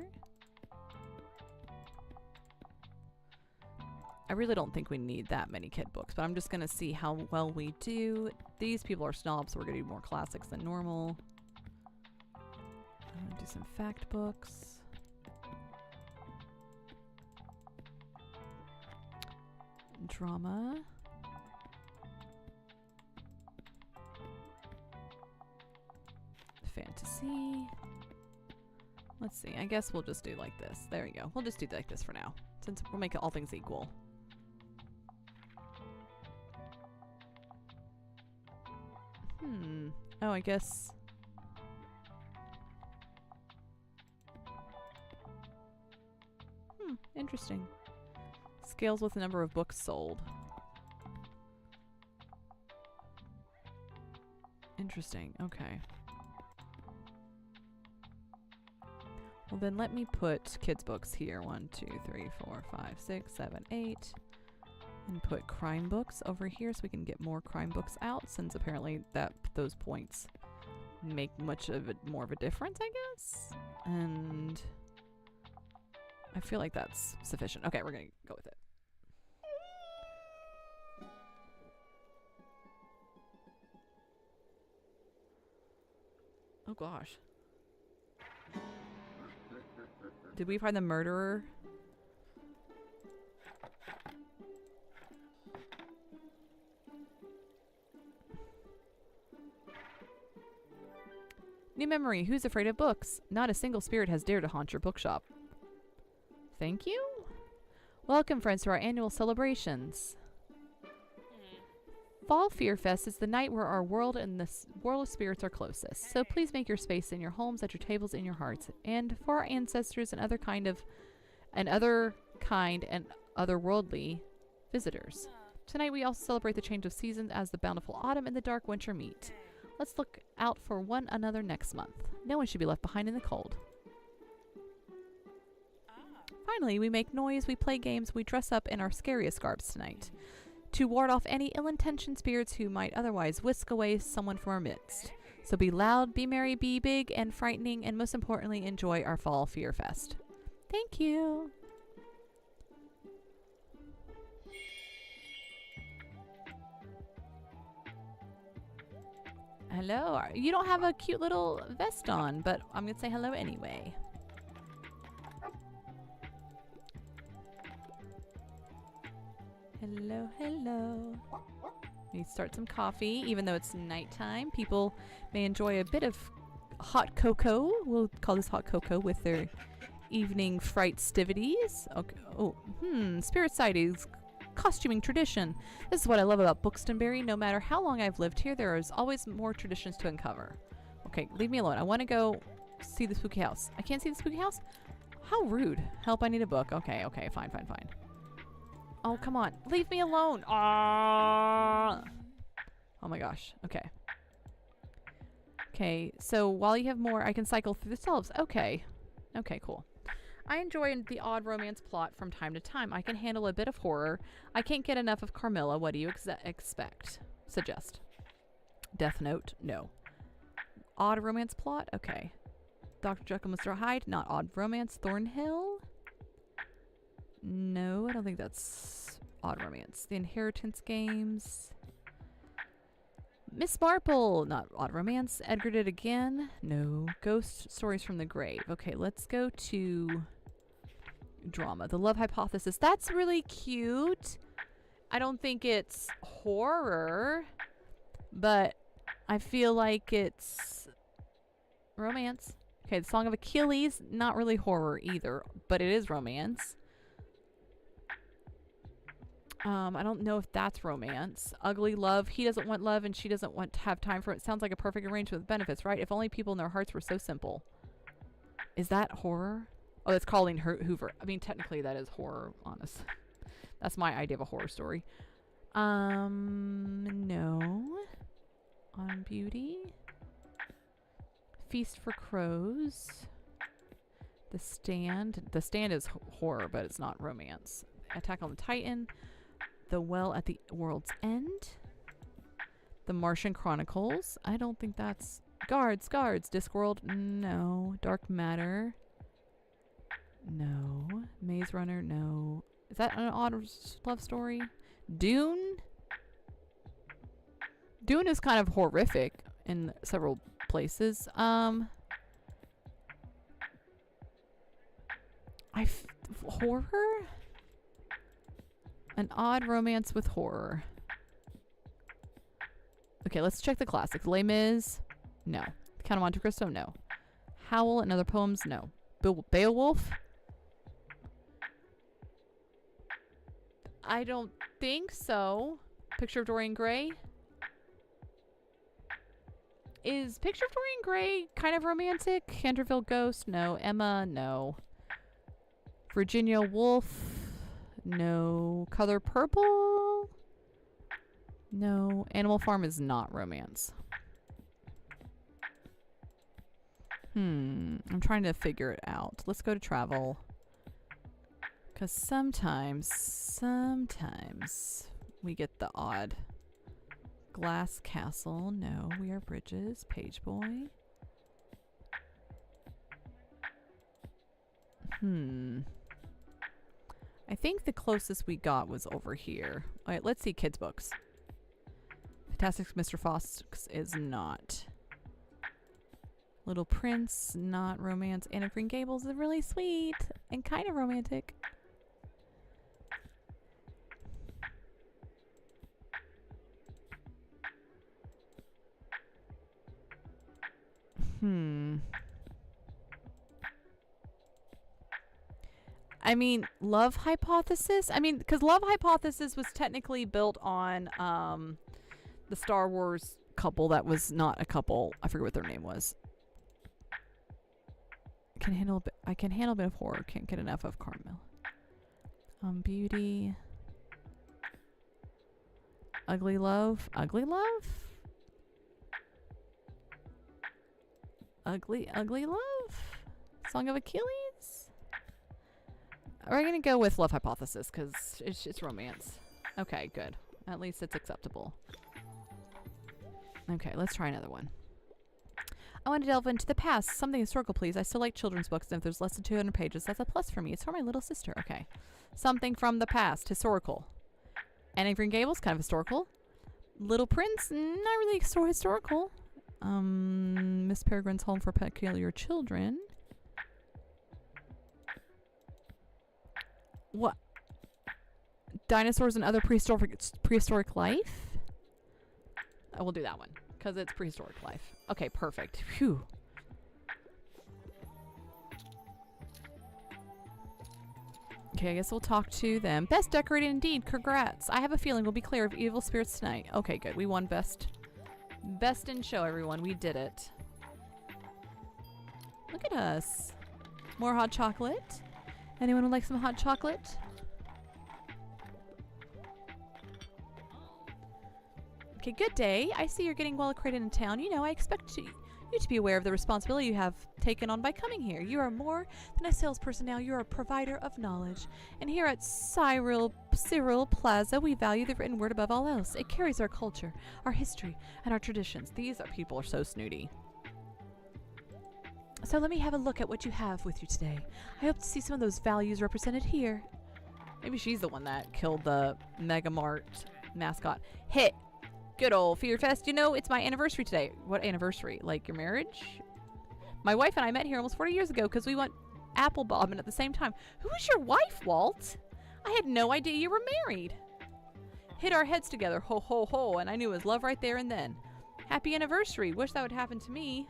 I really don't think we need that many kid books, but I'm just going to see how well we do. These people are snobs, so we're going to do more classics than normal. I'm going to do some fact books. Drama. Fantasy. Let's see. I guess we'll just do like this. There you go. We'll just do like this for now, since we'll make all things equal. Oh, I guess. Interesting. Scales with the number of books sold. Interesting. Okay. Well, then let me put kids' books here. 1, 2, 3, 4, 5, 6, 7, 8. And put crime books over here so we can get more crime books out, since apparently those points make much of it more of a difference, I guess. And I feel like that's sufficient. Okay, we're gonna go with it. Oh gosh. Did we find the murderer? New memory. Who's afraid of books? Not a single spirit has dared to haunt your bookshop. Thank you. Welcome, friends, to our annual celebrations. Fall Fear Fest is the night where our world and the world of spirits are closest. So please make your space in your homes, at your tables, in your hearts, and for our ancestors and other kind and otherworldly visitors. Tonight we also celebrate the change of seasons as the bountiful autumn and the dark winter meet. Let's look out for one another next month. No one should be left behind in the cold. Finally, we make noise, we play games, we dress up in our scariest garbs tonight to ward off any ill-intentioned spirits who might otherwise whisk away someone from our midst. So be loud, be merry, be big and frightening, and most importantly, enjoy our Fall Fear Fest. Thank you. Hello. You don't have a cute little vest on, but I'm going to say hello anyway. Hello, hello. We start some coffee, even though it's nighttime. People may enjoy a bit of hot cocoa. We'll call this hot cocoa with their evening fright stivities. Okay. Oh, Spirit Society's costuming tradition. This is what I love about Buxtonbury. No matter how long I've lived here, there is always more traditions to uncover. Okay, leave me alone. I want to go see the spooky house. I can't see the spooky house? How rude. Help, I need a book. Okay, fine. Oh, come on. Leave me alone. Oh my gosh. Okay. Okay, so while you have more, I can cycle through the shelves. Okay, cool. I enjoy the odd romance plot from time to time. I can handle a bit of horror. I can't get enough of Carmilla. What do you suggest? Death Note? No. Odd romance plot? Okay. Dr. Jekyll, Mr. Hyde? Not odd romance. Thornhill? No, I don't think that's odd romance. The Inheritance Games. Miss Marple, not odd romance. Edgar Did Again. No. Ghost Stories from the Grave. Okay, let's go to drama. The Love Hypothesis. That's really cute. I don't think it's horror, but I feel like it's romance. Okay, The Song of Achilles. Not really horror either, but it is romance. I don't know if that's romance. Ugly Love. He doesn't want love and she doesn't want to have time for it. Sounds like a perfect arrangement with benefits, right? If only people in their hearts were so simple. Is that horror? Oh, that's Colleen Hoover. I mean, technically that is horror, honest. That's my idea of a horror story. No. On Beauty. Feast for Crows. The Stand. The Stand is horror, but it's not romance. Attack on the Titan. The Well at the World's End. The Martian Chronicles. I don't think that's... Guards. Discworld. No. Dark Matter. No. Maze Runner. No. Is that an odd love story? Dune? Dune is kind of horrific in several places. Horror? An odd romance with horror. Okay, let's check the classics. Les Mis? No. Count of Monte Cristo? No. Howl and Other Poems? No. Beowulf? I don't think so. Picture of Dorian Gray? Is Picture of Dorian Gray kind of romantic? Canterville Ghost? No. Emma? No. Virginia Woolf? No. Color Purple? No. Animal Farm is not romance. I'm trying to figure it out. Let's go to travel. Because sometimes we get the odd. Glass Castle. No. We Are Bridges. Page Boy. I think the closest we got was over here. Alright, let's see kids' books. Fantastic Mr. Fox is not. Little Prince, not romance. Anne of Green Gables is really sweet and kind of romantic. I mean, Love Hypothesis? I mean, because Love Hypothesis was technically built on the Star Wars couple that was not a couple. I forget what their name was. I can handle a bit of horror. Can't get enough of Carmel. Beauty. Ugly Love. Ugly Love? Ugly Love? Song of Achilles? We're going to go with Love Hypothesis because it's romance. Okay, good. At least it's acceptable. Okay, let's try another one. I want to delve into the past. Something historical, please. I still like children's books, and if there's less than 200 pages, that's a plus for me. It's for my little sister. Okay. Something from the past. Historical. Anne of Green Gables, kind of historical. Little Prince, not really historical. Miss Peregrine's Home for Peculiar Children. What? Dinosaurs and Other Prehistoric Life? I will do that one because it's prehistoric life. Okay, perfect. Phew. Okay, I guess we'll talk to them. Best decorated indeed. Congrats. I have a feeling we'll be clear of evil spirits tonight. Okay, good. We won best in show, everyone. We did it. Look at us. More hot chocolate. Anyone would like some hot chocolate? Okay, good day. I see you're getting well acquainted in town. You know, I expect you to be aware of the responsibility you have taken on by coming here. You are more than a salesperson now. You're a provider of knowledge. And here at Cyril Plaza, we value the written word above all else. It carries our culture, our history, and our traditions. These people are so snooty. So let me have a look at what you have with you today. I hope to see some of those values represented here. Maybe she's the one that killed the Mega Mart mascot. Hit. Good old Fear Fest. You know, it's my anniversary today. What anniversary? Like your marriage? My wife and I met here almost 40 years ago because we went apple bobbing at the same time. Who is your wife, Walt? I had no idea you were married. Hit our heads together. Ho, ho, ho. And I knew it was love right there and then. Happy anniversary. Wish that would happen to me.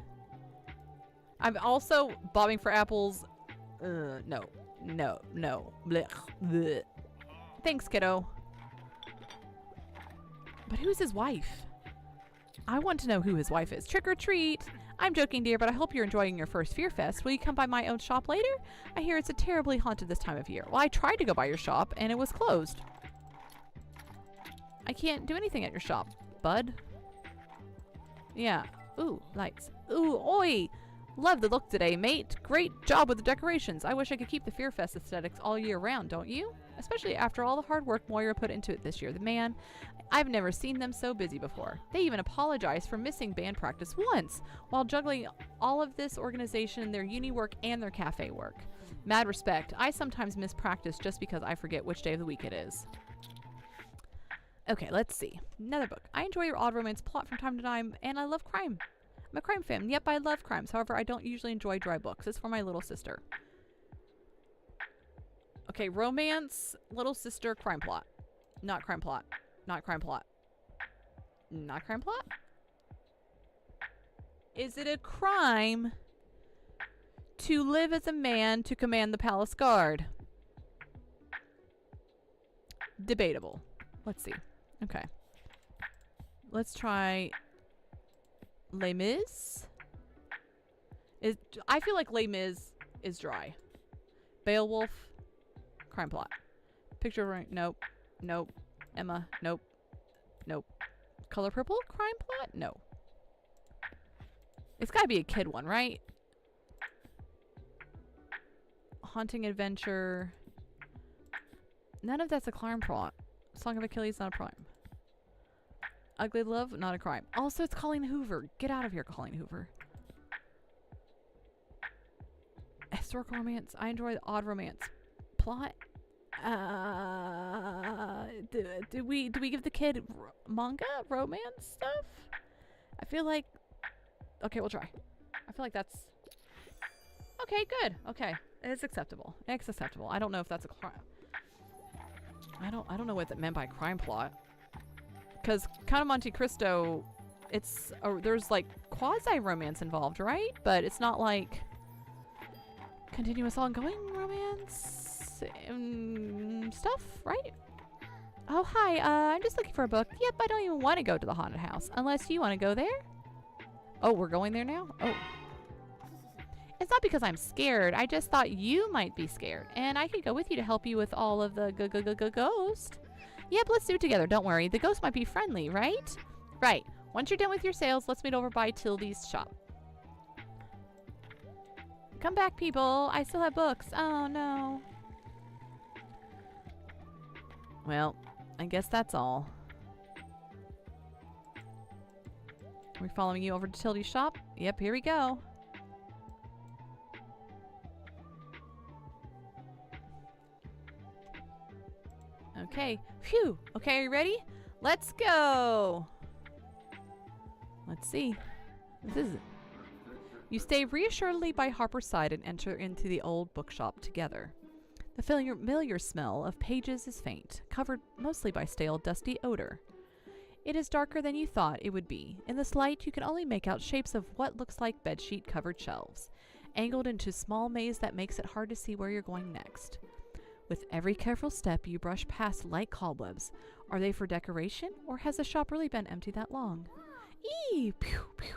I'm also bobbing for apples. No. Blech. Blech. Thanks, kiddo. But who's his wife? I want to know who his wife is. Trick or treat. I'm joking, dear, but I hope you're enjoying your first Fear Fest. Will you come by my own shop later? I hear it's a terribly haunted this time of year. Well, I tried to go by your shop, and it was closed. I can't do anything at your shop, bud. Yeah. Ooh, lights. Ooh, oi! Love the look today, mate. Great job with the decorations. I wish I could keep the Fear Fest aesthetics all year round, don't you? Especially after all the hard work Moira put into it this year. The man, I've never seen them so busy before. They even apologized for missing band practice once while juggling all of this organization, their uni work, and their cafe work. Mad respect. I sometimes miss practice just because I forget which day of the week it is. Okay, let's see. Another book. I enjoy your odd romance plot from time to time, and I love crime. I'm a crime fan. Yep, I love crimes. However, I don't usually enjoy dry books. It's for my little sister. Okay, romance, little sister, crime plot. Not crime plot. Not crime plot. Not crime plot? Is it a crime to live as a man to command the palace guard? Debatable. Let's see. Okay. Let's try Les Mis. I feel like Les Mis is dry. Beowulf. Crime plot. Picture of... Nope. Nope. Emma. Nope. Nope. Color Purple? Crime plot? No. It's gotta be a kid one, right? Haunting Adventure. None of that's a crime plot. Song of Achilles, not a crime. Ugly Love, not a crime. Also, it's Colleen Hoover. Get out of here, Colleen Hoover. Historical romance. I enjoy the odd romance plot. Do we give the kid manga romance stuff? I feel like... Okay, we'll try. I feel like that's... Okay, good. Okay. It's acceptable. It's acceptable. I don't know if that's a crime. I don't know what that meant by crime plot. Because Count of Monte Cristo, it's... there's, like, quasi-romance involved, right? But it's not, like... continuous ongoing romance stuff, right? Oh, hi. I'm just looking for a book. Yep, I don't even want to go to the haunted house. Unless you want to go there? Oh, we're going there now? Oh. It's not because I'm scared. I just thought you might be scared. And I could go with you to help you with all of the ghost. Yep, let's do it together. Don't worry. The ghost might be friendly, right? Right. Once you're done with your sales, let's meet over by Tildy's shop. Come back, people. I still have books. Oh, no. Well, I guess that's all. Are we following you over to Tildy's shop? Yep, here we go. Okay. Phew. Okay, are you ready? Let's go. Let's see. This is it. You stay reassuredly by Harper's side and enter into the old bookshop together. The familiar smell of pages is faint, covered mostly by stale, dusty odor. It is darker than you thought it would be. In this light, you can only make out shapes of what looks like bedsheet-covered shelves, angled into a small maze that makes it hard to see where you're going next. With every careful step, you brush past light cobwebs. Are they for decoration, or has the shop really been empty that long? Eee! Pew, pew.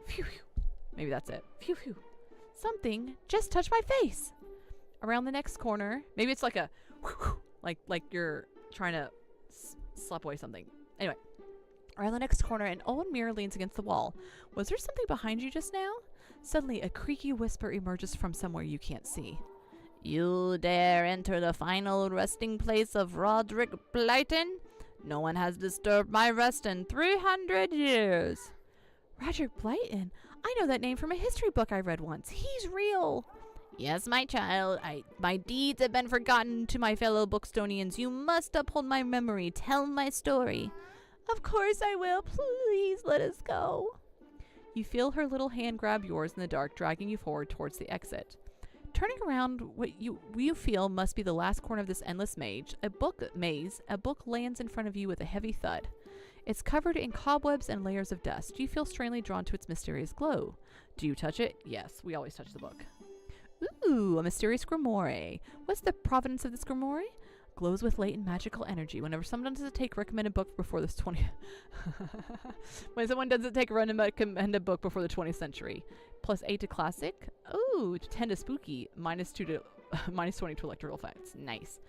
Phew, phew. Maybe that's it. Phew, phew. Something just touched my face. Around the next corner, maybe it's like a like you're trying to slap away something. Anyway, around the next corner, an old mirror leans against the wall. Was there something behind you just now? Suddenly, a creaky whisper emerges from somewhere you can't see. You dare enter the final resting place of Roderick Blyton? No one has disturbed my rest in 300 years. Roderick Blyton? I know that name from a history book I read once. He's real. Yes, my child. My deeds have been forgotten to my fellow Bookstonians. You must uphold my memory. Tell my story. Of course I will. Please let us go. You feel her little hand grab yours in the dark, dragging you forward towards the exit. Turning around, what you feel must be the last corner of this endless maze. A book lands in front of you with a heavy thud. It's covered in cobwebs and layers of dust. You feel strangely drawn to its mysterious glow. Do you touch it? Yes, we always touch the book. Ooh, a mysterious grimoire. What's the provenance of this grimoire? Glows with latent magical energy. Whenever someone doesn't take recommended book before this 20... when someone doesn't take a recommended book before the 20th century. +8 to classic. Ooh, 10 to spooky. -2 to... -20 to electoral effects. Nice.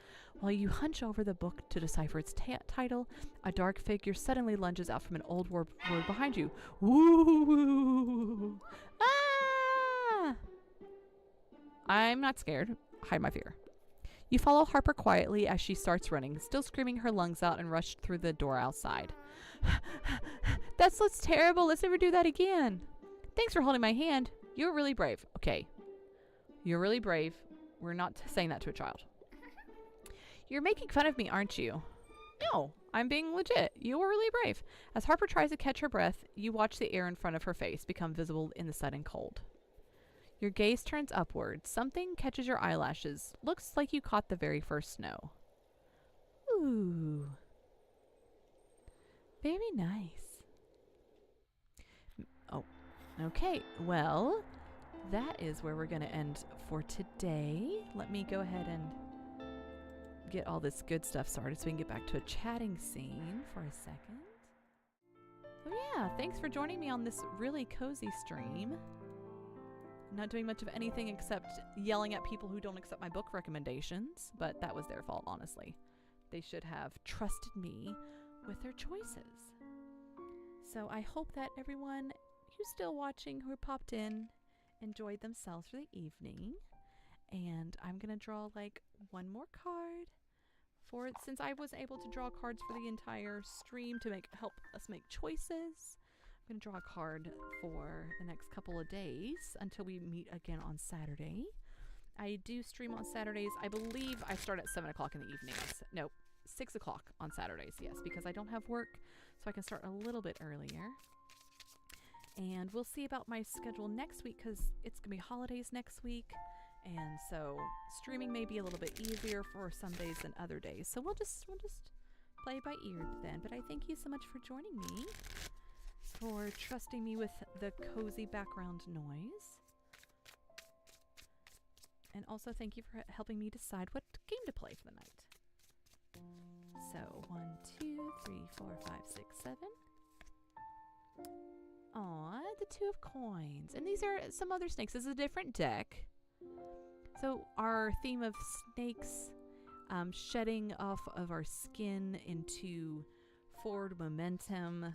While you hunch over the book to decipher its title, a dark figure suddenly lunges out from an old word behind you. Woo! Ah! I'm not scared. Hide my fear. You follow Harper quietly as she starts running, still screaming her lungs out, and rush through the door outside. That looks terrible. Let's never do that again. Thanks for holding my hand. You're really brave. Okay. You're really brave. We're not saying that to a child. You're making fun of me, aren't you? No, I'm being legit. You were really brave. As Harper tries to catch her breath, you watch the air in front of her face become visible in the sudden cold. Your gaze turns upward. Something catches your eyelashes. Looks like you caught the very first snow. Ooh. Very nice. Oh, okay. Well, that is where we're going to end for today. Let me go ahead and get all this good stuff started so we can get back to a chatting scene for a second. Oh yeah, thanks for joining me on this really cozy stream. Not doing much of anything except yelling at people who don't accept my book recommendations, but that was their fault, honestly. They should have trusted me with their choices. So I hope that everyone who's still watching, who popped in, enjoyed themselves for the evening. And I'm going to draw like one more card for it, since I was able to draw cards for the entire stream to help us make choices. I'm going to draw a card for the next couple of days until we meet again on Saturday. I do stream on Saturdays. I believe I start at 7 o'clock in the evenings. No, 6 o'clock on Saturdays, yes, because I don't have work, so I can start a little bit earlier. And we'll see about my schedule next week because it's going to be holidays next week. And so streaming may be a little bit easier for some days than other days. So we'll just play by ear then. But I thank you so much for joining me, for trusting me with the cozy background noise. And also thank you for helping me decide what game to play for the night. So 1, 2, 3, 4, 5, 6, 7. Aw, the 2 of coins. And these are some other snakes. This is a different deck. So our theme of snakes, shedding off of our skin into forward momentum.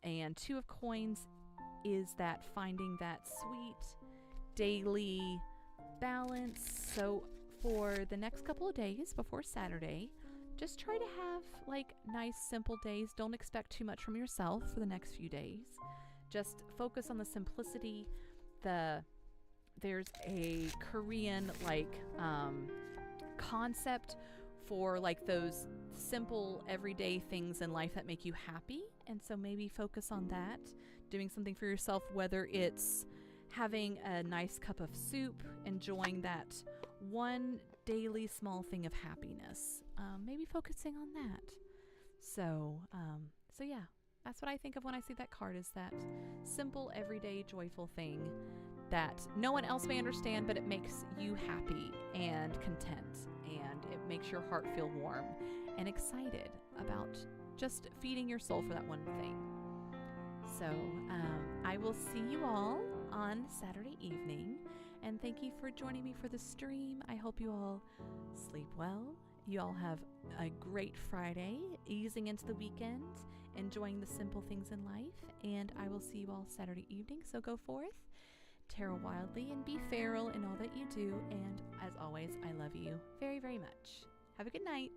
And 2 of coins is that finding that sweet daily balance. So for the next couple of days before Saturday, just try to have like nice simple days. Don't expect too much from yourself for the next few days. Just focus on the simplicity. There's a Korean like concept for like those simple everyday things in life that make you happy, and so maybe focus on that, doing something for yourself, whether it's having a nice cup of soup, enjoying that one daily small thing of happiness, maybe focusing on that. So yeah, that's what I think of when I see that card, is that simple, everyday, joyful thing that no one else may understand, but it makes you happy and content, and it makes your heart feel warm and excited about just feeding your soul for that one thing. So I will see you all on Saturday evening, and thank you for joining me for the stream. I hope you all sleep well. You all have a great Friday, easing into the weekend, enjoying the simple things in life, and I will see you all Saturday evening. So go forth, tarot wildly, and be feral in all that you do, and as always, I love you very, very much. Have a good night.